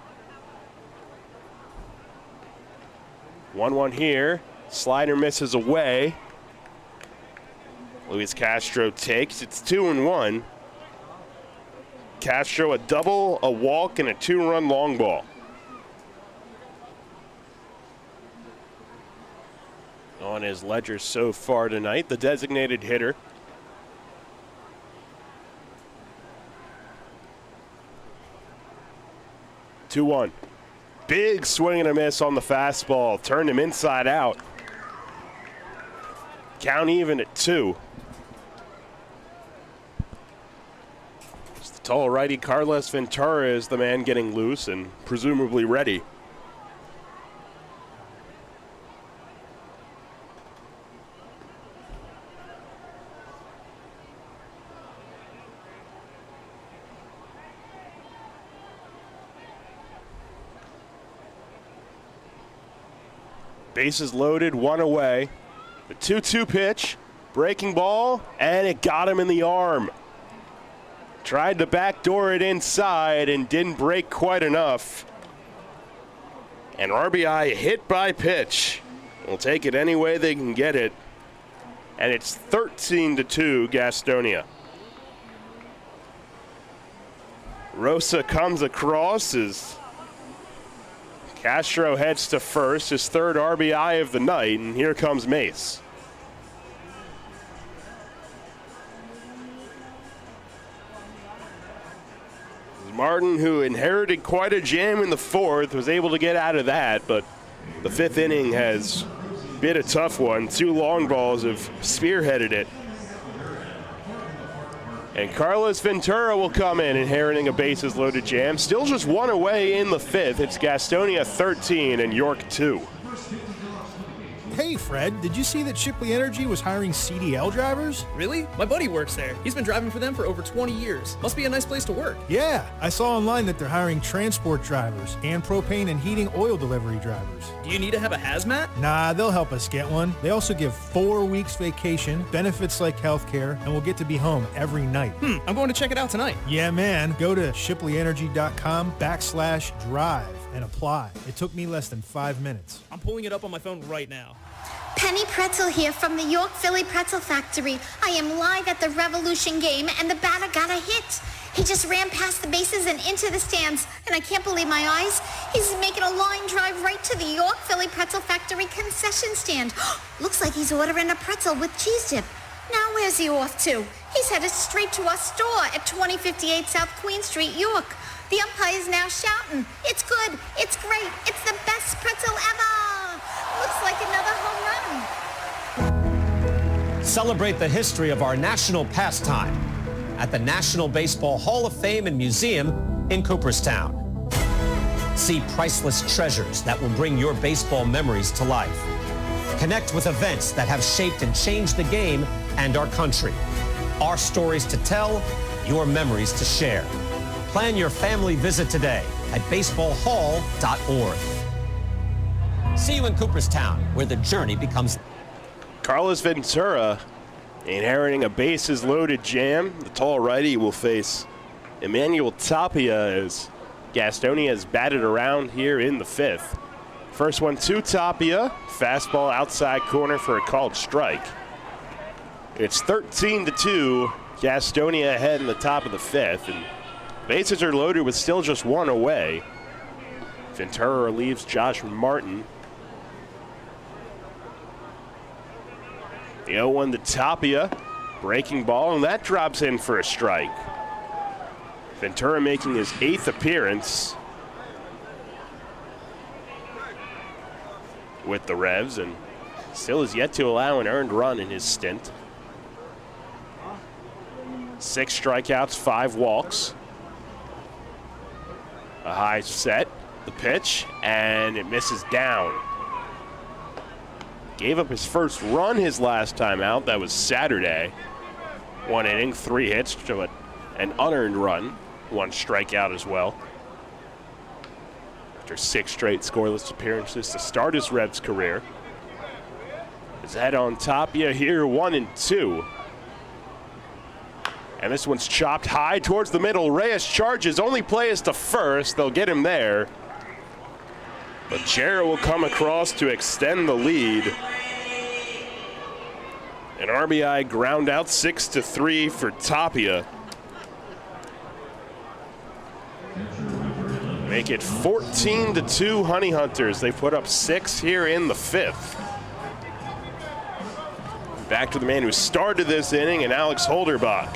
1-1 here. Slider misses away. Luis Castro takes. It's 2-1. Castro a double, a walk, and a 2-run long ball. On his ledger so far tonight, the designated hitter. Two-one. Big swing and a miss on the fastball. Turned him inside out. Count even at 2. Tall righty Carlos Ventura is the man getting loose and presumably ready. Bases loaded, one away. The 2-2 pitch, breaking ball, and it got him in the arm. Tried to backdoor it inside and didn't break quite enough. An RBI hit by pitch. We'll take it any way they can get it. And it's 13-2 Gastonia. Rosa comes across as Castro heads to first, his third RBI of the night, and here comes Mace. Martin, who inherited quite a jam in the fourth, was able to get out of that, but the fifth inning has been a tough one. Two long balls have spearheaded it. And Carlos Ventura will come in, inheriting a bases-loaded jam. Still just one away in the fifth. It's Gastonia 13 and York 2. Hey, Fred, did you see that Shipley Energy was hiring CDL drivers? Really? My buddy works there. He's been driving for them for over 20 years. Must be a nice place to work. Yeah, I saw online that they're hiring transport drivers and propane and heating oil delivery drivers. Do you need to have a hazmat? Nah, they'll help us get one. They also give 4 weeks vacation, benefits like healthcare, and we'll get to be home every night. I'm going to check it out tonight. Yeah, man. Go to shipleyenergy.com/drive and apply. It took me less than 5 minutes. I'm pulling it up on my phone right now. Penny Pretzel here from the York Philly Pretzel Factory. I am live at the Revolution game, and the batter got a hit. He just ran past the bases and into the stands, and I can't believe my eyes. He's making a line drive right to the York Philly Pretzel Factory concession stand. Looks like he's ordering a pretzel with cheese dip. Now where's he off to? He's headed straight to our store at 2058 South Queen Street, York. The umpire is now shouting, "It's good, it's great, it's the best pretzel ever!" Looks like another home run. Celebrate the history of our national pastime at the National Baseball Hall of Fame and Museum in Cooperstown. See priceless treasures that will bring your baseball memories to life. Connect with events that have shaped and changed the game and our country. Our stories to tell, your memories to share. Plan your family visit today at baseballhall.org. See you in Cooperstown, where the journey becomes... Carlos Ventura inheriting a bases-loaded jam. The tall righty will face Emmanuel Tapia as Gastonia has batted around here in the fifth. First one to Tapia. Fastball outside corner for a called strike. It's 13-2. Gastonia ahead in the top of the fifth. And bases are loaded with still just one away. Ventura relieves Josh Martin. The 0-1 to Tapia. Breaking ball, and that drops in for a strike. Ventura making his 8th appearance with the Revs, and still has yet to allow an earned run in his stint. 6 strikeouts, 5 walks. A high set, the pitch, and it misses down. Gave up his first run his last time out. That was Saturday. 1 inning, 3 hits to an unearned run. 1 strikeout as well. After 6 straight scoreless appearances to start his Revs career. His head on Tapia here, 1-2. And this one's chopped high towards the middle. Reyes charges, only play is to first. They'll get him there. But Jarrett will come across to extend the lead. An RBI ground out, 6-3 for Tapia. Make it 14-2 Honey Hunters. They put up 6 here in the fifth. Back to the man who started this inning, and Alex Holderbach.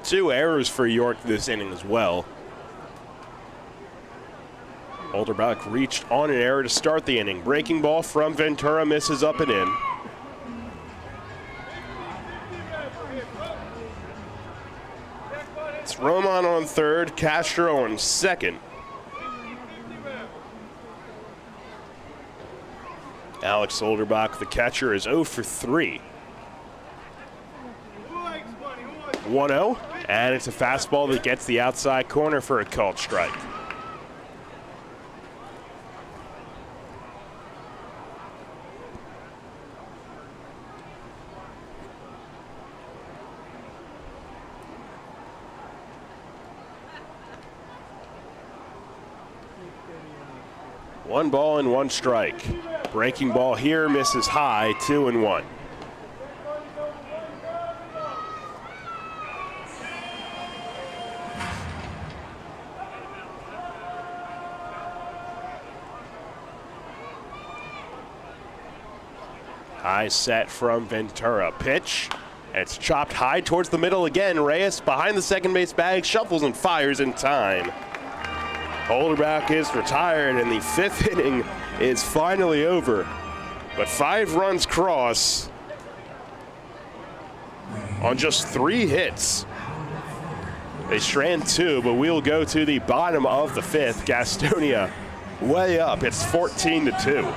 Two errors for York this inning as well. Olderbach reached on an error to start the inning. Breaking ball from Ventura misses up and in. It's Roman on third, Castro on second. Alex Olderbach, the catcher, is 0 for 3. 1-0, and it's a fastball that gets the outside corner for a called strike. One ball and one strike. Breaking ball here misses high, 2-1. High set from Ventura. Pitch. And it's chopped high towards the middle again. Reyes behind the second base bag, shuffles and fires in time. Olderbach is retired, and the 5th inning is finally over. But 5 runs cross on just 3 hits. They strand 2, but we'll go to the bottom of the 5th. Gastonia way up. It's 14-2.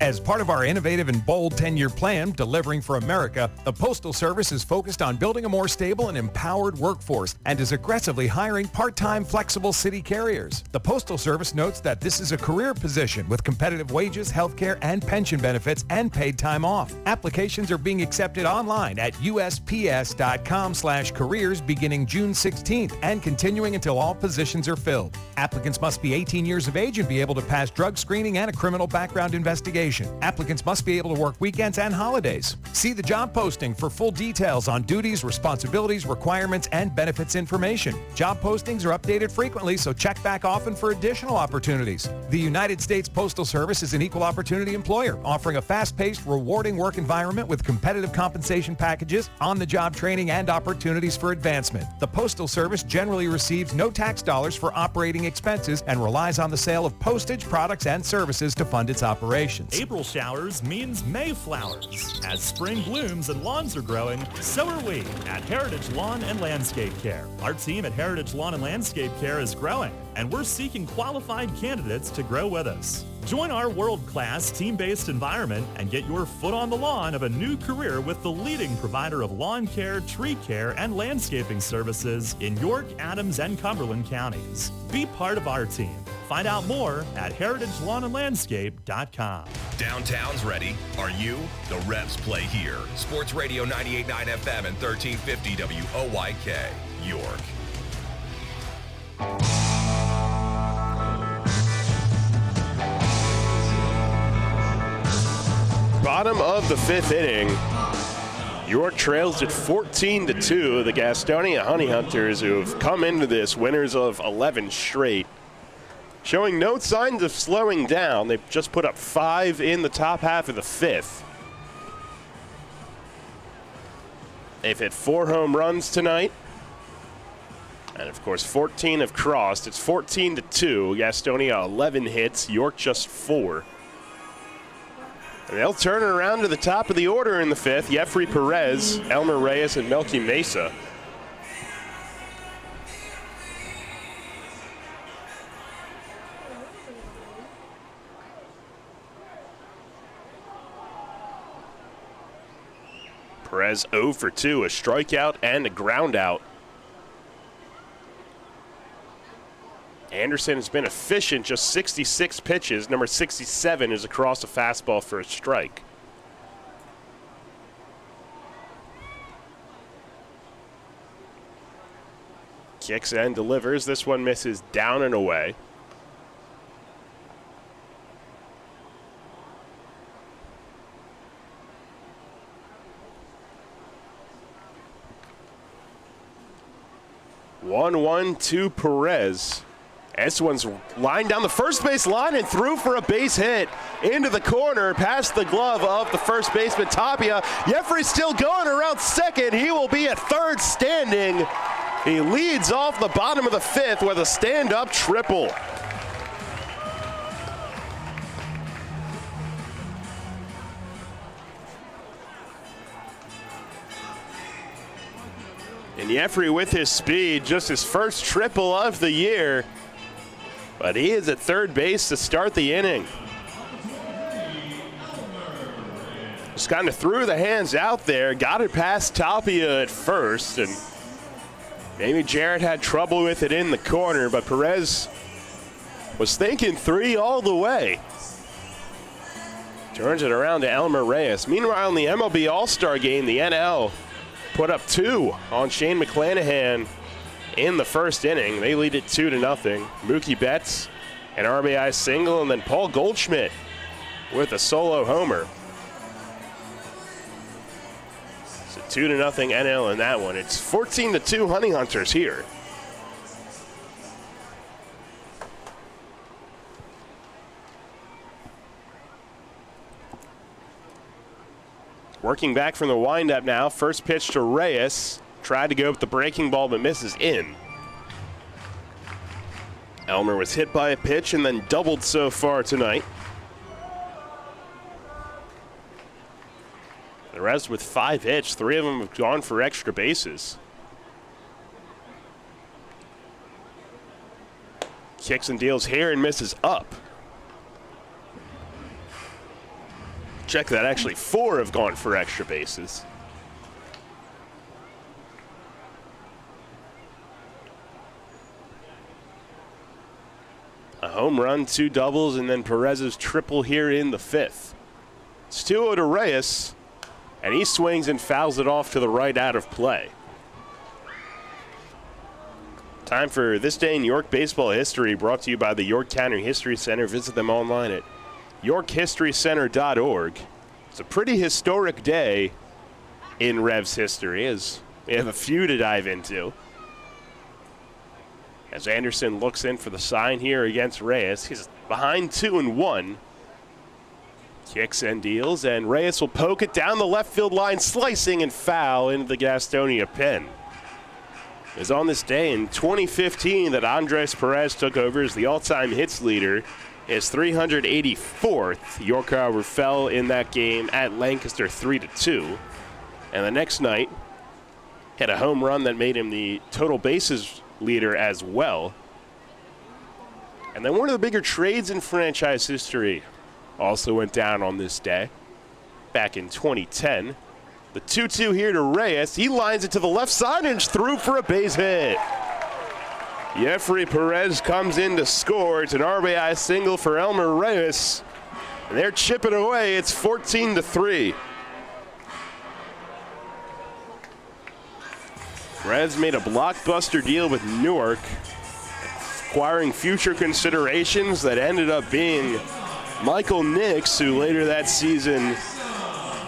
As part of our innovative and bold 10-year plan, Delivering for America, the Postal Service is focused on building a more stable and empowered workforce and is aggressively hiring part-time flexible city carriers. The Postal Service notes that this is a career position with competitive wages, health care, and pension benefits and paid time off. Applications are being accepted online at usps.com/careers beginning June 16th and continuing until all positions are filled. Applicants must be 18 years of age and be able to pass drug screening and a criminal background investigation. Applicants must be able to work weekends and holidays. See the job posting for full details on duties, responsibilities, requirements, and benefits information. Job postings are updated frequently, so check back often for additional opportunities. The United States Postal Service is an equal opportunity employer, offering a fast-paced, rewarding work environment with competitive compensation packages, on-the-job training, and opportunities for advancement. The Postal Service generally receives no tax dollars for operating expenses and relies on the sale of postage, products, and services to fund its operations. April showers means May flowers. As spring blooms and lawns are growing, so are we at Heritage Lawn and Landscape Care. Our team at Heritage Lawn and Landscape Care is growing, and we're seeking qualified candidates to grow with us. Join our world-class team-based environment and get your foot on the lawn of a new career with the leading provider of lawn care, tree care, and landscaping services in York, Adams, and Cumberland counties. Be part of our team. Find out more at heritagelawnandlandscape.com. Downtown's ready. Are you? The Revs play here. Sports Radio 98.9 FM and 1350 WOYK, York. Bottom of the 5th inning. York trails at 14-2. The Gastonia Honey Hunters, who have come into this winners of 11 straight, showing no signs of slowing down. They've just put up 5 in the top half of the 5th. They've hit 4 home runs tonight. And, of course, 14 have crossed. It's 14-2. Gastonia 11 hits. York just 4. And they'll turn it around to the top of the order in the 5th. Jeffrey Perez, Elmer Reyes, and Melky Mesa. Perez 0 for 2, a strikeout and a ground out. Anderson has been efficient, just 66 pitches. Number 67 is across a fastball for a strike. Kicks and delivers. This one misses down and away. One to Perez. This one's lined down the first base line and through for a base hit into the corner past the glove of the first baseman Tapia. Jeffrey's still going around second. He will be at third standing. He leads off the bottom of the 5th with a stand-up triple. And Jeffrey with his speed, just his first triple of the year. But he is at third base to start the inning. Just kind of threw the hands out there, got it past Tapia at first, and maybe Jarrett had trouble with it in the corner, but Perez was thinking 3 all the way. Turns it around to Elmer Reyes. Meanwhile, in the MLB All-Star game, the NL put up 2 on Shane McClanahan in the first inning. They lead it 2-0. Mookie Betts, an RBI single, and then Paul Goldschmidt with a solo homer. 2-0 NL in that one. It's 14-2 Honey Hunters here. Working back from the windup now. First pitch to Reyes. Tried to go with the breaking ball but misses in. Elmer was hit by a pitch and then doubled so far tonight. The rest with 5 hits, 3 of them have gone for extra bases. Kicks and deals here and misses up. Check that, actually 4 have gone for extra bases. A home run, 2 doubles, and then Perez's triple here in the 5th. It's 2-0 to Reyes. And he swings and fouls it off to the right out of play. Time for This Day in York Baseball History, brought to you by the York County History Center. Visit them online at yorkhistorycenter.org. It's a pretty historic day in Revs history, as we have a few to dive into. As Anderson looks in for the sign here against Reyes, he's behind 2-1. Kicks and deals, and Reyes will poke it down the left field line, slicing and foul into the Gastonia pen. It was on this day in 2015 that Andres Perez took over as the all-time hits leader, his 384th. York, however, fell in that game at Lancaster 3-2. And the next night, hit a home run that made him the total bases leader as well. And then one of the bigger trades in franchise history also went down on this day, back in 2010. The 2-2 here to Reyes. He lines it to the left side and through for a base hit. Jeffrey Perez comes in to score. It's an RBI single for Elmer Reyes. And they're chipping away. It's 14-3. Perez made a blockbuster deal with Newark, acquiring future considerations that ended up being Michael Nix, who later that season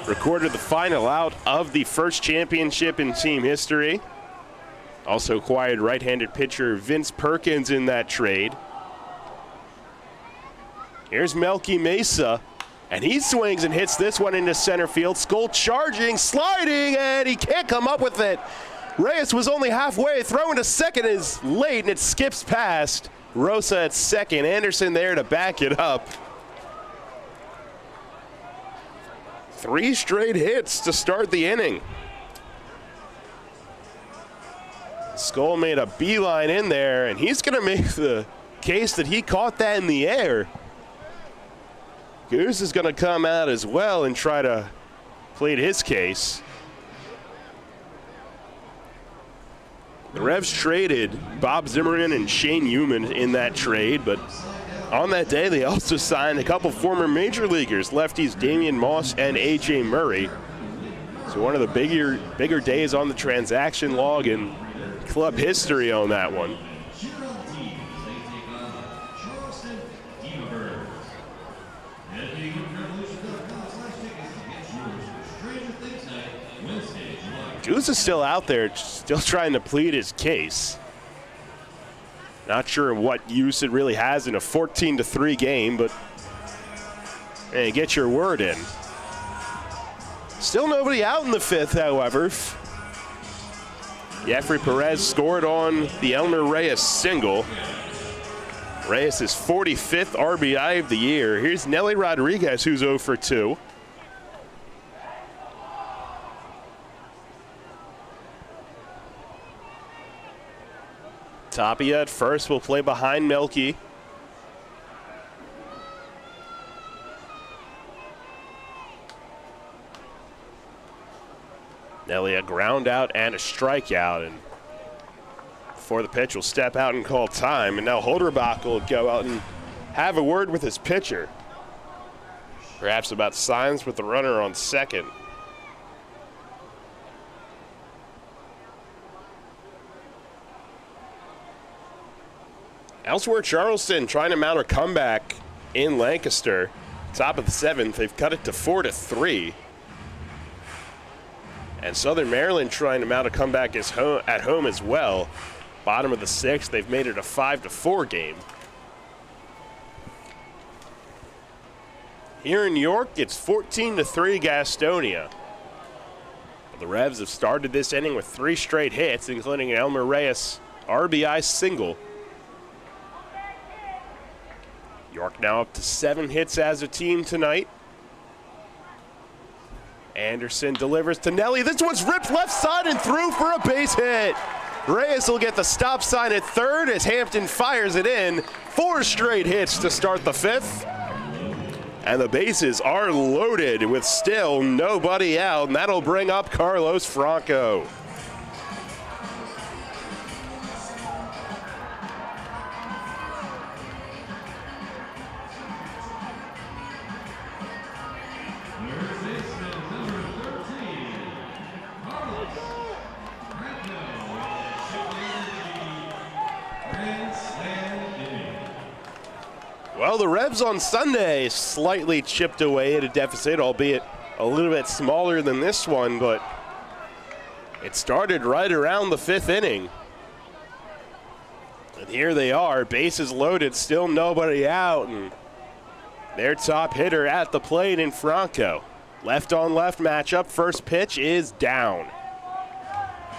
recorded the final out of the first championship in team history. Also acquired right-handed pitcher Vince Perkins in that trade. Here's Melky Mesa, and he swings and hits this one into center field. Skull charging, sliding, and he can't come up with it. Reyes was only halfway, throwing to second is late, and it skips past. Rosa at second, Anderson there to back it up. 3 straight hits to start the inning. Skull made a beeline in there, and he's going to make the case that he caught that in the air. Goose is going to come out as well and try to plead his case. The Revs traded Bob Zimmerman and Shane Newman in that trade, but on that day, they also signed a couple former major leaguers, lefties Damian Moss and A.J. Murray. So one of the bigger days on the transaction log in club history on that one. Goose is still out there, still trying to plead his case. Not sure what use it really has in a 14-3 game, but hey, get your word in. Still nobody out in the 5th, however. Jeffrey Perez scored on the Elmer Reyes single. Reyes' 45th RBI of the year. Here's Nelly Rodriguez, who's 0 for 2. Tapia at first will play behind Melky. Nelly, a ground out and a strikeout. And before the pitch, will step out and call time. And now Holderbach will go out and have a word with his pitcher. Perhaps about signs with the runner on second. Elsewhere, Charleston trying to mount a comeback in Lancaster. Top of the 7th, they've cut it to 4-3. And Southern Maryland trying to mount a comeback at home as well. Bottom of the 6th, they've made it a 5-4 game. Here in York, it's 14-3 Gastonia. The Revs have started this inning with 3 straight hits, including an Elmer Reyes RBI single. York now up to 7 hits as a team tonight. Anderson delivers to Nelly. This one's ripped left side and through for a base hit. Reyes will get the stop sign at third as Hampton fires it in. 4 straight hits to start the 5th. And the bases are loaded with still nobody out, and that'll bring up Carlos Franco. Well, the Revs on Sunday slightly chipped away at a deficit, albeit a little bit smaller than this one, but it started right around the 5th inning. And here they are, bases loaded, still nobody out, and their top hitter at the plate in Franco. Left-on-left matchup, first pitch is down.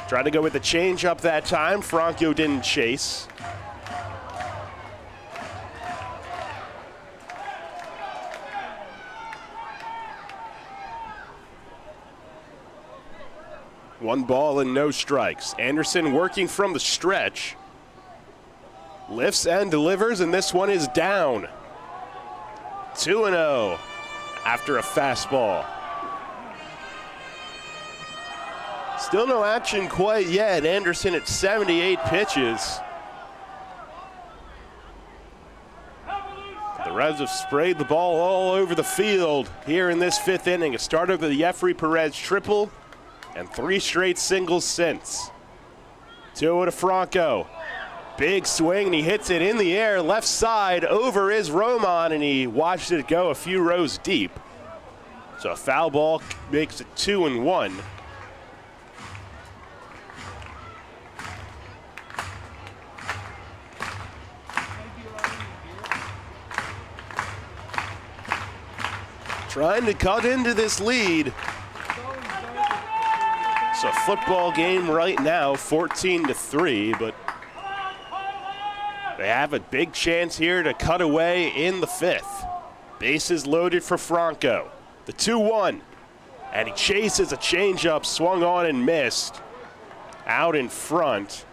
Tried to go with the changeup that time, Franco didn't chase. One ball and no strikes. Anderson working from the stretch. Lifts and delivers, and this one is down. 2-0 after a fastball. Still no action quite yet. Anderson at 78 pitches. The Revs have sprayed the ball all over the field here in this 5th inning. A start of the Jeffrey Perez triple and 3 straight singles since. 2 to Franco. Big swing, and he hits it in the air, left side, over is Roman, and he watched it go a few rows deep. So a foul ball makes it 2-1. Trying to cut into this lead. It's a football game right now, 14-3, but they have a big chance here to cut away in the 5th. Bases loaded for Franco. The 2-1, and he chases a changeup, swung on and missed. Out in front,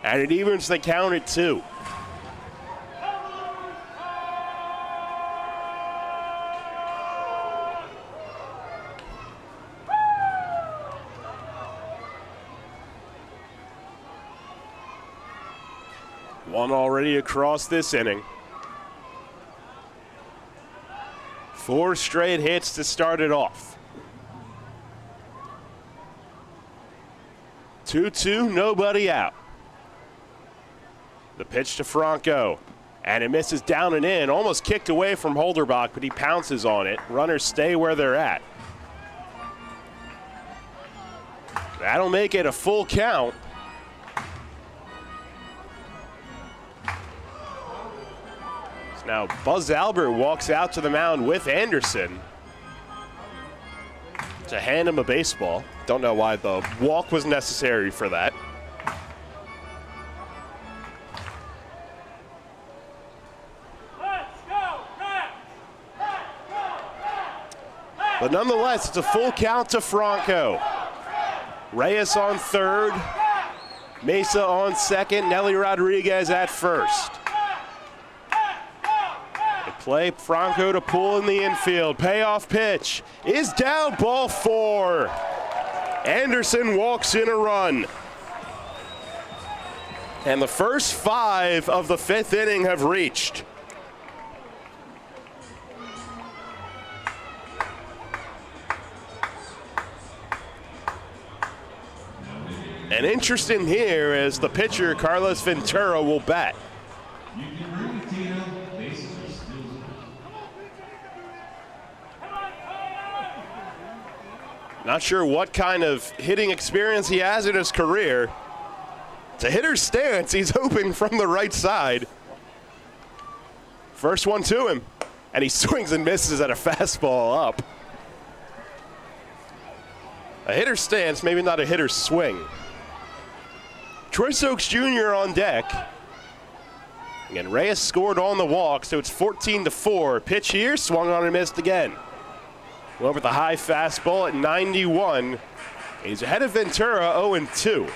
and it evens the count at 2. One already across this inning. 4 straight hits to start it off. 2-2, nobody out. The pitch to Franco, and it misses down and in. Almost kicked away from Holderbach, but he pounces on it. Runners stay where they're at. That'll make it a full count. Now Buzz Albert walks out to the mound with Anderson to hand him a baseball. Don't know why the walk was necessary for that. But nonetheless, it's a full count to Franco. Reyes on third. Mesa on second, Nelly Rodriguez at first. They play Franco to pull in the infield. Payoff pitch is down, ball 4. Anderson walks in a run. And the first 5 of the 5th inning have reached. And interesting here as the pitcher, Carlos Ventura, will bat. Not sure what kind of hitting experience he has in his career. It's a hitter's stance. He's hoping from the right side. First one to him, and he swings and misses at a fastball up. A hitter's stance, maybe not a hitter's swing. Troy Stokes Jr. on deck. Again, Reyes scored on the walk, so it's 14-4. Pitch here, swung on and missed again. Went with a high fastball at 91. He's ahead of Ventura, 0-2.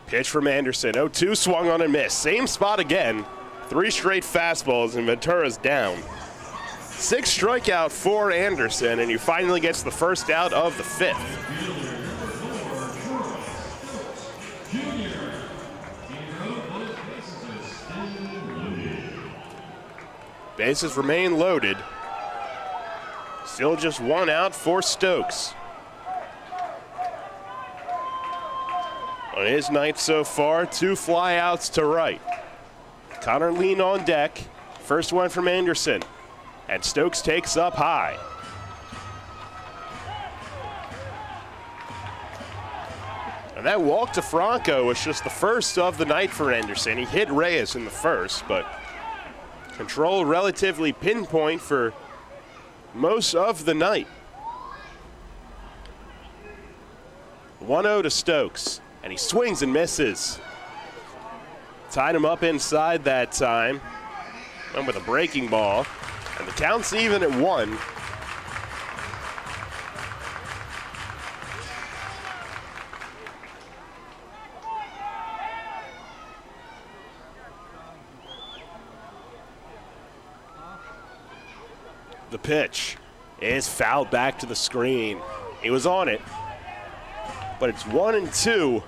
Pitch from Anderson, 0-2, swung on and missed. Same spot again. 3 straight fastballs, and Ventura's down. 6 strikeout for Anderson, and he finally gets the first out of the 5th. Bases remain loaded. Still just 1 out for Stokes. On his night so far, 2 flyouts to right. Connor Lean on deck. First one from Anderson. And Stokes takes up high. And that walk to Franco was just the first of the night for Anderson. He hit Reyes in the first, but control relatively pinpoint for most of the night. 1-0 to Stokes, and he swings and misses. Tied him up inside that time. Went with a breaking ball. And the count's even at 1. The pitch is fouled back to the screen. He was on it, but it's 1-2.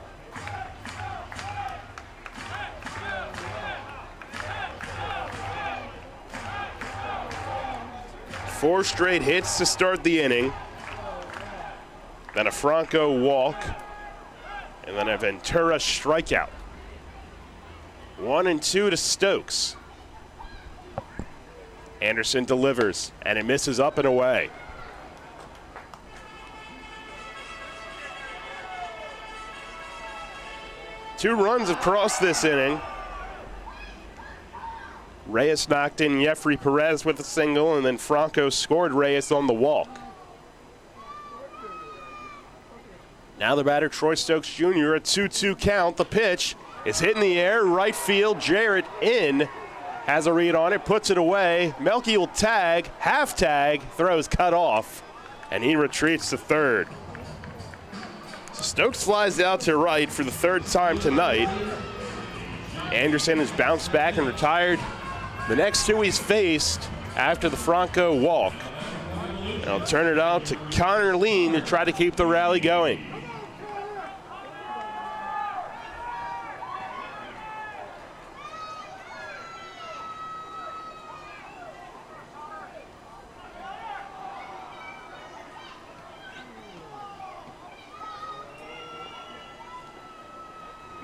4 straight hits to start the inning. Then a Franco walk. And then a Ventura strikeout. 1-2 to Stokes. Anderson delivers, and it misses up and away. Two runs across this inning. Reyes knocked in Jeffrey Perez with a single, and then Franco scored Reyes on the walk. Now the batter, Troy Stokes Jr., a 2-2 count. The pitch is hit in the air, right field. Jarrett in, has a read on it, puts it away. Melky will tag, half tag, throws cut off, and he retreats to third. So Stokes flies out to right for the third time tonight. Anderson has bounced back and retired the next two he's faced after the Franco walk. And I'll turn it out to Connor Lean to try to keep the rally going.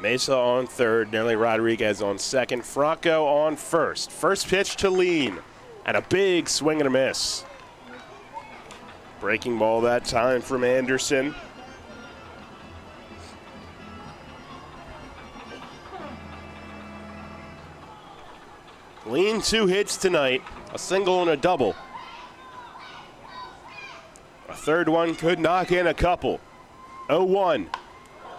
Mesa on third, Nelly Rodriguez on second, Franco on first. First pitch to Lean, and a big swing and a miss. Breaking ball that time from Anderson. Lean 2 hits tonight, a single and a double. A third one could knock in a couple. 0-1.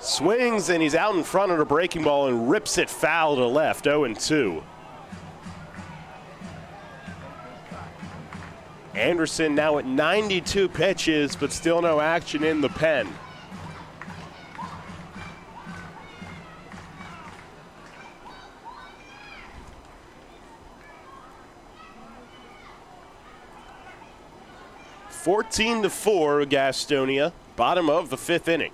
Swings, and he's out in front of the breaking ball and rips it foul to left, 0-2. Anderson now at 92 pitches, but still no action in the pen. (14-4) Gastonia, bottom of the 5th inning.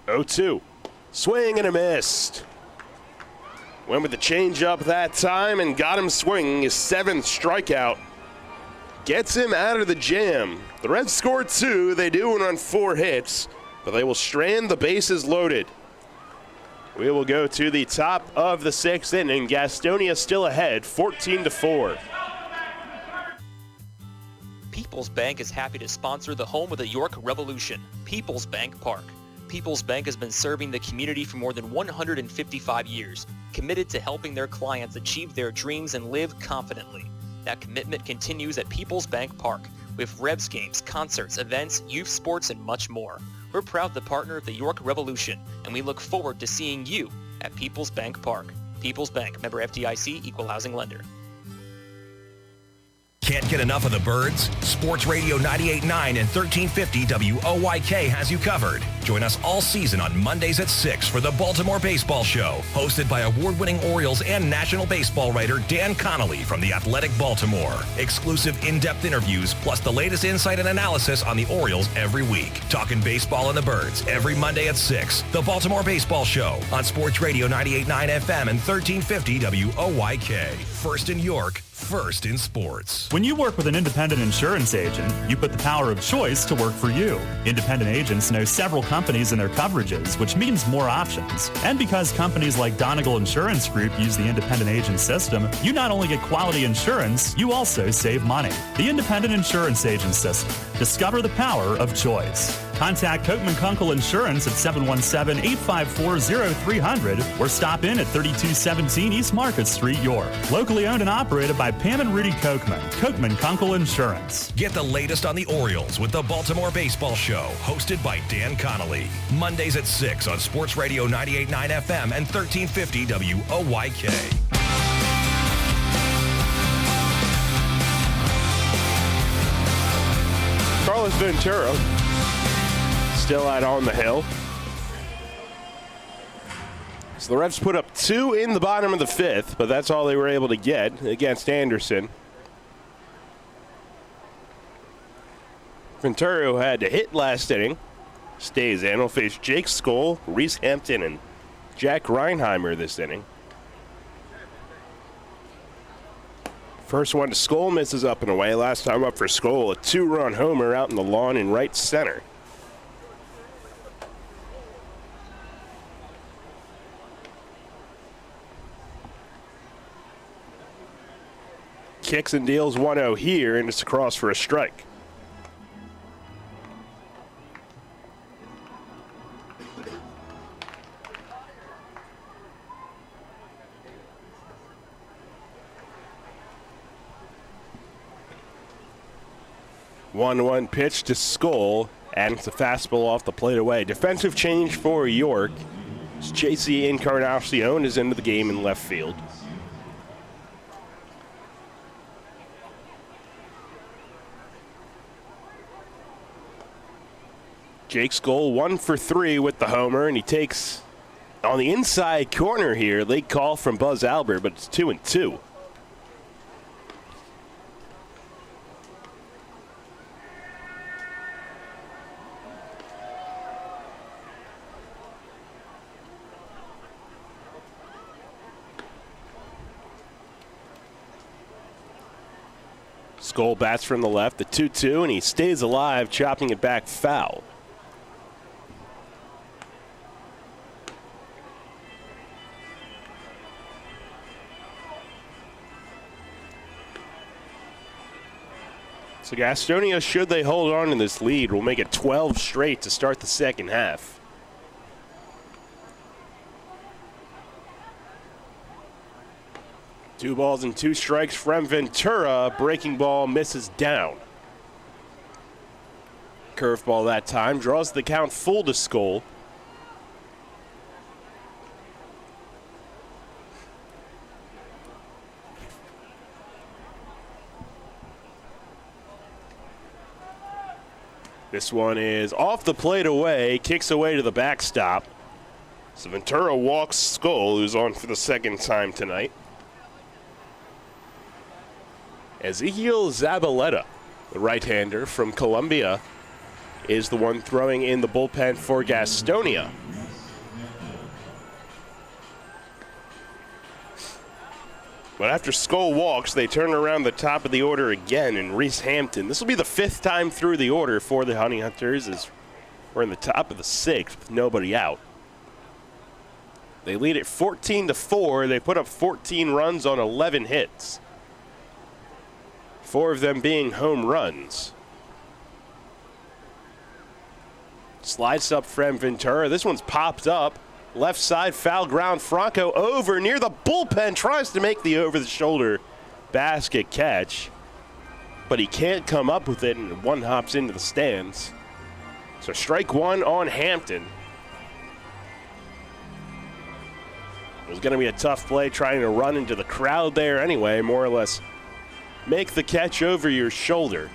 0-2. Swing and a miss. Went with the changeup that time and got him swinging. His 7th strikeout gets him out of the jam. The Reds score 2. They do it on 4 hits, but they will strand the bases loaded. We will go to the top of the 6th inning. Gastonia still ahead, 14-4. People's Bank is happy to sponsor the home of the York Revolution, People's Bank Park. People's Bank has been serving the community for more than 155 years, committed to helping their clients achieve their dreams and live confidently. That commitment continues at People's Bank Park with Revs games, concerts, events, youth sports, and much more. We're proud to partner of the York Revolution, and we look forward to seeing you at People's Bank Park. People's Bank, member FDIC, equal housing lender. Can't get enough of the Birds? Sports Radio 98.9 and 1350 WOYK has you covered. Join us all season on Mondays at 6 for the Baltimore Baseball Show, hosted by award-winning Orioles and National Baseball writer Dan Connolly from The Athletic Baltimore. Exclusive in-depth interviews, plus the latest insight and analysis on the Orioles every week. Talking baseball and the Birds every Monday at 6. The Baltimore Baseball Show on Sports Radio 98.9 FM and 1350 WOYK. First in York, first in sports. When you work with an independent insurance agent, you put the power of choice to work for you. Independent agents know several companies and their coverages, which means more options. And because companies like Donegal Insurance Group use the independent agent system, you not only get quality insurance, you also save money. The independent insurance agent system. Discover the power of choice. Contact Kochman Kunkel Insurance at 717-854-0300 or stop in at 3217 East Market Street, York. Locally owned and operated by Pam and Rudy Kochman. Kochman Kunkel Insurance. Get the latest on the Orioles with the Baltimore Baseball Show, hosted by Dan Connolly. Mondays at 6 on Sports Radio 98.9 FM and 1350 WOYK. Carlos Ventura still out on the hill. So the Revs put up 2 in the bottom of the 5th, but that's all they were able to get against Anderson. Ventura, who had to hit last inning, stays in. Will face Jake Skoll, Reese Hampton, and Jack Reinheimer this inning. First one to Skoll, misses up and away. Last time up for Skoll, a 2-run homer out in the lawn in right center. Kicks and deals 1-0 here, and it's across for a strike. One pitch to Skoll, and it's a fastball off the plate away. Defensive change for York. J.C. Encarnacion is into the game in left field. Jake Skoll 1 for 3 with the homer, and he takes on the inside corner here. Late call from Buzz Albert, but it's 2-2. Skoll bats from the left, the 2-2, and he stays alive, chopping it back foul. So Gastonia, should they hold on to this lead, will make it 12 straight to start the second half. Two balls and 2 strikes from Ventura. Breaking ball misses down. Curveball that time. Draws the count full to Skoll. This one is off the plate away, kicks away to the backstop. So Ventura walks Skull, who's on for the second time tonight. Ezekiel Zabaleta, the right-hander from Colombia, is the one throwing in the bullpen for Gastonia. But after Skull walks, they turn around the top of the order again, and Reese Hampton. This will be the 5th time through the order for the Honey Hunters, as we're in the top of the 6th with nobody out. They lead it 14-4. They put up 14 runs on 11 hits, 4 of them being home runs. Slides up from Ventura. This one's popped up. Left side, foul ground. Franco over near the bullpen. Tries to make the over-the-shoulder basket catch, but he can't come up with it, and one hops into the stands. So strike one on Hampton. It was going to be a tough play trying to run into the crowd there anyway, more or less make the catch over your shoulder.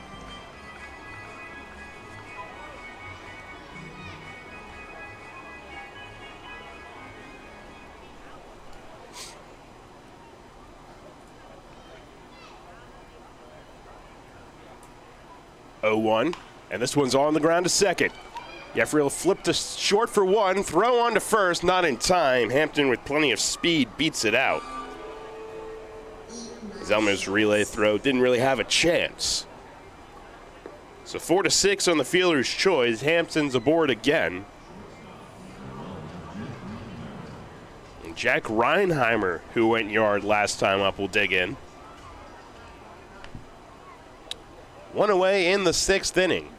(0-1), and this one's on the ground to second. Jeffrey will flip to short for one, throw on to first, not in time. Hampton with plenty of speed beats it out. Zelmer's relay throw didn't really have a chance. So 4-6 on the fielder's choice. Hampton's aboard again. And Jack Reinheimer, who went yard last time up, will dig in. One away in the 6th inning.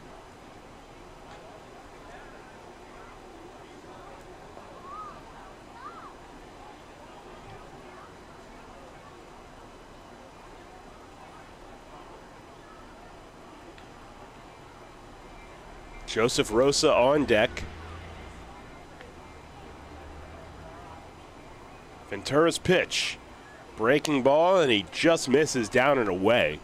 Joseph Rosa on deck. Ventura's pitch. Breaking ball, and he just misses down and away.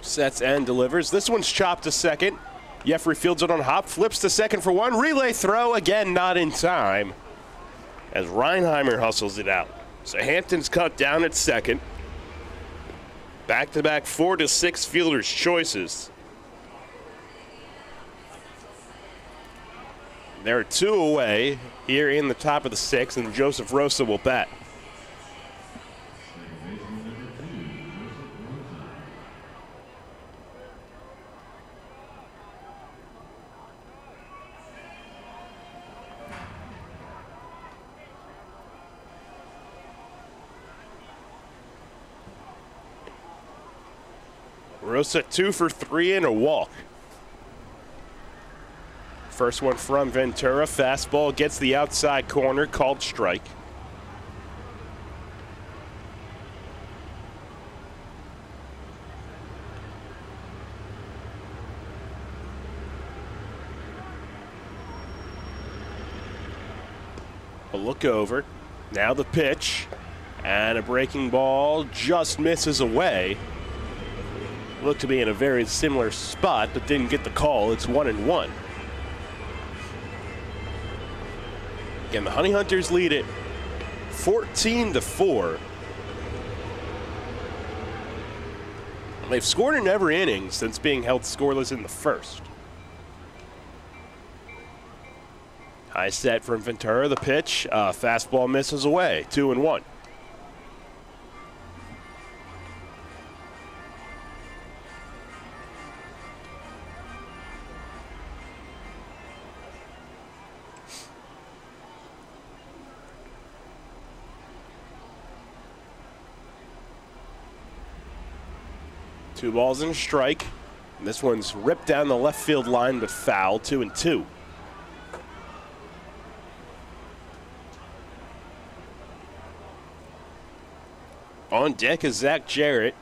Sets and delivers. This one's chopped to second. Jeffrey fields it on hop, flips to second for one. Relay throw, again not in time, as Reinheimer hustles it out. So Hampton's cut down at second. Back-to-back 4-6 fielders' choices. There are 2 away here in the top of the 6th, and Joseph Rosa will bat. Rosa 2 for 3 and a walk. First one from Ventura. Fastball gets the outside corner, called strike. A look over. Now the pitch. And a breaking ball just misses away. Looked to be in a very similar spot, but didn't get the call. It's 1-1. Again, the Honey Hunters lead it 14-4. They've scored in every inning since being held scoreless in the first. High set from Ventura. The pitch, fastball misses away. 2-1. Two balls and a strike. And this one's ripped down the left field line, but foul. 2-2. On deck is Zach Jarrett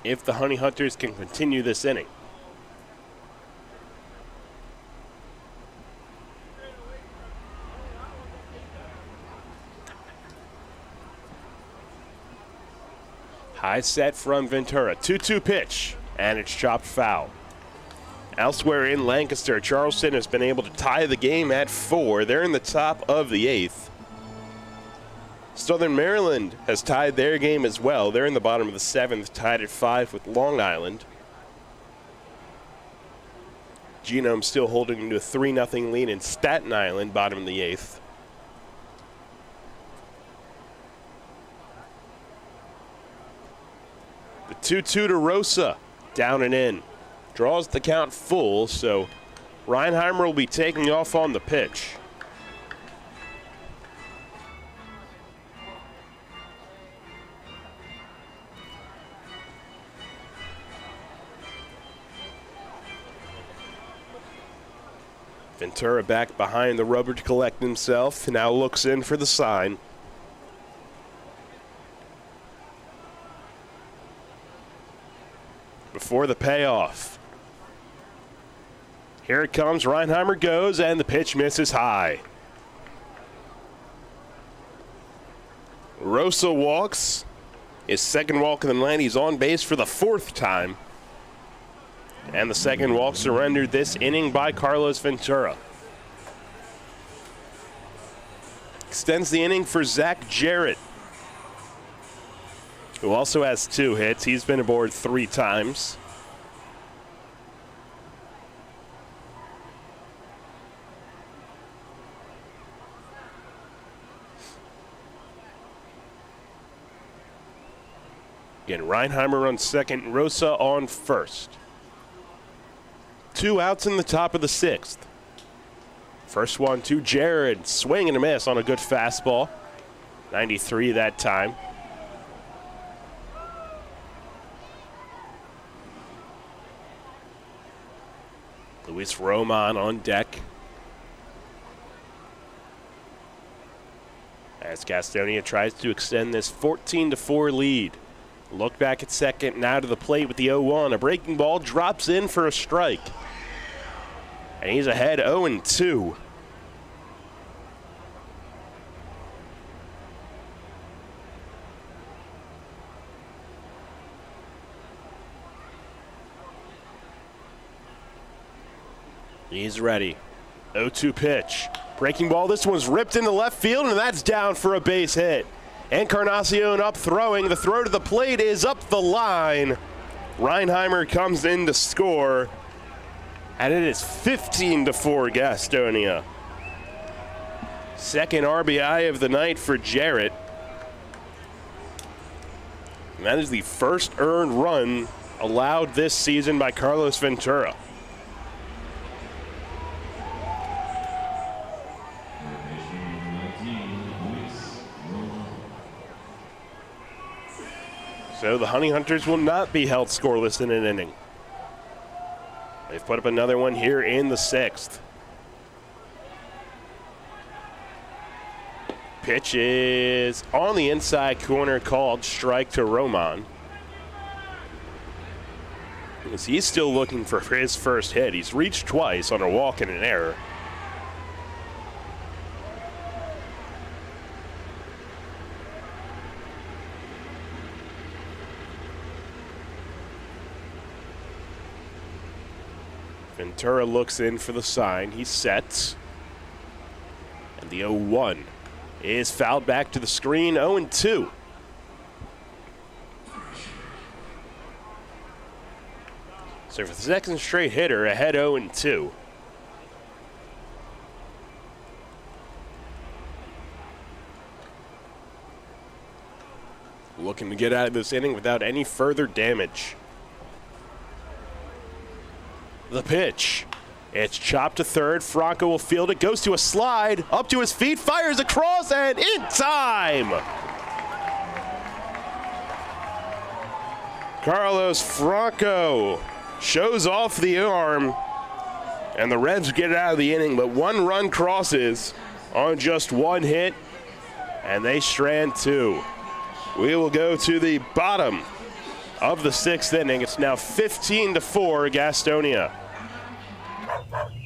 if the Honey Hunters can continue this inning. High set from Ventura. 2-2 pitch, and it's chopped foul. Elsewhere in Lancaster, Charleston has been able to tie the game at 4. They're in the top of the 8th. Southern Maryland has tied their game as well. They're in the bottom of the 7th, tied at 5 with Long Island. Genome still holding into a 3-0 lead in Staten Island, bottom of the 8th. The 2-2 to Rosa, down and in. Draws the count full, so Reinheimer will be taking off on the pitch. Ventura back behind the rubber to collect himself. Now looks in for the sign. Before the payoff. Here it comes. Reinheimer goes, and the pitch misses high. Rosa walks. His second walk of the night. He's on base for the 4th time. And the second walk surrendered this inning by Carlos Ventura. Extends the inning for Zach Jarrett, who also has 2 hits. He's been aboard 3 times. Again, Reinheimer on second, Rosa on first. 2 outs in the top of the 6th. First one to Jared. Swing and a miss on a good fastball. 93 that time. Luis Roman on deck. As Gastonia tries to extend this 14-4 lead. Look back at second, now to the plate with the 0-1. A breaking ball drops in for a strike. And he's ahead 0-2. He's ready. 0-2 pitch. Breaking ball. This one's ripped into left field, and that's down for a base hit. Encarnacion up throwing. The throw to the plate is up the line. Reinheimer comes in to score. And it is 15-4 Gastonia. Second RBI of the night for Jarrett. And that is the first earned run allowed this season by Carlos Ventura. So the Honey Hunters will not be held scoreless in an inning. They've put up another one here in the 6th. Pitch is on the inside corner, called strike to Roman. As he's still looking for his first hit. He's reached twice on a walk and an error. Ventura looks in for the sign. He's set. And the 0-1 is fouled back to the screen. 0-2. So for the second straight hitter, ahead 0-2. Looking to get out of this inning without any further damage. The pitch. It's chopped to third. Franco will field it. Goes to a slide. Up to his feet. Fires across and in time. Carlos Franco shows off the arm. And the Reds get out of the inning. But 1 run crosses on just 1 hit. And they strand 2. We will go to the bottom of the 6th inning. It's now 15-4 Gastonia.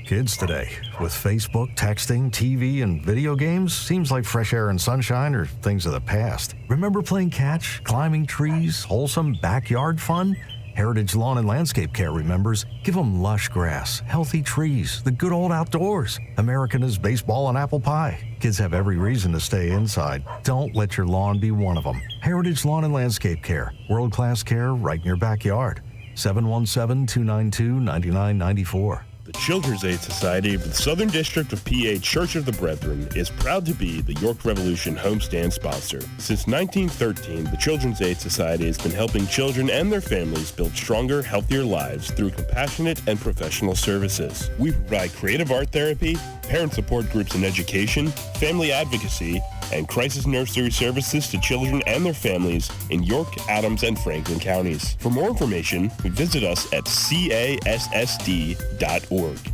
Kids today, with Facebook, texting, TV, and video games, seems like fresh air and sunshine are things of the past. Remember playing catch, climbing trees, wholesome backyard fun? Heritage Lawn and Landscape Care remembers, give them lush grass, healthy trees, the good old outdoors. American is baseball and apple pie. Kids have every reason to stay inside. Don't let your lawn be one of them. Heritage Lawn and Landscape Care, world-class care right in your backyard. 717-292-9994. The Children's Aid Society of the Southern District of PA Church of the Brethren is proud to be the York Revolution homestand sponsor. Since 1913, the Children's Aid Society has been helping children and their families build stronger, healthier lives through compassionate and professional services. We provide creative art therapy, parent support groups in education, family advocacy, and crisis nursery services to children and their families in York, Adams, and Franklin counties. For more information, visit us at cassd.org.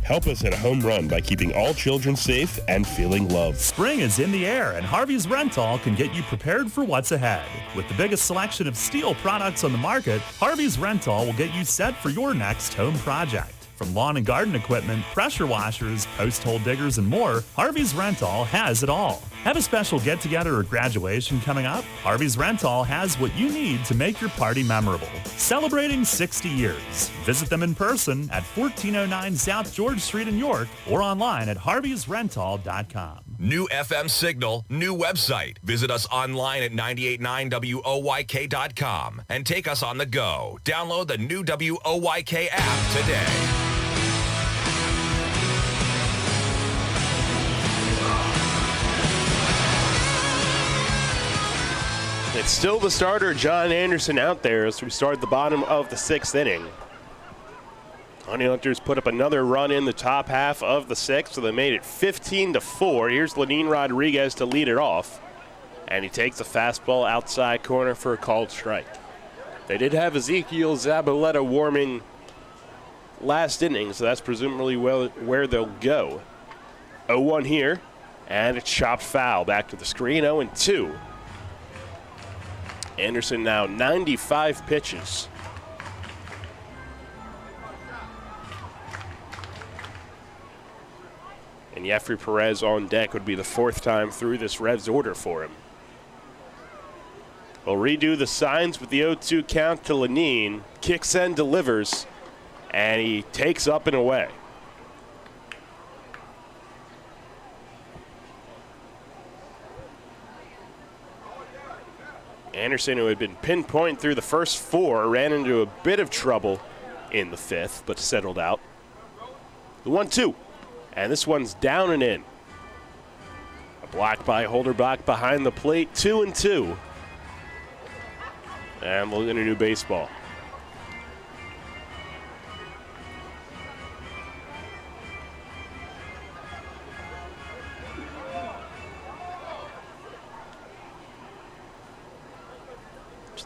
Help us hit a home run by keeping all children safe and feeling loved. Spring is in the air, and Harvey's Rental can get you prepared for what's ahead. With the biggest selection of steel products on the market, Harvey's Rental will get you set for your next home project. From lawn and garden equipment, pressure washers, post hole diggers, and more, Harvey's Rental has it all. Have a special get-together or graduation coming up? Harvey's Rental has what you need to make your party memorable. Celebrating 60 years. Visit them in person at 1409 South George Street in York or online at harveysrental.com. New FM signal, new website. Visit us online at 989WOYK.com and take us on the go. Download the new WOYK app today. It's still the starter, John Anderson, out there as we start the bottom of the 6th inning. Honey Hunters put up another run in the top half of the 6th, so they made it 15-4. Here's Lenin Rodriguez to lead it off, and he takes a fastball outside corner for a called strike. They did have Ezekiel Zabaleta warming last inning, so that's presumably where they'll go. 0-1 here, and it's chopped foul. Back to the screen, 0-2. Anderson now 95 pitches. And Jeffrey Perez on deck would be the 4th time through this Revs order for him. We'll redo the signs with the 0-2 count to Lenin. Kicks and delivers, and he takes up and away. Anderson, who had been pinpoint through the first 4, ran into a bit of trouble in the 5th, but settled out. The 1-2, and this one's down and in. A block by Holderbach behind the plate, 2-2. And we'll get a new baseball.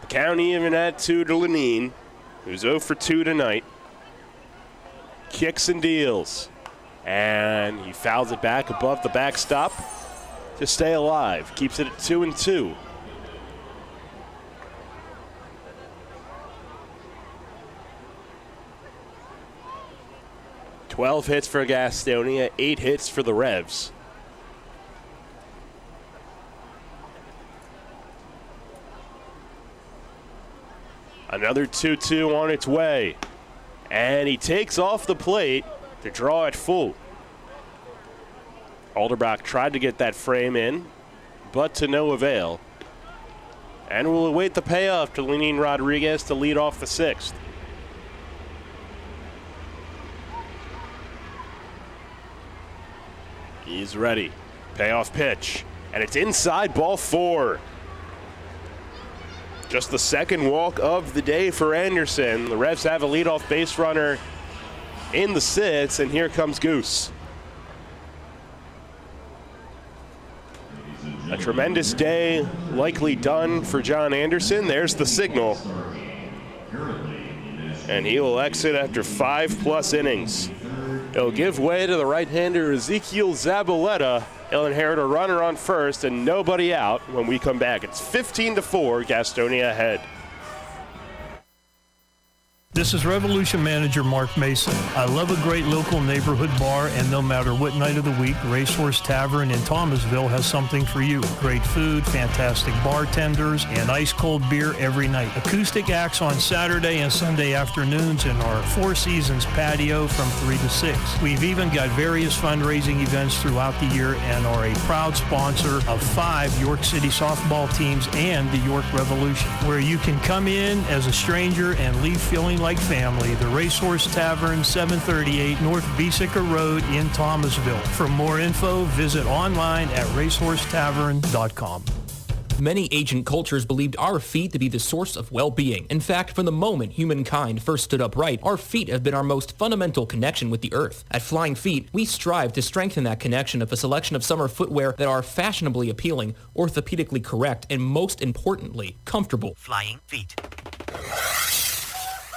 The count even at 2 to Lenin, who's 0 for 2 tonight. Kicks and deals. And he fouls it back above the backstop to stay alive. Keeps it at 2-2. "12 hits for Gastonia, 8 hits for the Revs. Another 2-2 on its way. And he takes off the plate to draw it full. Alderbach tried to get that frame in, but to no avail. And we'll await the payoff to Lenin Rodriguez to lead off the 6th. He's ready. Payoff pitch. And it's inside, ball 4. Just the second walk of the day for Anderson. The Revs have a leadoff base runner in the 6th, and here comes Goose. A tremendous day likely done for John Anderson. There's the signal. And he will exit after 5+ innings. He'll give way to the right-hander Ezekiel Zabaleta. He'll inherit a runner on first and nobody out when we come back. It's 15-4, Gastonia ahead. This is Revolution Manager Mark Mason. I love a great local neighborhood bar, and no matter what night of the week, Racehorse Tavern in Thomasville has something for you. Great food, fantastic bartenders, and ice-cold beer every night. Acoustic acts on Saturday and Sunday afternoons in our Four Seasons patio from 3 to 6. We've even got various fundraising events throughout the year and are a proud sponsor of 5 York City softball teams and the York Revolution, where you can come in as a stranger and leave feeling like family. The Racehorse Tavern, 738 North Beesica Road in Thomasville. For more info, visit online at racehorsetavern.com. Many ancient cultures believed our feet to be the source of well-being. In fact, from the moment humankind first stood upright, our feet have been our most fundamental connection with the earth. At Flying Feet, we strive to strengthen that connection with a selection of summer footwear that are fashionably appealing, orthopedically correct, and most importantly, comfortable. Flying Feet.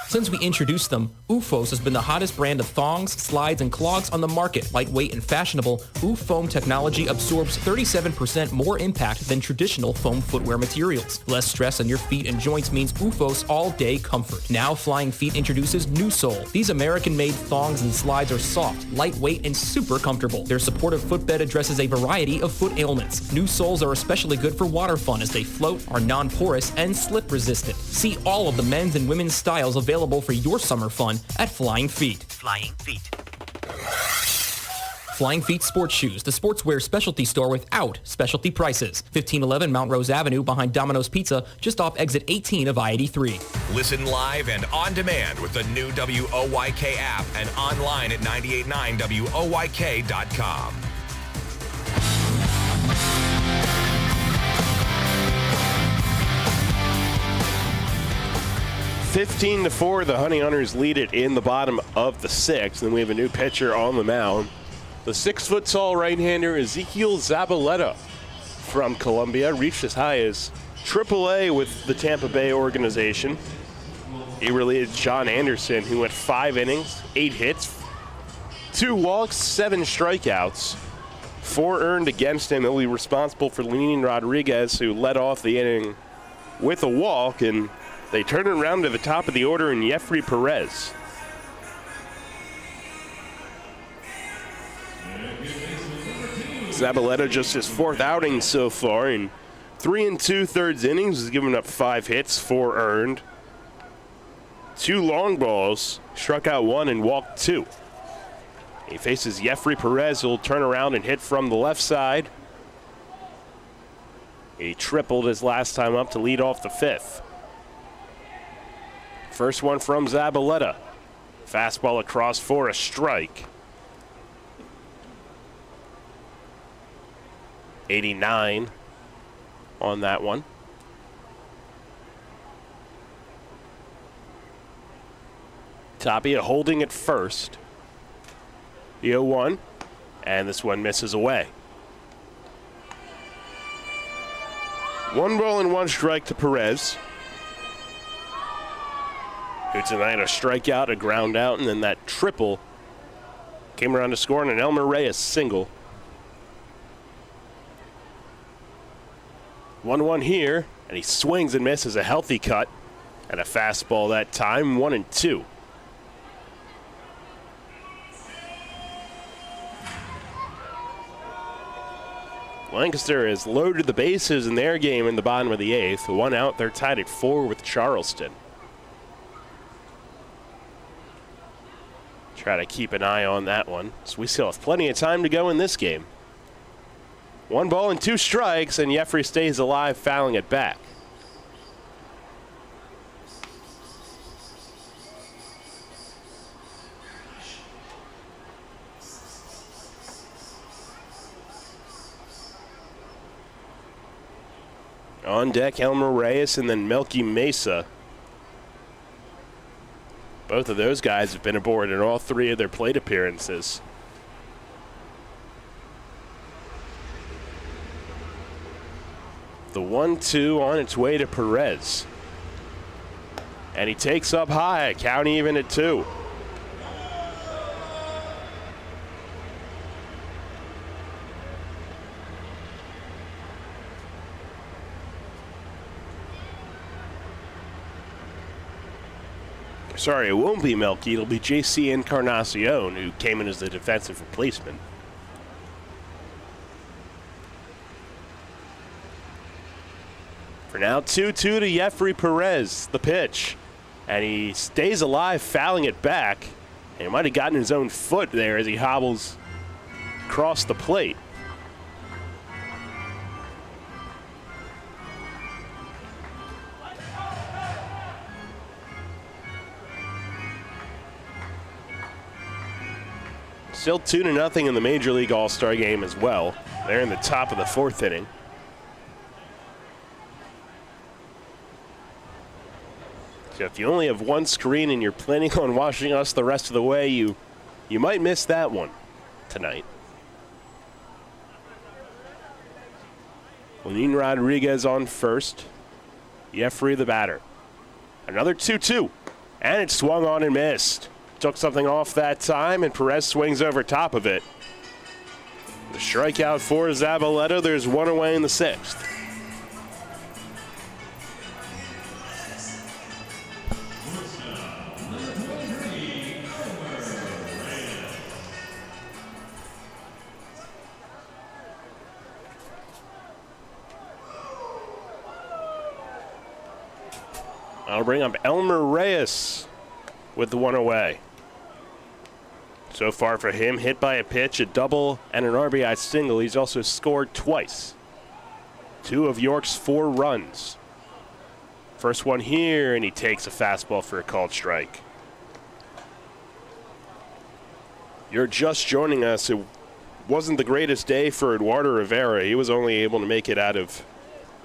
Since we introduced them, OOFOS has been the hottest brand of thongs, slides, and clogs on the market. Lightweight and fashionable, OOFOam technology absorbs 37% more impact than traditional foam footwear materials. Less stress on your feet and joints means OOFOS all-day comfort. Now Flying Feet introduces New Sole. These American-made thongs and slides are soft, lightweight, and super comfortable. Their supportive footbed addresses a variety of foot ailments. New soles are especially good for water fun as they float, are non-porous, and slip-resistant. See all of the men's and women's styles available for your summer fun at Flying Feet. Flying Feet. Flying Feet Sports Shoes, the sportswear specialty store without specialty prices. 1511 Mount Rose Avenue behind Domino's Pizza, just off exit 18 of I-83. Listen live and on demand with the new WOYK app and online at 989WOYK.com. Fifteen to 4, the Honey Hunters lead it in the bottom of the 6th, and we have a new pitcher on the mound. The 6-foot-tall right-hander Ezekiel Zabaleta from Columbia reached as high as AAA with the Tampa Bay organization. He relieved John Anderson, who went 5 innings, 8 hits, 2 walks, 7 strikeouts, 4 earned against him. He'll be responsible for Lenin Rodriguez, who led off the inning with a walk, and they turn it around to the top of the order in Jeffrey Perez. Zabaleta just his 4th outing so far in 3 2/3 innings. He's given up 5 hits, 4 earned, 2 long balls, struck out 1 and walked 2. He faces Jeffrey Perez, who'll turn around and hit from the left side. He tripled his last time up to lead off the 5th. First one from Zabaleta. Fastball across for a strike. 89 on that one. Tapia holding at first. The 0-1, and this one misses away. 1 ball and 1 strike to Perez. Who tonight a strikeout, a ground out, and then that triple came around to score on an Elmer Reyes single. 1-1 here, and he swings and misses a healthy cut and a fastball that time, 1-2. Lancaster has loaded the bases in their game in the bottom of the 8th. 1 out, they're tied at 4 with Charleston. Try to keep an eye on that one. So we still have plenty of time to go in this game. 1 ball and 2 strikes, and Jeffrey stays alive, fouling it back. On deck, Elmer Reyes and then Melky Mesa. Both of those guys have been aboard in all 3 of their plate appearances. The 1-2 on its way to Perez. And he takes up high, count even at 2. Sorry, it won't be Melky. It'll be J.C. Encarnacion, who came in as the defensive replacement. For now, 2-2 to Jeffrey Perez, the pitch. And he stays alive, fouling it back. And he might have gotten his own foot there as he hobbles across the plate. Still 2-0 in the Major League All-Star game as well. They're in the top of the 4th inning. So if you only have one screen and you're planning on watching us the rest of the way, you might miss that one tonight. Lenin Rodriguez on first. Jeffrey the batter. Another 2-2. And it swung on and missed. Took something off that time, and Perez swings over top of it. The strikeout for Zabaleta. There's one away in the 6th. I'll bring up Elmer Reyes with the one away. So far for him, hit by a pitch, a double, and an RBI single. He's also scored twice. 2 of York's 4 runs. First one here, and he takes a fastball for a called strike. You're just joining us. It wasn't the greatest day for Eduardo Rivera. He was only able to make it out of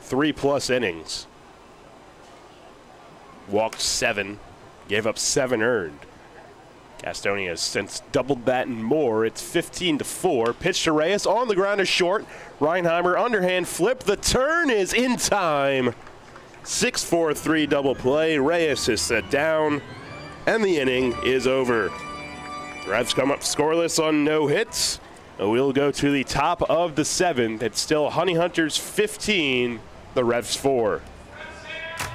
3+ innings. Walked 7, gave up 7 earned. Gastonia has since doubled that and more. It's 15-4. Pitch to Reyes on the ground is short. Reinheimer underhand flip. The turn is in time. 6-4-3 double play. Reyes is set down, and the inning is over. The Revs come up scoreless on no hits. We'll go to the top of the 7th. It's still Honey Hunters 15, the Revs 4.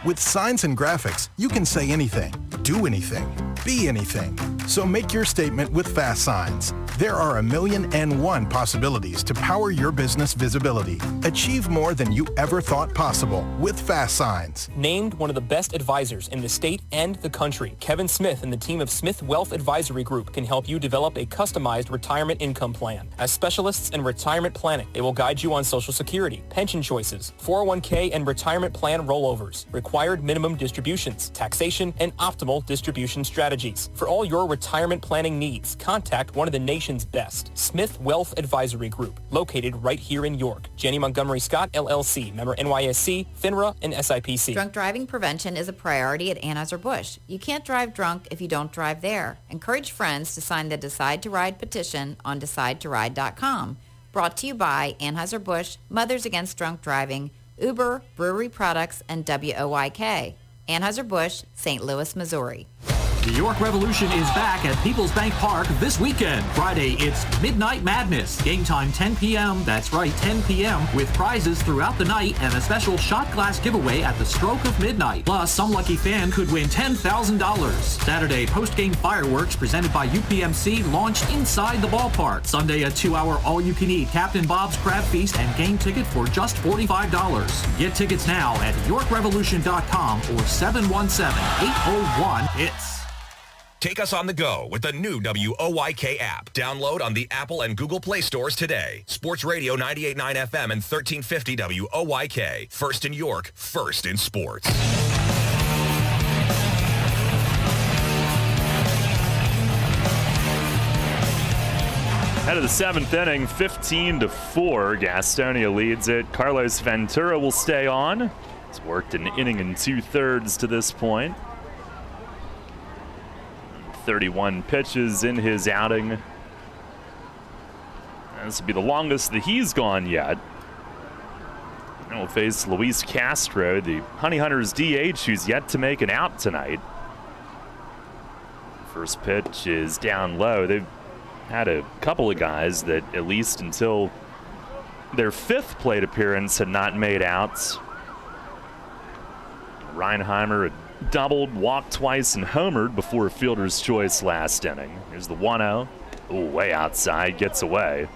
With signs and graphics, you can say anything, do anything, be anything. So make your statement with Fast Signs. There are 1,000,001 possibilities to power your business visibility. Achieve more than you ever thought possible with Fast Signs. Named one of the best advisors in the state and the country, Kevin Smith and the team of Smith Wealth Advisory Group can help you develop a customized retirement income plan. As specialists in retirement planning, they will guide you on Social Security, pension choices, 401k and retirement plan rollovers, required minimum distributions, taxation, and optimal distribution strategies. For all your retirement planning needs, contact one of the nation's best, Smith Wealth Advisory Group, located right here in York. Jenny Montgomery Scott, LLC, member NYSE, FINRA, and SIPC. Drunk driving prevention is a priority at Anheuser-Busch. You can't drive drunk if you don't drive there. Encourage friends to sign the Decide to Ride petition on DecideToRide.com. Brought to you by Anheuser-Busch, Mothers Against Drunk Driving, Uber, Brewery Products, and WOYK. Anheuser-Busch, St. Louis, Missouri. The York Revolution is back at People's Bank Park this weekend. Friday, it's Midnight Madness. Game time 10 p.m. That's right, 10 p.m. with prizes throughout the night and a special shot glass giveaway at the stroke of midnight. Plus, some lucky fan could win $10,000. Saturday, post-game fireworks presented by UPMC launched inside the ballpark. Sunday, a 2-hour all-you-can-eat Captain Bob's Crab Feast and game ticket for just $45. Get tickets now at YorkRevolution.com or 717-801-HITS. Take us on the go with the new WOYK app. Download on the Apple and Google Play stores today. Sports Radio 98.9 FM and 1350 WOYK. First in York, first in sports. Head of the 7th inning, 15-4. Gastonia leads it. Carlos Ventura will stay on. He's worked an inning and 2/3 to this point. 31 pitches in his outing. This will be the longest that he's gone yet. And we'll face Luis Castro, the Honey Hunters DH, who's yet to make an out tonight. First pitch is down low. They've had a couple of guys that, at least until their 5th plate appearance, had not made outs. Reinheimer had doubled, walked twice, and homered before a fielder's choice last inning. Here's the 1-0. Ooh, way outside, gets away.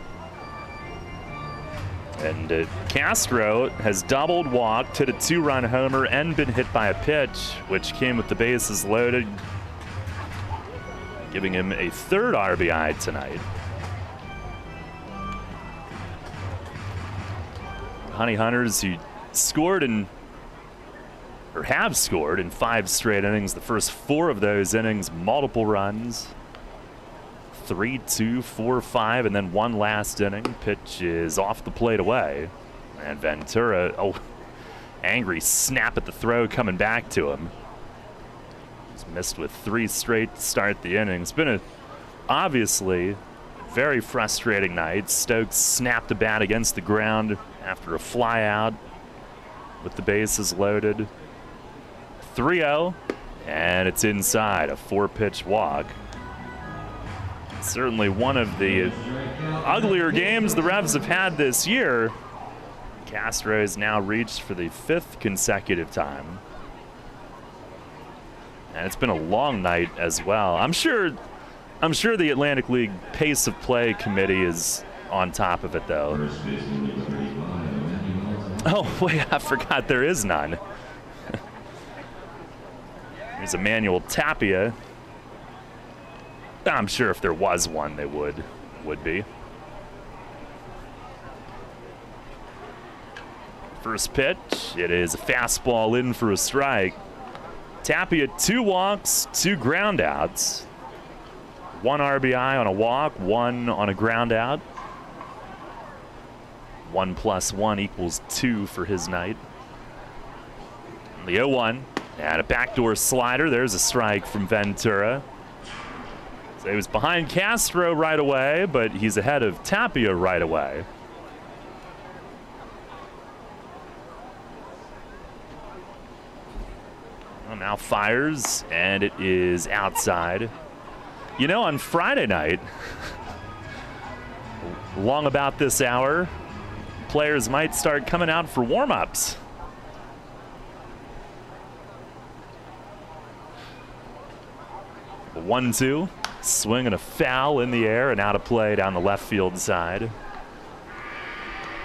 And Castro has doubled, walked, hit a 2-run homer, and been hit by a pitch, which came with the bases loaded, giving him a 3rd RBI tonight. Honey Hunters, who scored have scored in 5 straight innings. The first 4 of those innings, multiple runs. 3, 2, 4, 5, and then 1 last inning. Pitch is off the plate away. And Ventura, angry snap at the throw coming back to him. He's missed with 3 straight to start the inning. It's been obviously very frustrating night. Stokes snapped a bat against the ground after a fly out with the bases loaded. 3-0, and it's inside, a 4-pitch walk. Certainly one of the uglier games the Revs have had this year. Castro has now reached for the 5th consecutive time. And it's been a long night as well. I'm sure the Atlantic League Pace of Play Committee is on top of it, though. Oh, wait, I forgot there is none. There's Emmanuel Tapia. I'm sure if there was one, they would be. First pitch, it is a fastball in for a strike. Tapia, 2 walks, 2 groundouts. 1 RBI on a walk, 1 on a groundout. 1 + 1 = 2 for his night. The 0-1, and a backdoor slider. There's a strike from Ventura. So he was behind Castro right away, but he's ahead of Tapia right away. Well, now fires, and it is outside. You know, on Friday night, long about this hour, players might start coming out for warm-ups. A 1-2, swing and a foul in the air and out of play down the left field side.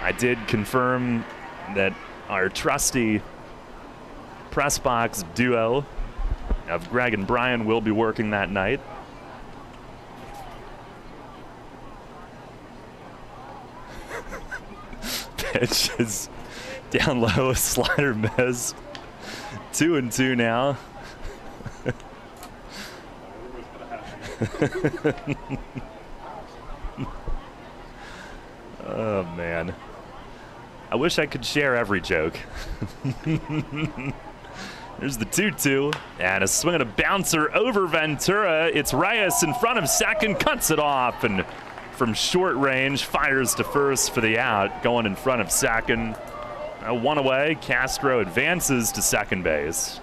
I did confirm that our trusty press box duo of Greg and Brian will be working that night. Pitch is down low, slider miss. 2-2 now. Oh, man. I wish I could share every joke. There's the 2-2, and a swing and a bouncer over Ventura. It's Reyes in front of second, cuts it off, and from short range, fires to first for the out, going in front of second. 1 away, Castro advances to second base.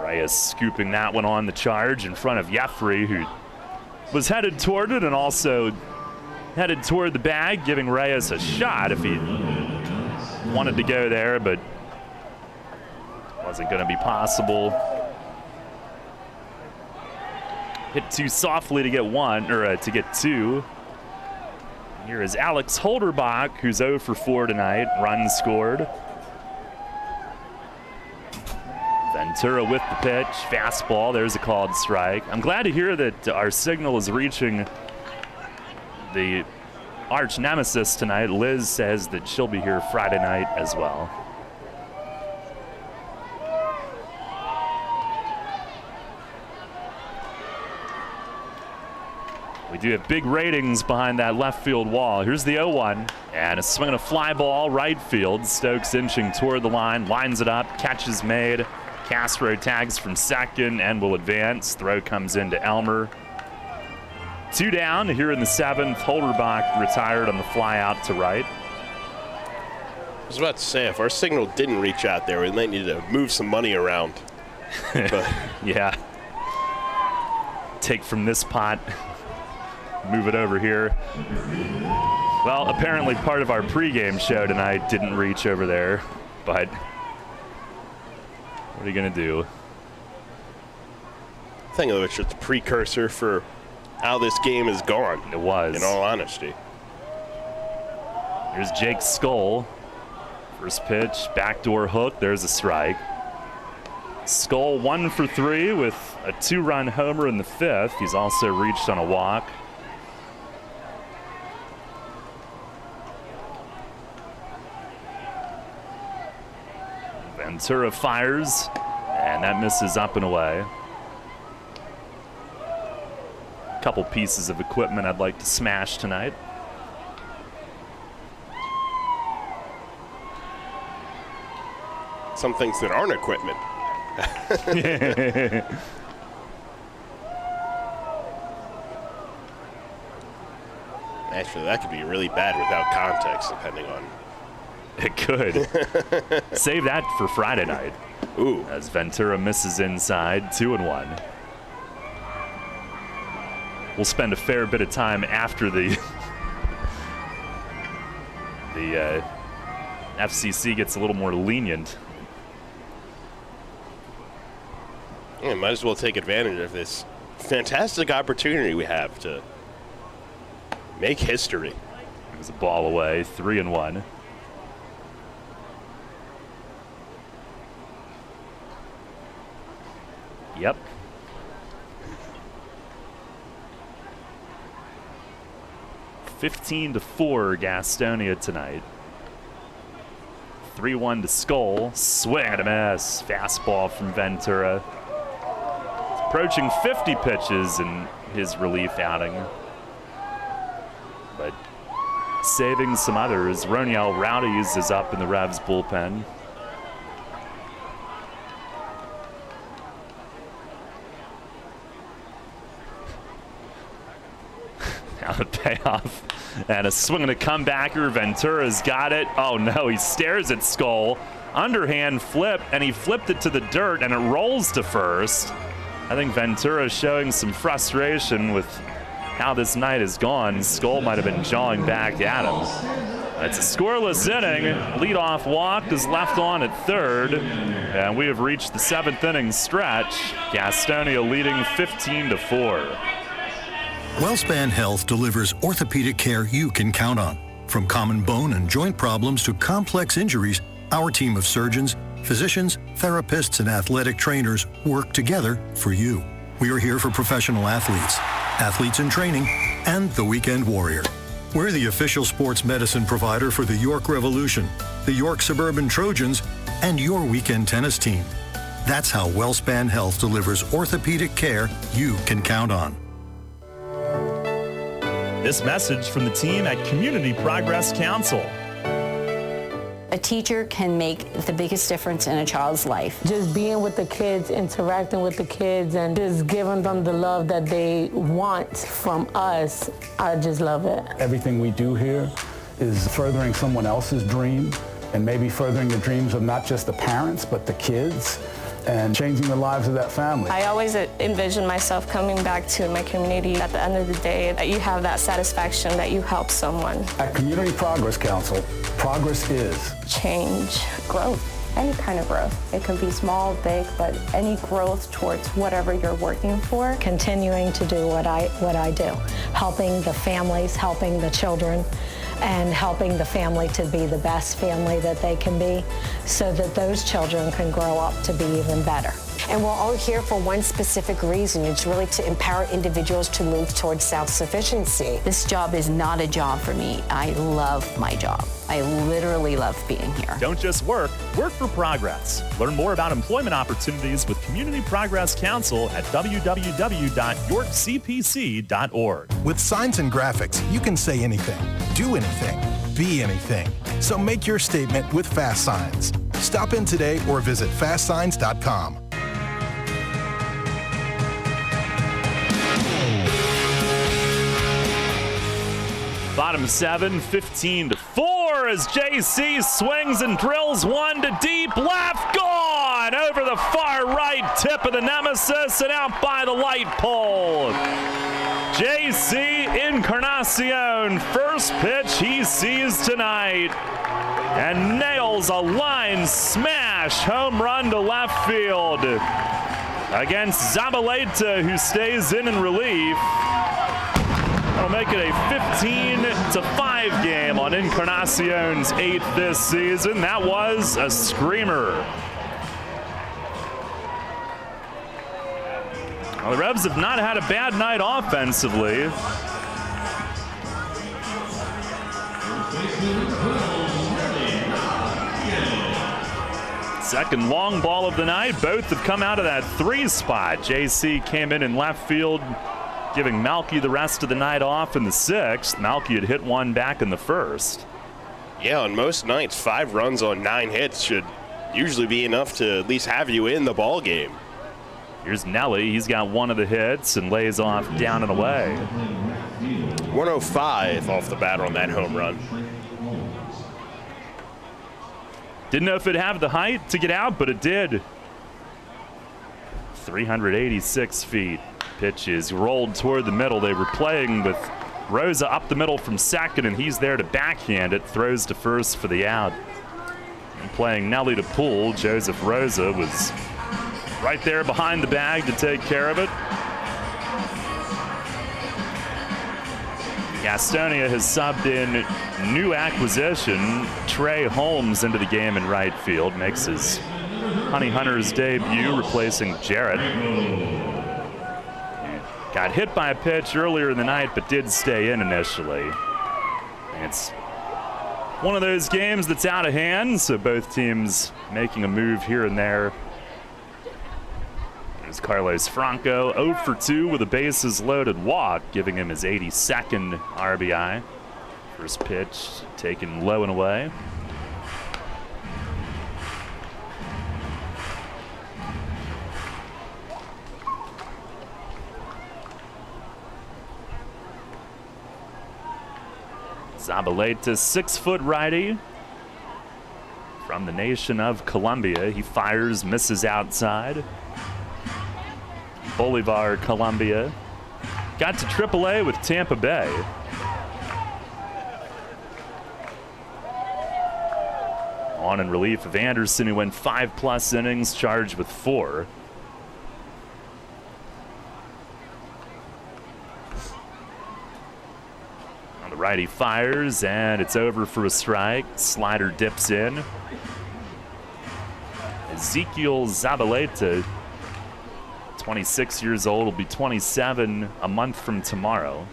Reyes scooping that one on the charge in front of Jeffrey, who was headed toward it and also headed toward the bag, giving Reyes a shot if he wanted to go there, but wasn't going to be possible. Hit too softly to get 1, or to get 2. Here is Alex Holderbach, who's 0 for 4 tonight. Run scored. Ventura with the pitch, fastball. There's a called strike. I'm glad to hear that our signal is reaching the arch nemesis tonight. Liz says that she'll be here Friday night as well. We do have big ratings behind that left field wall. Here's the 0-1, and a swing and a fly ball right field. Stokes inching toward the line, lines it up, catch is made. Castro tags from second and will advance. Throw comes into Elmer. 2 down here in the 7th. Holderbach retired on the fly out to right. I was about to say, if our signal didn't reach out there, we might need to move some money around. But yeah. Take from this pot, move it over here. Well, apparently part of our pregame show tonight didn't reach over there, but What are you going to do? I think it's just a precursor for how this game is gone. It was. In all honesty. Here's Jake Skull. First pitch, backdoor hook. There's a strike. Skull 1 for 3 with a 2-run homer in the 5th. He's also reached on a walk. Ventura fires, and that misses up and away. A couple pieces of equipment I'd like to smash tonight. Some things that aren't equipment. Actually, that could be really bad without context, depending on. It could. Save that for Friday night. Ooh. As Ventura misses inside, 2-1. We'll spend a fair bit of time after the FCC gets a little more lenient. Yeah, might as well take advantage of this fantastic opportunity we have to make history. It was a ball away, 3-1. Yep. $15-4 Gastonia tonight. 3-1 to Skull. Swing and a miss. Fastball from Ventura. Approaching 50 pitches in his relief outing. But saving some others. Roniel Rowdies is up in the Revs bullpen. Now the payoff. And a swing and a comebacker. Ventura's got it. Oh no, he stares at Skull. Underhand flip, and he flipped it to the dirt, and it rolls to first. I think Ventura is showing some frustration with how this night has gone. Skull might have been jawing back at him. It's a scoreless inning. Leadoff walk is left on at third, and we have reached the 7th inning stretch. Gastonia leading 15-4. WellSpan Health delivers orthopedic care you can count on. From common bone and joint problems to complex injuries, our team of surgeons, physicians, therapists, and athletic trainers work together for you. We are here for professional athletes, athletes in training, and the weekend warrior. We're the official sports medicine provider for the York Revolution, the York Suburban Trojans, and your weekend tennis team. That's how WellSpan Health delivers orthopedic care you can count on. This message from the team at Community Progress Council. A teacher can make the biggest difference in a child's life. Just being with the kids, interacting with the kids, and just giving them the love that they want from us, I just love it. Everything we do here is furthering someone else's dream, and maybe furthering the dreams of not just the parents, but the kids, and changing the lives of that family. I always envision myself coming back to my community at the end of the day, that you have that satisfaction that you help someone. At Community Progress Council, progress is change, growth, any kind of growth. It can be small, big, but any growth towards whatever you're working for. Continuing to do what I do, helping the families, helping the children, and helping the family to be the best family that they can be so that those children can grow up to be even better. And we're all here for one specific reason. It's really to empower individuals to move towards self-sufficiency. This job is not a job for me. I love my job. I literally love being here. Don't just work for progress. Learn more about employment opportunities with Community Progress Council at www.yorkcpc.org. With signs and graphics, you can say anything, do anything, be anything. So make your statement with Fast Signs. Stop in today or visit fastsigns.com. Bottom 7, 15-4 as JC swings and drills one to deep left. Gone over the far right tip of the nemesis and out by the light pole. JC Encarnacion, first pitch he sees tonight and nails a line smash smash, home run to left field against Zabaleta, who stays in relief. That'll make it a 15-5 game on Encarnacion's 8th this season. That was a screamer. Well, the Revs have not had a bad night offensively. Second long ball of the night. Both have come out of that 3 spot. JC came in left field, giving Malky the rest of the night off in the 6th. Malky had hit one back in the 1st. Yeah, on most nights, 5 runs on 9 hits should usually be enough to at least have you in the ball game. Here's Nelly. He's got one of the hits and lays off down and away. 105 off the bat on that home run. Didn't know if it'd have the height to get out, but it did. 386 feet. Pitch is rolled toward the middle. They were playing with Rosa up the middle from second, and he's there to backhand it. Throws to first for the out. And playing Nelly to pull, Joseph Rosa was right there behind the bag to take care of it. Gastonia has subbed in new acquisition Trey Holmes into the game in right field. Makes his Honey Hunters debut, replacing Jarrett. Got hit by a pitch earlier in the night, but did stay in initially. It's one of those games that's out of hand, so both teams making a move here and there. There's Carlos Franco, 0 for 2 with a bases loaded walk, giving him his 82nd RBI. First pitch taken low and away. Zabaleta, 6-foot righty from the nation of Colombia. He fires, misses outside. Bolivar, Colombia. Got to AAA with Tampa Bay. On in relief of Anderson, who went 5+ innings, charged with 4. On the righty fires, and it's over for a strike. Slider dips in. Ezequiel Zabaleta, 26 years old, will be 27 a month from tomorrow.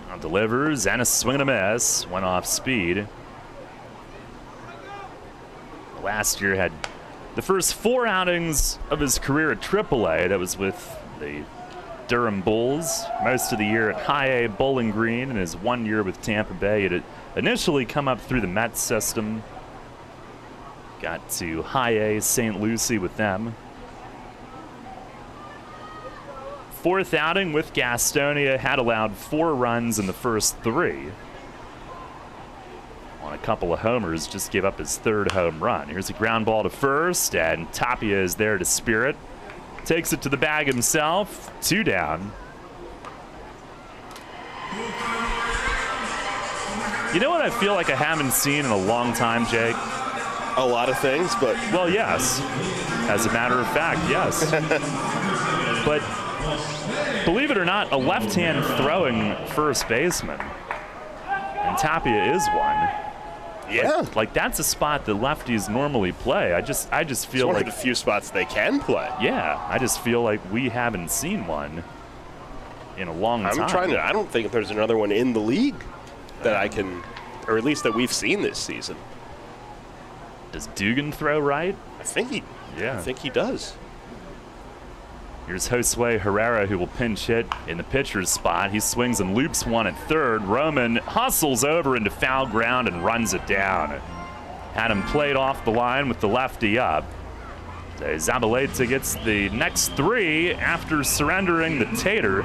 Now delivers, and a swing and a miss. Went off speed. Last year had the first 4 outings of his career at AAA. That was with the Durham Bulls. Most of the year at High A Bowling Green, and his 1 year with Tampa Bay. It had initially come up through the Mets system. Got to High A St. Lucie with them. 4th outing with Gastonia, had allowed 4 runs in the first 3. On a couple of homers, just gave up his 3rd home run. Here's a ground ball to first, and Tapia is there to spear it. Takes it to the bag himself. 2 down. You know what I feel like I haven't seen in a long time, Jake? A lot of things, but... Well, yes. As a matter of fact, yes. But believe it or not, a left-hand throwing first baseman. And Tapia is one. Yeah. Like that's a spot that lefties normally play. I just feel it's one like of the few spots they can play. Yeah, I just feel like we haven't seen one in a long time. I don't think there's another one in the league that I can, or at least that we've seen this season. Does Dugan throw right? I think he does. Here's Josue Herrera, who will pinch hit in the pitcher's spot. He swings and loops one at third. Roman hustles over into foul ground and runs it down. Had him played off the line with the lefty up. Zabaleta gets the next 3 after surrendering the tater.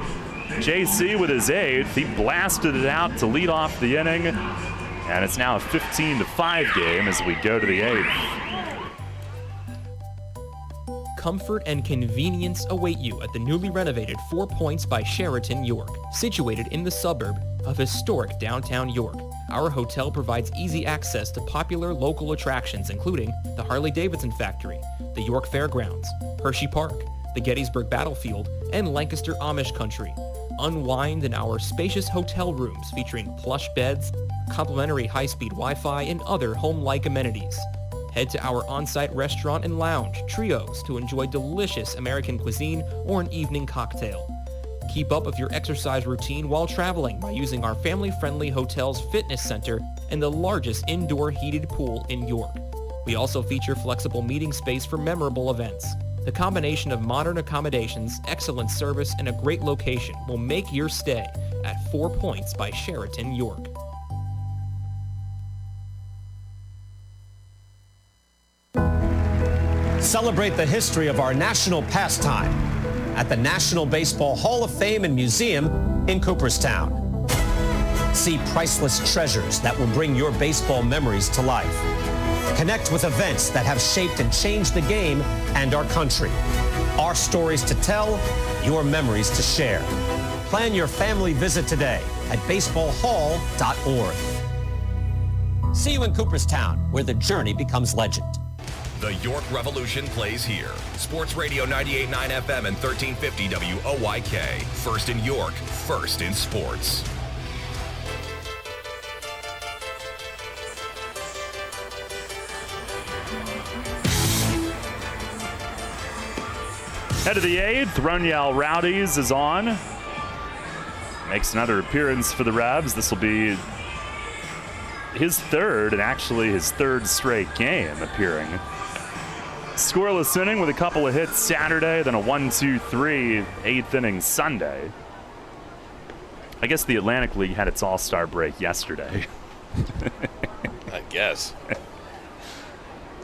JC with his 8th. He blasted it out to lead off the inning. And it's now a 15-5 game as we go to the 8th. Comfort and convenience await you at the newly renovated 4 Points by Sheraton York, situated in the suburb of historic downtown York. Our hotel provides easy access to popular local attractions including the Harley-Davidson Factory, the York Fairgrounds, Hershey Park, the Gettysburg Battlefield, and Lancaster Amish Country. Unwind in our spacious hotel rooms featuring plush beds, complimentary high-speed Wi-Fi, and other home-like amenities. Head to our on-site restaurant and lounge, Trios, to enjoy delicious American cuisine or an evening cocktail. Keep up with your exercise routine while traveling by using our family-friendly hotel's fitness center and the largest indoor heated pool in York. We also feature flexible meeting space for memorable events. The combination of modern accommodations, excellent service, and a great location will make your stay at 4 Points by Sheraton York. Celebrate the history of our national pastime at the National Baseball Hall of Fame and Museum in Cooperstown. See priceless treasures that will bring your baseball memories to life. Connect with events that have shaped and changed the game and our country. Our stories to tell, your memories to share. Plan your family visit today at baseballhall.org. See you in Cooperstown, where the journey becomes legend. The York Revolution plays here. Sports Radio 98.9 FM and 1350 WOYK. First in York, first in sports. Head of the 8th, Roniel Rowdies is on. Makes another appearance for the Rebs. This will be his third, and actually his third straight game appearing. Scoreless inning with a couple of hits Saturday, then a 1-2-3 8th inning Sunday. I guess the Atlantic League had its all-star break yesterday. I guess.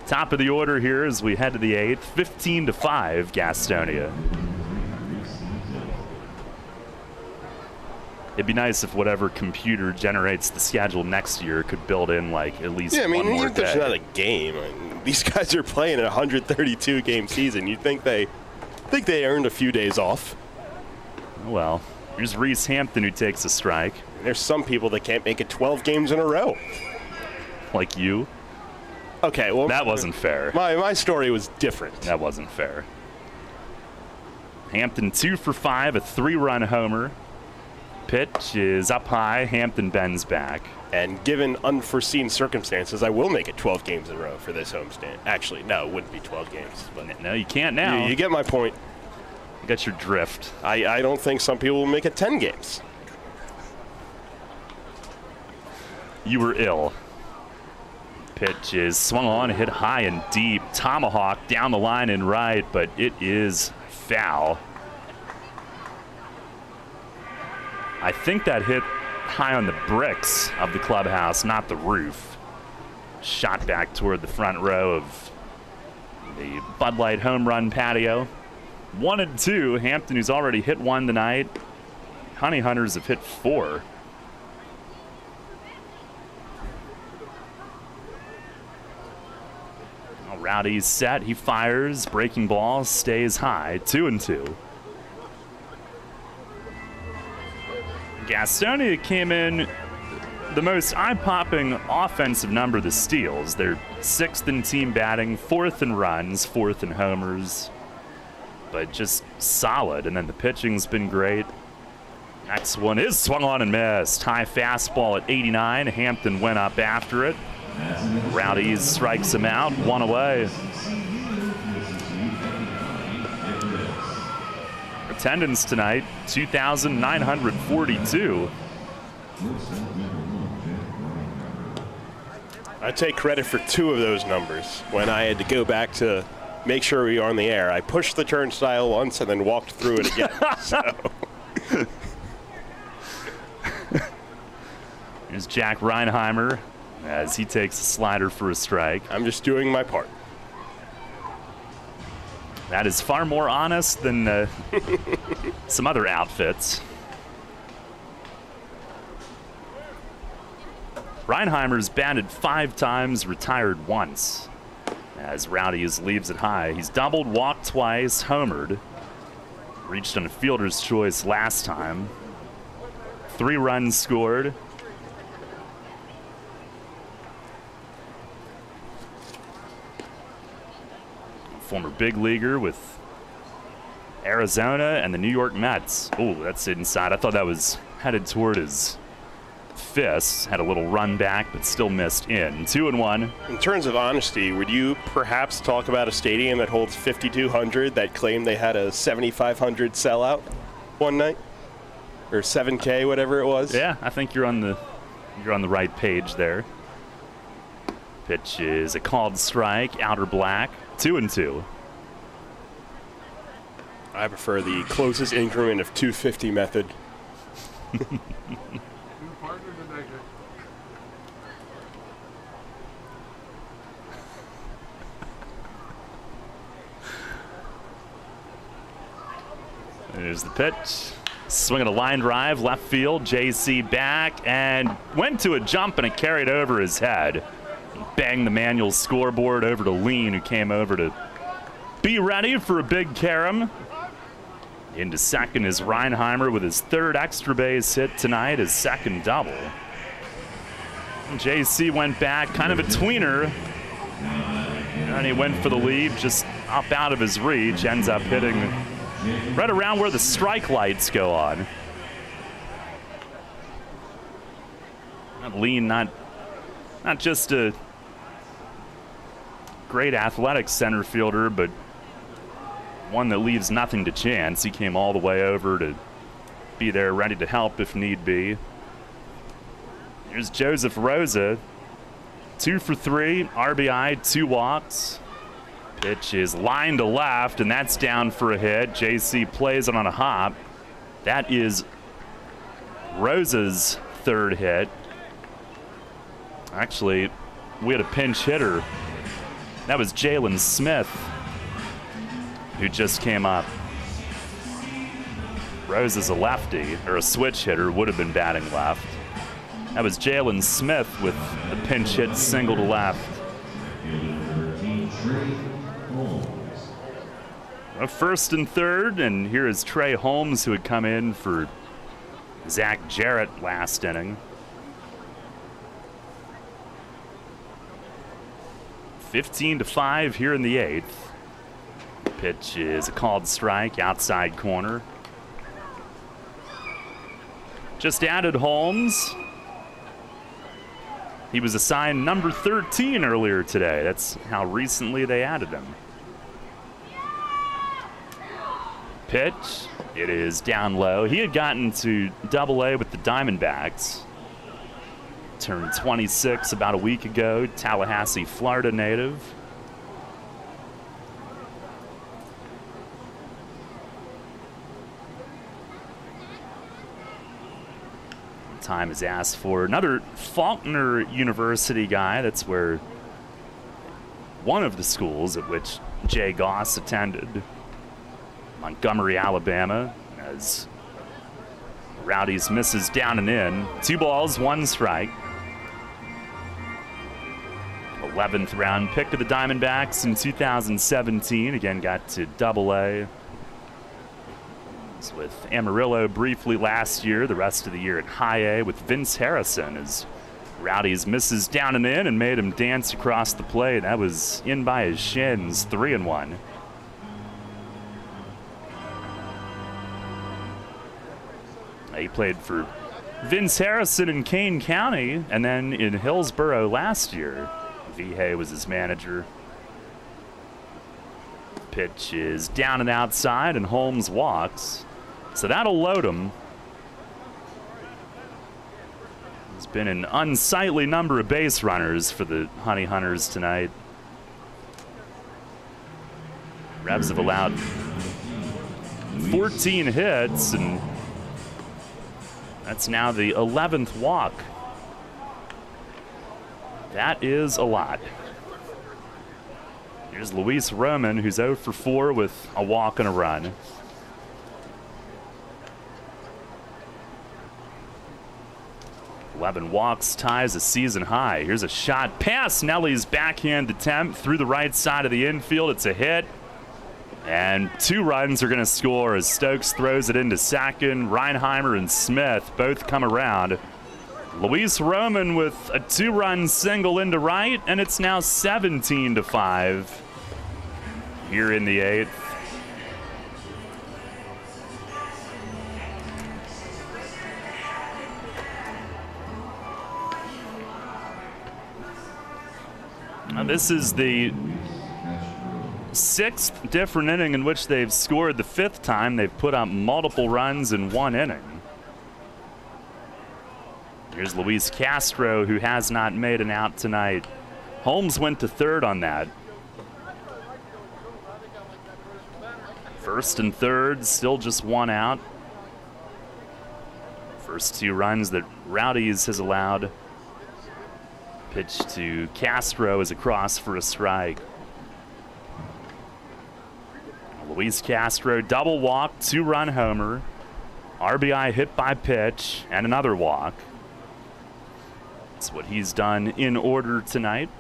Top of the order here as we head to the 8th, 15-5 Gastonia. It'd be nice if whatever computer generates the schedule next year could build in like at least one more even if there's day. not a game, these guys are playing a 132-game season. You'd think they earned a few days off. Well, there's Reese Hampton who takes a strike. There's some people that can't make it 12 games in a row. Like you? Okay, well... That wasn't fair. My story was different. That wasn't fair. Hampton 2 for 5, a 3-run homer. Pitch is up high. Hampton bends back. And given unforeseen circumstances, I will make it 12 games in a row for this homestand. Actually, no, it wouldn't be 12 games. But no, you can't now. You get my point. You got your drift. I don't think some people will make it 10 games. You were ill. Pitch is swung on, hit high and deep. Tomahawk down the line and right, but it is foul. I think that hit high on the bricks of the clubhouse, not the roof. Shot back toward the front row of the Bud Light home run patio. 1-2. Hampton, who's already hit one tonight. Honey Hunters have hit 4. Rowdy's set. He fires. Breaking ball stays high. 2-2. Gastonia came in the most eye-popping offensive number, the steals. They're 6th in team batting, 4th in runs, 4th in homers, but just solid. And then the pitching's been great. Next one is swung on and missed. High fastball at 89. Hampton went up after it. Rowdies strikes him out, 1 away. Attendance tonight, 2,942. I take credit for 2 of those numbers. When I had to go back to make sure we were on the air, I pushed the turnstile once and then walked through it again. Here's Jack Reinheimer as he takes a slider for a strike. I'm just doing my part. That is far more honest than some other outfits. Reinheimer's batted 5 times, retired once. As Rowdies leaves it high. He's doubled, walked twice, homered. Reached on a fielder's choice last time. 3 runs scored. former big leaguer with Arizona and the New York Mets. Oh, that's inside. I thought that was headed toward his fist. Had a little run back, but still missed in. 2-1. In terms of honesty, would you perhaps talk about a stadium that holds 5,200 that claimed they had a 7,500 sellout one night? Or 7K, whatever it was? Yeah, I think you're on the right page there. Pitch is a called strike, outer black, 2-2. I prefer the closest increment of 250 method. There's the pitch. Swinging a line drive, left field. JC back and went to a jump and it carried over his head. Banged the manual scoreboard over to Lean, who came over to be ready for a big carom. Into second is Reinheimer with his third extra base hit tonight, his second double. JC went back, kind of a tweener. And he went for the lead, just up out of his reach. Ends up hitting right around where the strike lights go on. Lean, not just a great athletic center fielder, but one that leaves nothing to chance. He came all the way over to be there ready to help if need be. Here's Joseph Rosa. 2 for 3, RBI, 2 walks. Pitch is line to left, and that's down for a hit. JC plays it on a hop. That is Rosa's third hit. Actually, we had a pinch hitter. That was Jalen Smith, who just came up. Rose is a lefty, or a switch hitter, would have been batting left. That was Jalen Smith with a pinch hit single to left. A first and third, and here is Trey Holmes, who had come in for Zach Jarrett last inning. 15-5 here in the 8th. Pitch is a called strike, outside corner. Just added Holmes. He was assigned number 13 earlier today. That's how recently they added him. Pitch, it is down low. He had gotten to Double-A with the Diamondbacks. Turned 26 about a week ago, Tallahassee, Florida native. Time is asked for another Faulkner University guy. That's where one of the schools at which Jay Goss attended. Montgomery, Alabama, as Rowdies misses down and in. 2 balls, 1 strike. 11th round pick of the Diamondbacks in 2017. Again, got to Double-A. Was with Amarillo briefly last year. The rest of the year at High A with Vince Harrison as Rowdies misses down and in and made him dance across the plate. That was in by his shins. 3-1. He played for Vince Harrison in Kane County and then in Hillsborough last year. Vihey was his manager. Pitch is down and outside, and Holmes walks. So that'll load him. There's been an unsightly number of base runners for the Honey Hunters tonight. Rebs have allowed 14 hits, and that's now the 11th walk. That is a lot. Here's Luis Roman, who's 0 for 4 with a walk and a run. Eleven walks ties a season high. Here's a shot past Nelly's backhand attempt through the right side of the infield. It's a hit. And 2 runs are going to score as Stokes throws it into second. Reinheimer and Smith both come around. Luis Roman with a 2-run single into right, and it's now 17-5. here in the 8th. Now this is the 6th different inning in which they've scored. The 5th time they've put up multiple runs in one inning. Here's Luis Castro, who has not made an out tonight. Holmes went to third on that. First and third, still just one out. First 2 runs that Rowdies has allowed. Pitch to Castro is across for a strike. Luis Castro, double walk, 2-run homer. RBI hit by pitch, and another walk. That's what he's done in order tonight.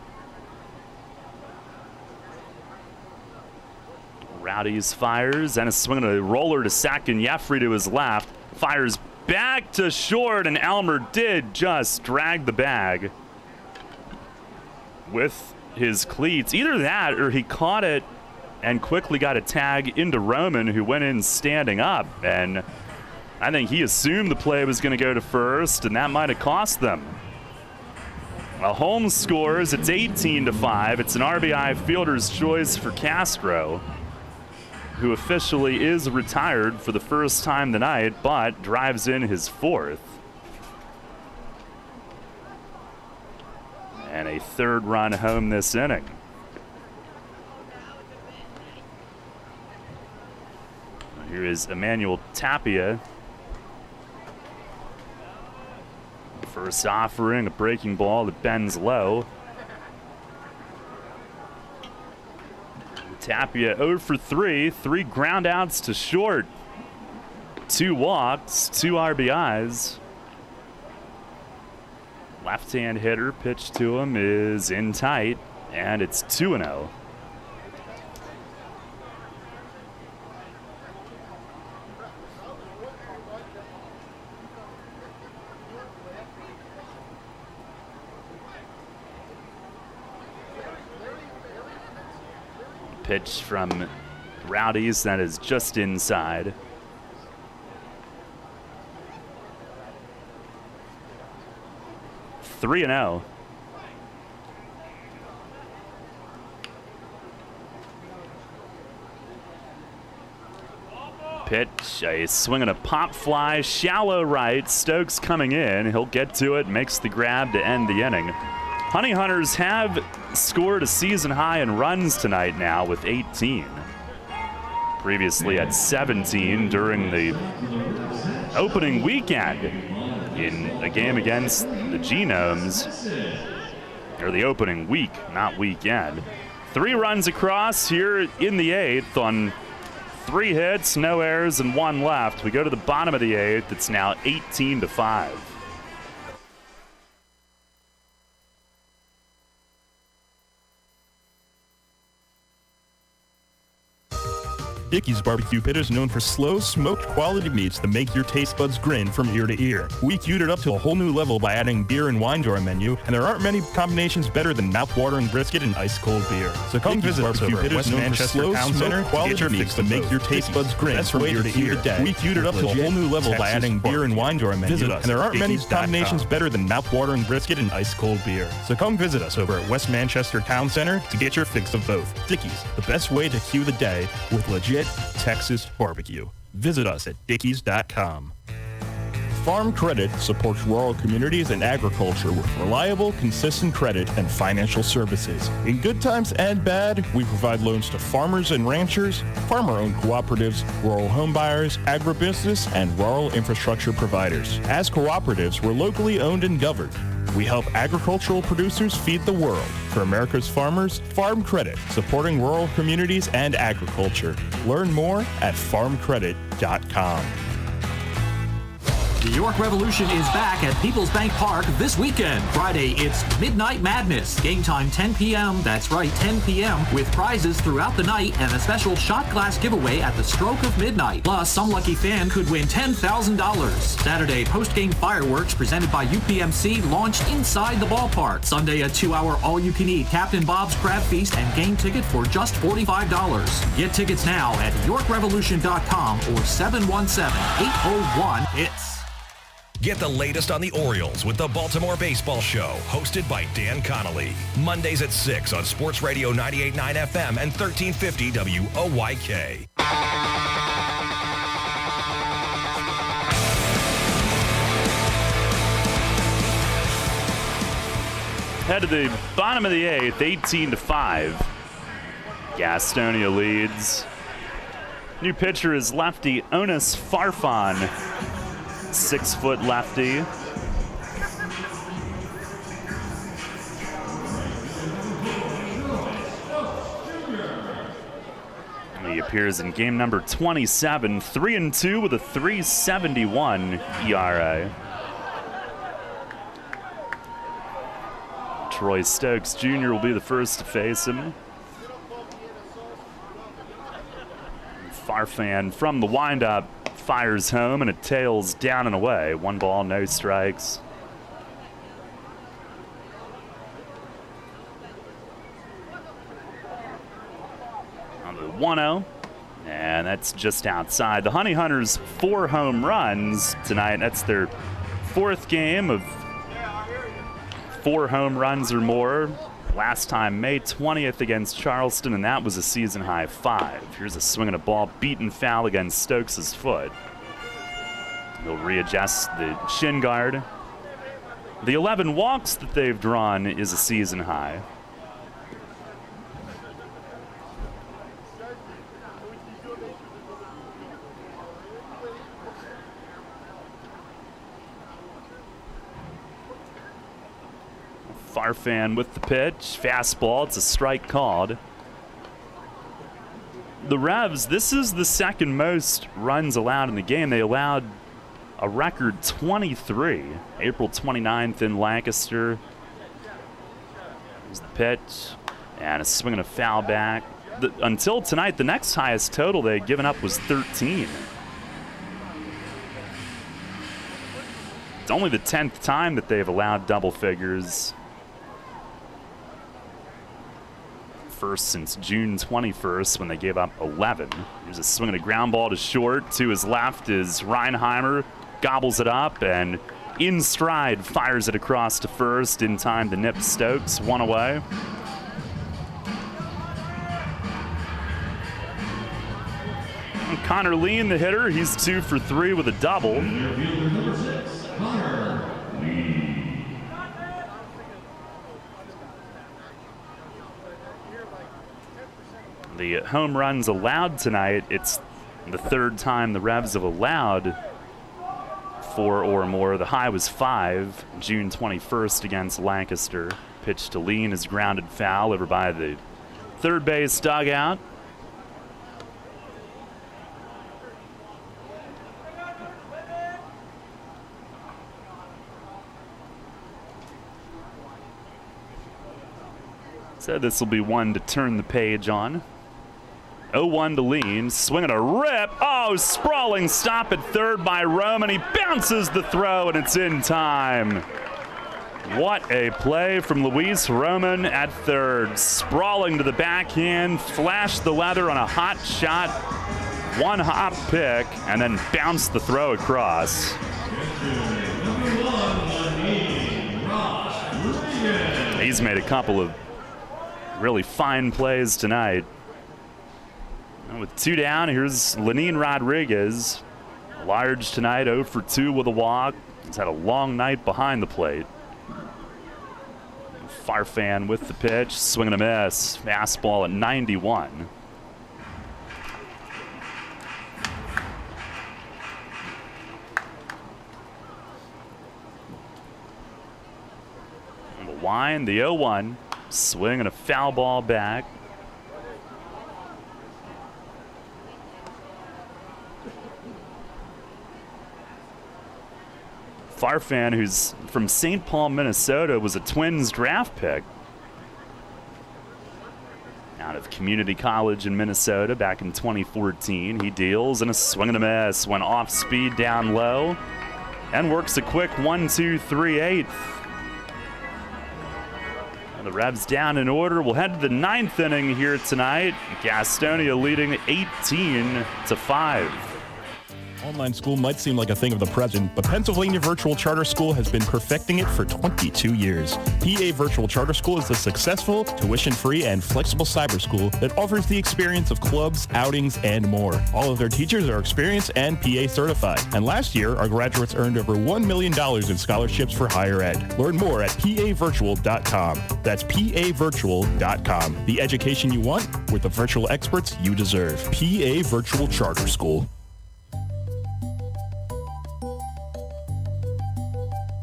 Rowdies fires, and a swing and a roller to second. Jeffrey to his left. Fires back to short, and Elmer did just drag the bag with his cleats. Either that or he caught it and quickly got a tag into Roman, who went in standing up. And I think he assumed the play was going to go to first, and that might have cost them. Well, Holmes scores. It's 18-5. It's an RBI fielder's choice for Castro, who officially is retired for the first time tonight, but drives in his 4th. And a 3rd run home this inning. Here is Emmanuel Tapia. First offering, a breaking ball that bends low. Tapia 0 for 3, 3 ground outs to short. 2 walks, 2 RBIs. Left-hand hitter, pitch to him is in tight, and it's 2-0. Pitch from Rowdies that is just inside. Three and 0. Pitch, a swing and a pop fly, shallow right. Stokes coming in. He'll get to it, makes the grab to end the inning. Honey Hunters have scored a season high in runs tonight now with 18. Previously at 17 during the opening weekend in a game against the Genomes, or the opening week, not weekend. 3 runs across here in the 8th on 3 hits, no errors, and 1 left. We go to the bottom of the 8th. It's now 18-5. Dickey's Barbecue Pit is known for slow, smoked quality meats that make your taste buds grin from ear to ear. We queued it up to a whole new level by adding beer and wine to our menu, and there aren't many combinations better than mouth-watering brisket and ice-cold beer. So come visit us over at West Manchester Town Center to get your fix to make your taste buds grin from ear to ear. We queued it up to a whole new level by adding beer and wine to our menu, and there aren't many combinations better than mouth-watering brisket and ice-cold beer. So come visit us over at West Manchester Town Center to get your fix of both. Dickey's, the best way to cue the day with legit Texas barbecue. Visit us at dickies.com. Farm Credit supports rural communities and agriculture with reliable, consistent credit and financial services. In good times and bad, we provide loans to farmers and ranchers, farmer-owned cooperatives, rural home buyers, agribusiness, and rural infrastructure providers. As cooperatives, we're locally owned and governed. We help agricultural producers feed the world. For America's farmers, Farm Credit, supporting rural communities and agriculture. Learn more at farmcredit.com. The York Revolution is back at People's Bank Park this weekend. Friday, it's Midnight Madness. Game time 10 p.m. That's right, 10 p.m. with prizes throughout the night and a special shot glass giveaway at the stroke of midnight. Plus, some lucky fan could win $10,000. Saturday, post-game fireworks presented by UPMC launched inside the ballpark. Sunday, a 2-hour all-you-can-eat Captain Bob's Crab Feast and game ticket for just $45. Get tickets now at YorkRevolution.com or 717-801-HITS. Get the latest on the Orioles with the Baltimore Baseball Show, hosted by Dan Connolly. Mondays at 6 on Sports Radio 98.9 FM and 1350 WOYK. Head to the bottom of the 8th, 18-5. Gastonia leads. New pitcher is lefty Onis Farfan. 6-foot lefty. He appears in game number 27, 3-2 with a 3.71 ERA. Troy Stokes Jr. will be the first to face him. Farfan from the windup fires home and it tails down and away. 1 ball, no strikes. On the 1-0, and that's just outside. The Honey Hunters 4 home runs tonight. That's their 4th game of 4 home runs or more. Last time, May 20th against Charleston, and that was a season-high 5. Here's a swing and a ball, beaten foul against Stokes' foot. They'll readjust the shin guard. The 11 walks that they've drawn is a season-high. Farfan with the pitch, fastball, it's a strike called. The Revs, this is the second most runs allowed in the game. They allowed a record 23, April 29th in Lancaster. Here's the pitch, and a swing and a foul back. Until tonight, the next highest total they had given up was 13. It's only the 10th time that they've allowed double figures. First since June 21st when they gave up 11. Here's a swing and a ground ball to short. To his left is Reinheimer, gobbles it up and in stride fires it across to first in time to nip Stokes. 1 away. And Connor Lean, the hitter, he's 2 for 3 with a double. The home runs allowed tonight, it's the 3rd time the Revs have allowed 4 or more. The high was 5, June 21st against Lancaster. Pitch to Lean is grounded foul over by the third base dugout. So this will be one to turn the page on. 0-1 to Lean, swinging a rip. Oh, sprawling stop at third by Roman. He bounces the throw, and it's in time. What a play from Luis Roman at third. Sprawling to the backhand, flashed the leather on a hot shot, 1-hop pick, and then bounced the throw across. He's made a couple of really fine plays tonight. With 2 down, here's Lenin Rodriguez. Large tonight, 0 for 2 with a walk. He's had a long night behind the plate. Farfan with the pitch, swing and a miss. Fastball at 91. On the line, the 0-1. Swing and a foul ball back. Farfan, who's from St. Paul, Minnesota, was a Twins draft pick out of community college in Minnesota back in 2014. He deals and a swing and a miss. Went off speed down low and works a quick 1-2-3-8. The Revs down in order. We'll head to the 9th inning here tonight. Gastonia leading 18-5. Online school might seem like a thing of the present, but Pennsylvania Virtual Charter School has been perfecting it for 22 years. PA Virtual Charter School is a successful, tuition-free, and flexible cyber school that offers the experience of clubs, outings, and more. All of their teachers are experienced and PA certified. And last year, our graduates earned over $1 million in scholarships for higher ed. Learn more at pavirtual.com. That's pavirtual.com. The education you want with the virtual experts you deserve. PA Virtual Charter School.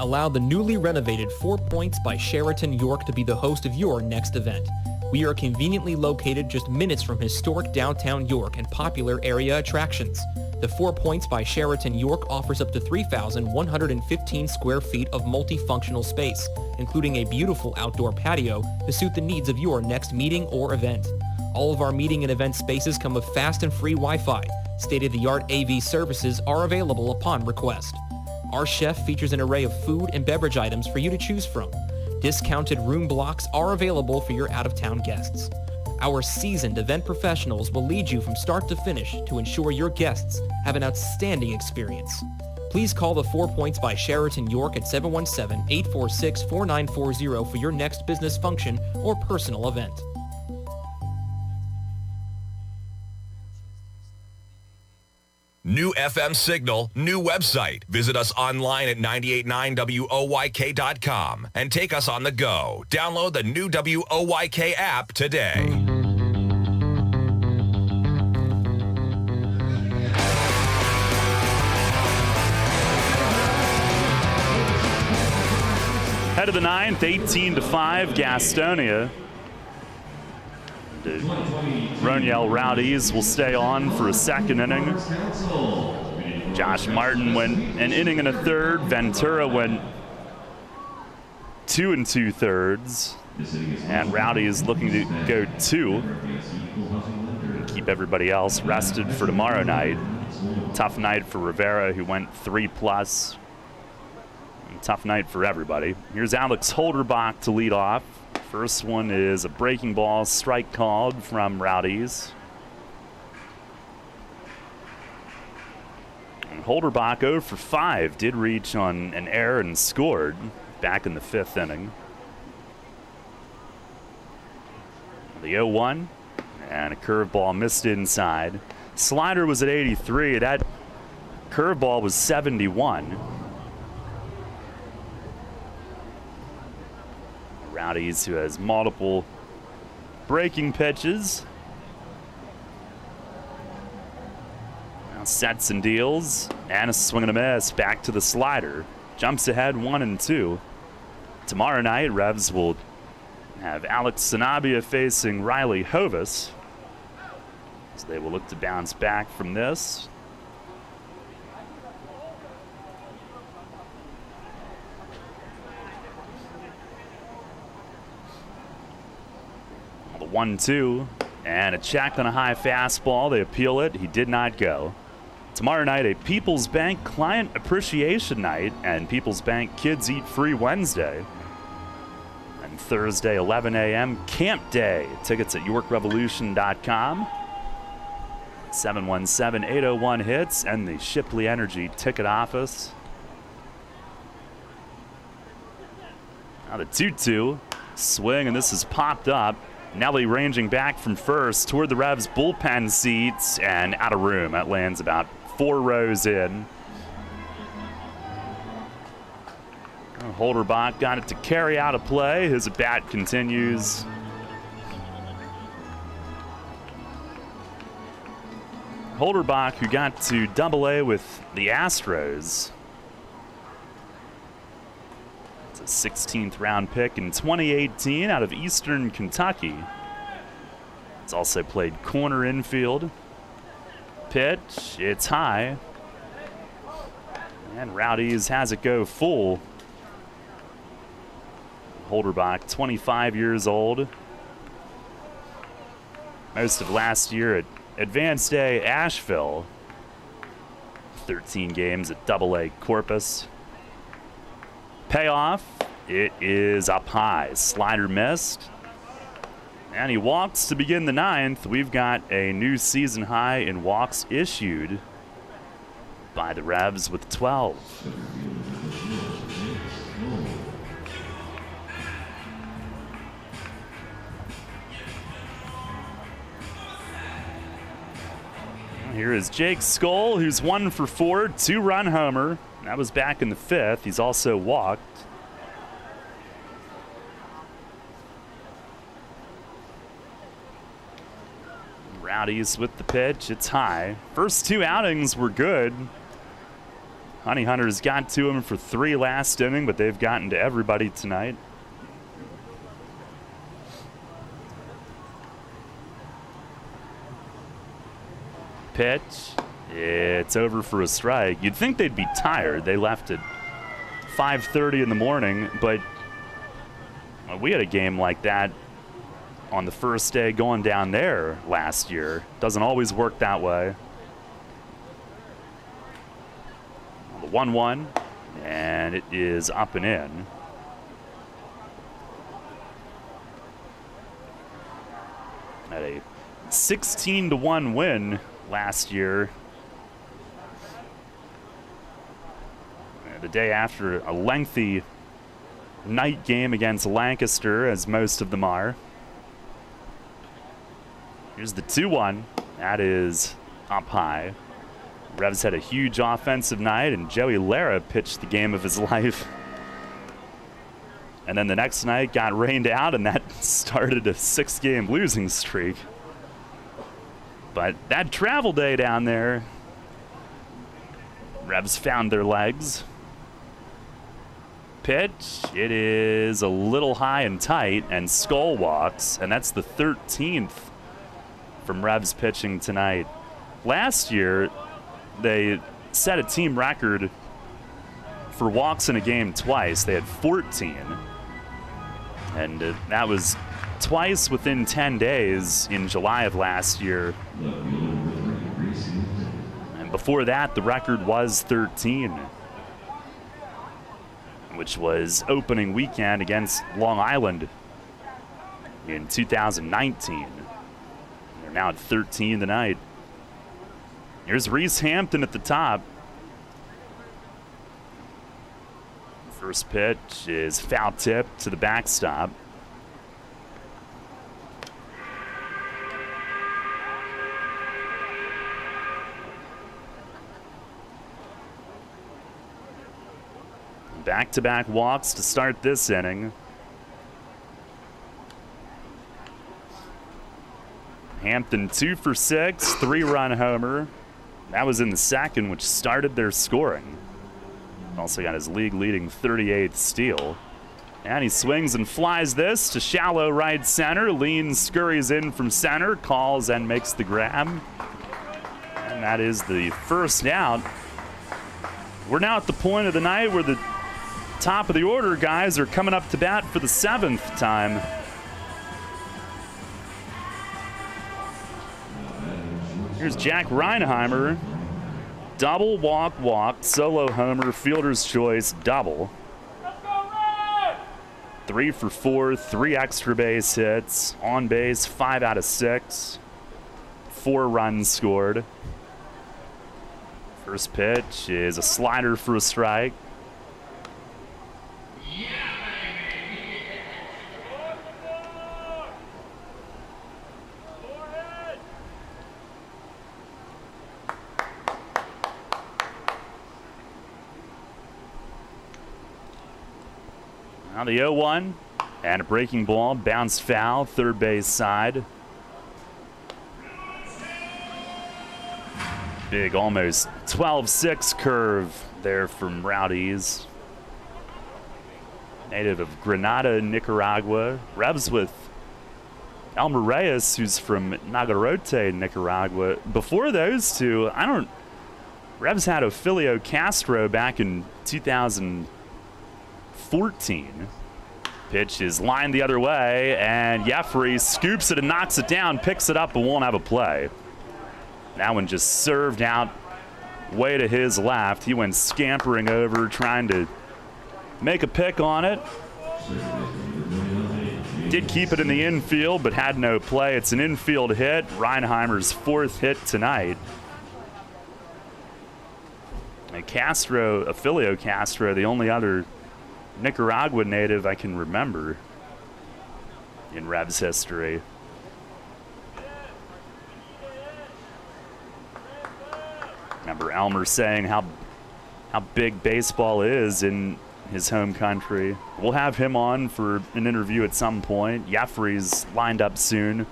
Allow the newly renovated 4 Points by Sheraton York to be the host of your next event. We are conveniently located just minutes from historic downtown York and popular area attractions. The 4 Points by Sheraton York offers up to 3,115 square feet of multifunctional space, including a beautiful outdoor patio to suit the needs of your next meeting or event. All of our meeting and event spaces come with fast and free Wi-Fi. State-of-the-art AV services are available upon request. Our chef features an array of food and beverage items for you to choose from. Discounted room blocks are available for your out-of-town guests. Our seasoned event professionals will lead you from start to finish to ensure your guests have an outstanding experience. Please call the 4 Points by Sheraton York at 717-846-4940 for your next business function or personal event. New FM signal, new website. Visit us online at 989WOYK.com and take us on the go. Download the new WOYK app today. Head of the 9th, 18-5, Gastonia. Roniel Rowdies will stay on for a second inning. Josh Martin went an inning and a third. Ventura went 2 2/3. And Rowdy is looking to go 2 and keep everybody else rested for tomorrow night. Tough night for Rivera, who went 3+. Tough night for everybody. Here's Alex Holderbach to lead off. First one is a breaking ball, strike called from Rowdies. And Holderbach 0 for 5, did reach on an error and scored back in the 5th inning. The 0-1 and a curveball missed inside. Slider was at 83. That curveball was 71. Rowdies, who has multiple breaking pitches. Now sets and deals, and a swing and a miss. Back to the slider. Jumps ahead 1-2. Tomorrow night, Revs will have Alex Sanabia facing Riley Hovis. So they will look to bounce back from this. The 1-2 and a check on a high fastball. They appeal it. He did not go. Tomorrow night, a People's Bank Client Appreciation Night and People's Bank Kids Eat Free Wednesday. And Thursday, 11 a.m., Camp Day. Tickets at YorkRevolution.com. 717-801-HITS and the Shipley Energy ticket office. Now the 2-2 swing, and this is popped up. Nelly ranging back from first toward the Revs bullpen seats and out of room. That lands about 4 rows in. Holderbach got it to carry out a play. His at-bat continues. Holderbach, who got to Double-A with the Astros. It's a 16th round pick in 2018 out of Eastern Kentucky. It's also played corner infield. Pitch, it's high. And Rowdies has it go full. Holderbach, 25 years old. Most of last year at Advanced A Asheville. 13 games at AA Corpus. Payoff, it is up high. Slider missed. And he walks to begin the 9th. We've got a new season high in walks issued by the Revs with 12. Here is Jake Skoll, who's 1 for 4, 2-run homer. That was back in the 5th. He's also walked. Rowdies with the pitch. It's high. First 2 outings were good. Honey Hunters got to him for 3 last inning, but they've gotten to everybody tonight. Pitch. It's over for a strike. You'd think they'd be tired. They left at 5:30 in the morning, but we had a game like that on the first day going down there last year. Doesn't always work that way. The 1-1, and it is up and in. At a 16-1 win last year. The day after a lengthy night game against Lancaster, as most of them are. Here's the 2-1. That is up high. Revs had a huge offensive night, and Joey Lara pitched the game of his life. And then the next night got rained out, and that started a 6-game losing streak. But that travel day down there, Revs found their legs. Pitch, it is a little high and tight, and Skoll walks, and that's the 13th from Revs pitching tonight. Last year, they set a team record for walks in a game twice. They had 14, and that was twice within 10 days in July of last year. And before that, the record was 13, which was opening weekend against Long Island in 2019. They're now at 13 tonight. Here's Reese Hampton at the top. First pitch is foul tip to the backstop. Back-to-back walks to start this inning. Hampton 2 for 6, 3-run homer. That was in the second, which started their scoring. Also got his league-leading 38th steal. And he swings and flies this to shallow right center. Lean scurries in from center, calls and makes the grab. And that is the first out. We're now at the point of the night where the top of the order guys are coming up to bat for the 7th time. Here's Jack Reinheimer. Double, walk, solo homer, fielder's choice, double. 3 for 4, 3 extra base hits, on base 5 out of 6, 4 runs scored. First pitch is a slider for a strike. Now the 0-1, and a breaking ball, bounced foul, third base side. Big, almost 12-6 curve there from Rowdies. Native of Granada, Nicaragua. Revs with Elmer Reyes, who's from Nagarote, Nicaragua. Before those two, Revs had Ophilio Castro back in 2014. Pitch is lined the other way, and Jeffrey scoops it and knocks it down, picks it up, but won't have a play. That one just served out way to his left. He went scampering over, trying to make a pick on it. Did keep it in the infield, but had no play. It's an infield hit. Reinheimer's 4th hit tonight. And Castro, Ophilio Castro, the only other Nicaragua native I can remember in Revs history. Remember Elmer saying how big baseball is in his home country. We'll have him on for an interview at some point. Jeffrey's lined up soon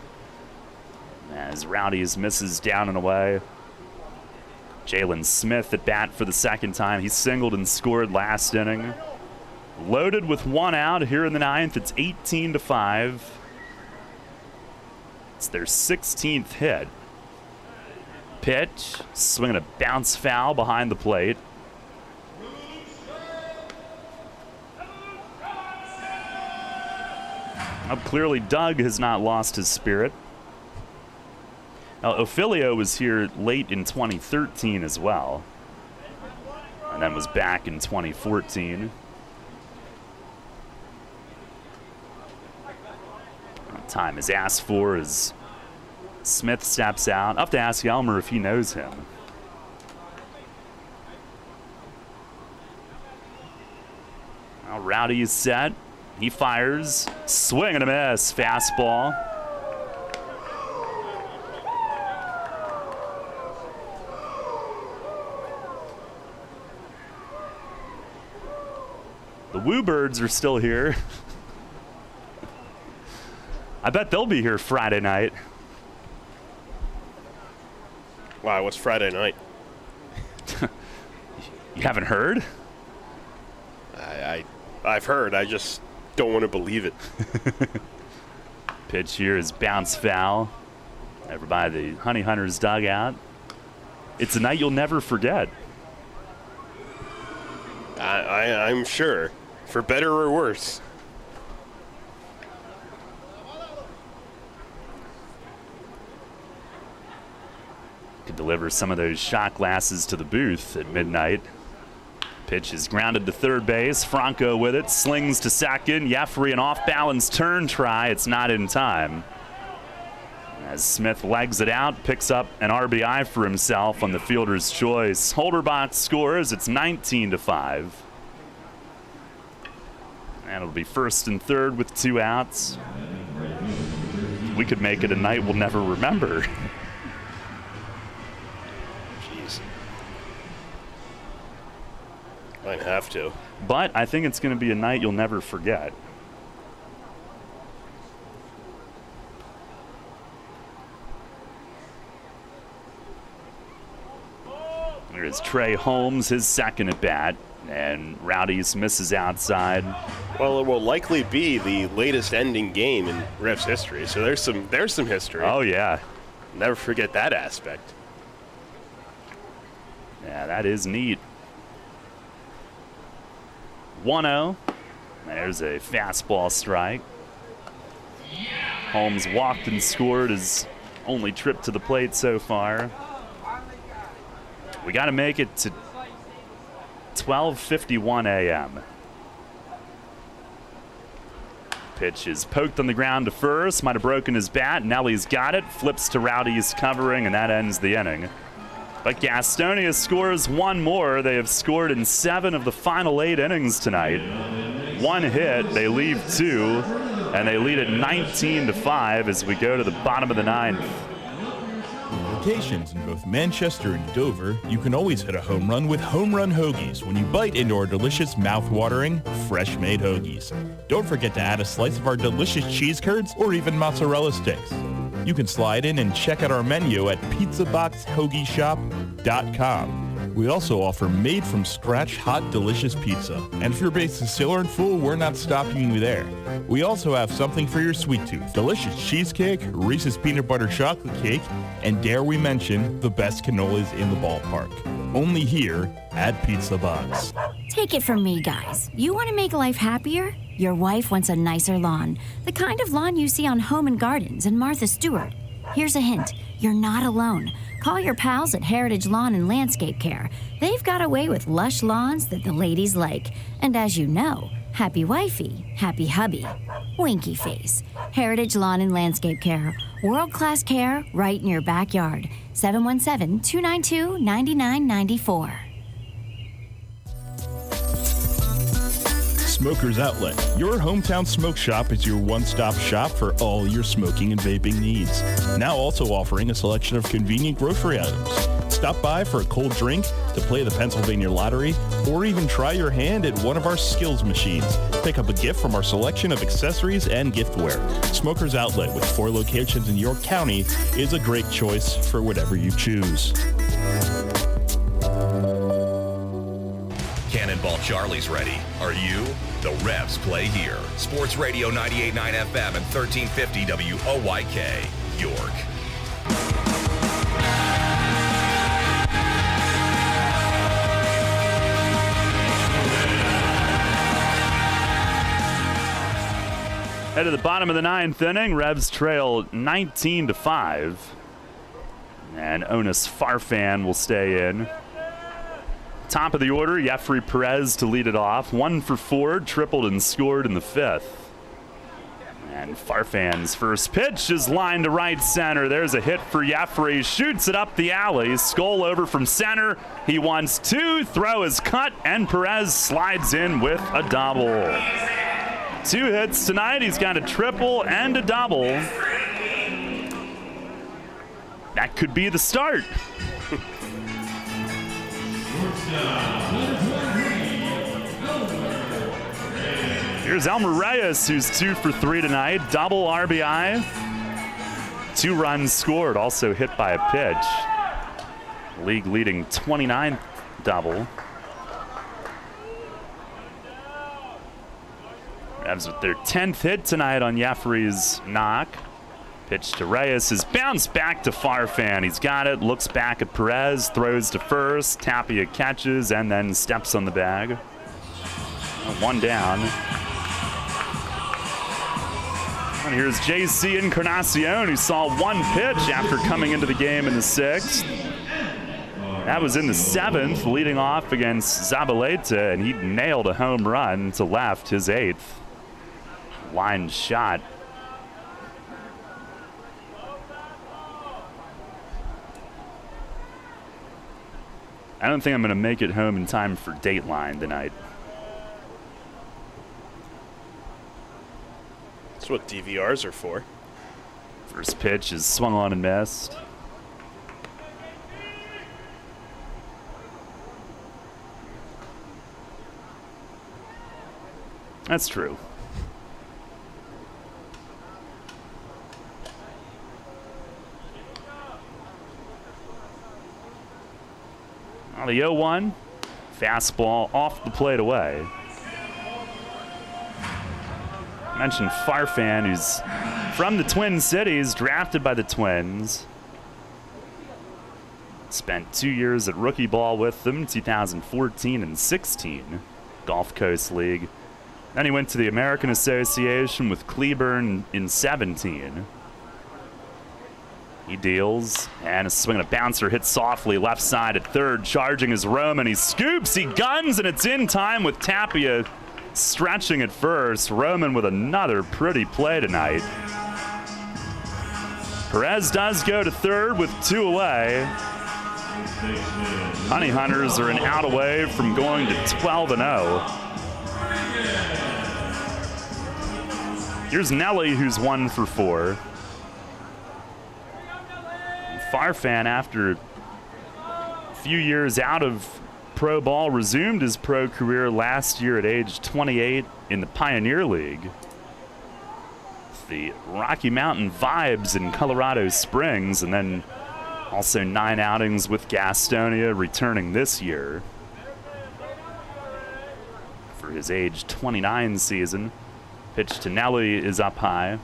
as Rowdy's misses down and away. Jalen Smith at bat for the 2nd time. He singled and scored last inning. Loaded with 1 out here in the 9th. It's 18-5. It's their 16th hit. Pitch, swinging a bounce foul behind the plate. Clearly Doug has not lost his spirit. Now, Ophilio was here late in 2013 as well, and then was back in 2014. Time is asked for as Smith steps out. I'll have to ask Elmer if he knows him. Now Rowdy is set. He fires. Swing and a miss. Fastball. The Woo Birds are still here. I bet they'll be here Friday night. Wow, what's Friday night? You haven't heard? I've heard. I just don't want to believe it. Pitch here is bounce foul over by the Honey Hunters dugout. It's a night you'll never forget. I'm sure, for better or worse. Could deliver some of those shot glasses to the booth at midnight. Pitch is grounded to third base. Franco with it, slings to second. Jeffrey, an off-balance turn try. It's not in time. As Smith legs it out, picks up an RBI for himself on the fielder's choice. Holderbach scores. It's 19-5. And it'll be 1st and 3rd with 2 outs. We could make it a night we'll never remember. Jeez. Might have to. But I think it's going to be a night you'll never forget. There's Trey Holmes, his 2nd at bat, and Rowdy's misses outside. Well, it will likely be the latest ending game in Revs history, so there's some history. Oh yeah, never forget that aspect. Yeah, that is neat. 1-0. There's a fastball strike. Holmes walked and scored his only trip to the plate so far. We got to make it to 12:51 a.m. Pitch is poked on the ground to first. Might have broken his bat. Nelly's got it. Flips to Rowdy's covering, and that ends the inning. But Gastonia scores 1 more. They have scored in 7 of the final 8 innings tonight. 1 hit. They leave 2, and they lead at 19-5 as we go to the bottom of the 9th. Locations in both Manchester and Dover, you can always hit a home run with Home Run Hoagies when you bite into our delicious, mouth-watering, fresh-made hoagies. Don't forget to add a slice of our delicious cheese curds or even mozzarella sticks. You can slide in and check out our menu at pizzaboxhoagieshop.com. We also offer made-from-scratch hot, delicious pizza. And if your base is still aren't full, we're not stopping you there. We also have something for your sweet tooth. Delicious cheesecake, Reese's peanut butter chocolate cake, and dare we mention, the best cannolis in the ballpark. Only here at Pizza Box. Take it from me, guys. You want to make life happier? Your wife wants a nicer lawn. The kind of lawn you see on Home and Gardens and Martha Stewart. Here's a hint. You're not alone. Call your pals at Heritage Lawn and Landscape Care. They've got a way with lush lawns that the ladies like. And as you know, happy wifey, happy hubby. Winky face. Heritage Lawn and Landscape Care. World-class care right in your backyard. 717-292-9994. Smokers Outlet. Your hometown smoke shop is your one-stop shop for all your smoking and vaping needs. Now also offering a selection of convenient grocery items. Stop by for a cold drink, to play the Pennsylvania Lottery, or even try your hand at one of our skills machines. Pick up a gift from our selection of accessories and giftware. Smokers Outlet, with 4 locations in York County, is a great choice for whatever you choose. Cannonball Charlie's ready. Are you? The Revs play here. Sports Radio 98.9 FM and 1350 WOYK, York. Head to the bottom of the 9th inning. Revs trail 19-5. And Onis Farfan will stay in. Top of the order, Jeffrey Perez to lead it off. 1 for 4, tripled and scored in the 5th. And Farfan's first pitch is lined to right center. There's a hit for Jeffrey. Shoots it up the alley. Skull over from center. He wants 2. Throw is cut, and Perez slides in with a double. 2 hits tonight. He's got a triple and a double. That could be the start. Here's Elmer Reyes, who's 2 for 3 tonight. Double RBI. 2 runs scored, also hit by a pitch. League leading 29th double. Revs with their 10th hit tonight on Jeffrey's knock. Pitch to Reyes is bounced back to Farfan. He's got it, looks back at Perez, throws to first. Tapia catches and then steps on the bag. 1 down. And here's JC Encarnacion, who saw 1 pitch after coming into the game in the 6th. That was in the 7th, leading off against Zabaleta, and he nailed a home run to left, his 8th. Line shot. I don't think I'm going to make it home in time for Dateline tonight. That's what DVRs are for. First pitch is swung on and missed. That's true. On the 0-1, fastball off the plate away. I mentioned Farfan, who's from the Twin Cities, drafted by the Twins. Spent 2 years at rookie ball with them, 2014 and 16, Gulf Coast League. Then he went to the American Association with Cleburne in 17. He deals, and a swing and a bouncer hit softly left side at third, charging his Roman. He scoops, he guns, and it's in time with Tapia stretching at first. Roman with another pretty play tonight. Perez does go to third with 2 away. Honey Hunters are an out away from going to 12-0. Here's Nelly, who's 1 for 4. Farfan, after a few years out of pro ball, resumed his pro career last year at age 28 in the Pioneer League. The Rocky Mountain Vibes in Colorado Springs, and then also 9 outings with Gastonia, returning this year for his age 29 season. Pitch to Nelly is up high.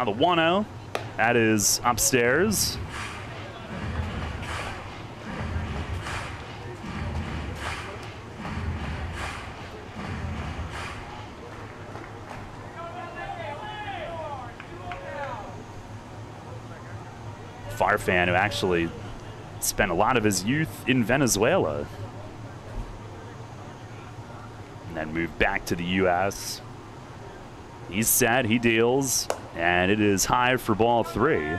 Now the 1-0. That is upstairs. Farfan, who actually spent a lot of his youth in Venezuela and then moved back to the U.S. He's set, he deals, and it is high for ball 3.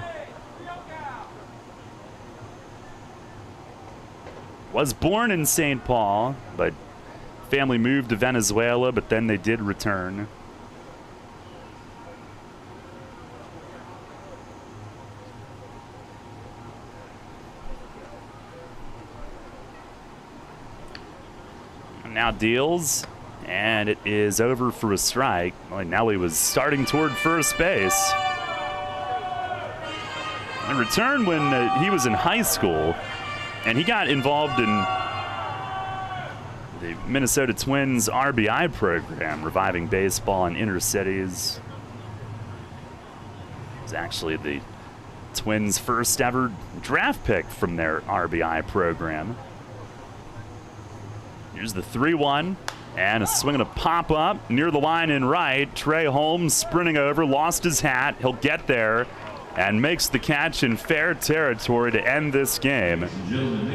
Was born in St. Paul, but family moved to Venezuela, but then they did return. Now deals, and it is over for a strike. Well, Nelly was starting toward first base. In return when he was in high school, and he got involved in the Minnesota Twins RBI program, reviving baseball in inner cities. It was actually the Twins' first ever draft pick from their RBI program. Here's the 3-1, and a swing and a pop-up near the line in right. Trey Holmes sprinting over, lost his hat. He'll get there and makes the catch in fair territory to end this game.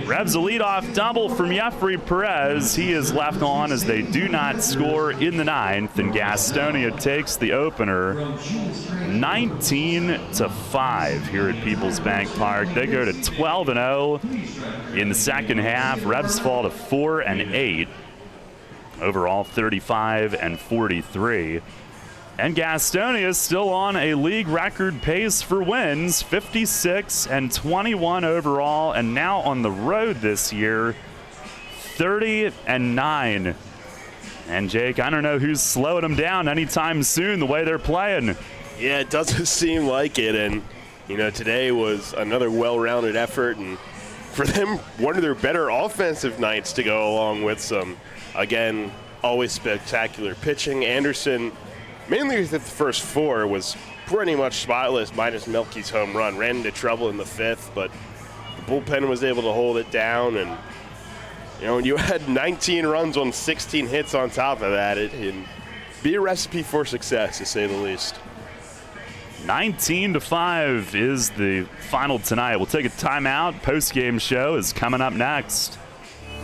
Revs a leadoff double from Jeffrey Perez. He is left on as they do not score in the 9th, and Gastonia takes the opener 19-5 here at Peoples Bank Park. They go to 12-0 in the second half. Revs fall to 4-8. Overall 35-43. And Gastonia is still on a league record pace for wins, 56-21 overall, and now on the road this year, 30-9. And Jake, I don't know who's slowing them down anytime soon the way they're playing. Yeah, it doesn't seem like it, and today was another well-rounded effort, and for them, one of their better offensive nights to go along with some, again, always spectacular pitching. Anderson, mainly with the first 4, was pretty much spotless, minus Melky's home run. Ran into trouble in the 5th, but the bullpen was able to hold it down. And, when you had 19 runs on 16 hits on top of that, it can be a recipe for success, to say the least. 19-5 is the final tonight. We'll take a timeout. Post-game show is coming up next.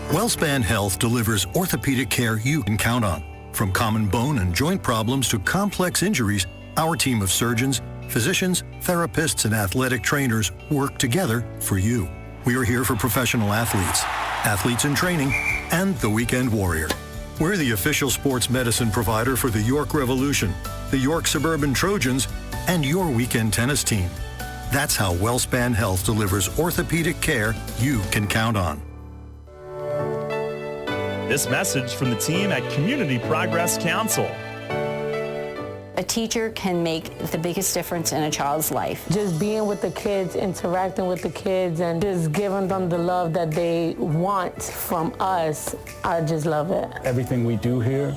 WellSpan Health delivers orthopedic care you can count on. From common bone and joint problems to complex injuries, our team of surgeons, physicians, therapists, and athletic trainers work together for you. We are here for professional athletes, athletes in training, and the weekend warrior. We're the official sports medicine provider for the York Revolution, the York Suburban Trojans, and your weekend tennis team. That's how WellSpan Health delivers orthopedic care you can count on. This message from the team at Community Progress Council. A teacher can make the biggest difference in a child's life. Just being with the kids, interacting with the kids, and just giving them the love that they want from us, I just love it. Everything we do here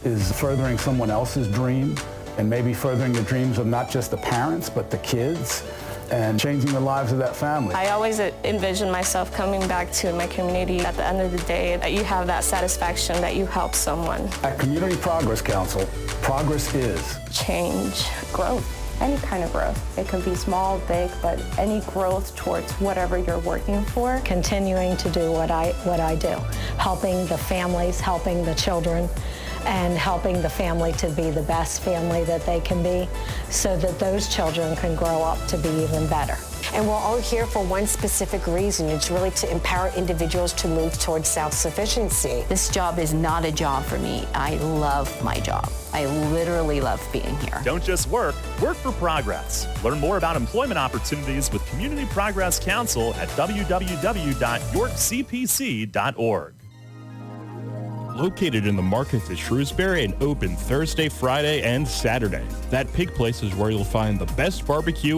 is furthering someone else's dream, and maybe furthering the dreams of not just the parents, but the kids, and changing the lives of that family. I always envision myself coming back to my community at the end of the day, that you have that satisfaction that you help someone. At Community Progress Council, progress is change, growth, any kind of growth. It can be small, big, but any growth towards whatever you're working for. Continuing to do what I do, helping the families, helping the children, and helping the family to be the best family that they can be, so that those children can grow up to be even better. And we're all here for one specific reason. It's really to empower individuals to move towards self-sufficiency. This job is not a job for me. I love my job. I literally love being here. Don't just work, work for progress. Learn more about employment opportunities with Community Progress Council at www.yorkcpc.org. Located in the market at Shrewsbury and open Thursday, Friday, and Saturday. That Pig Place is where you'll find the best barbecue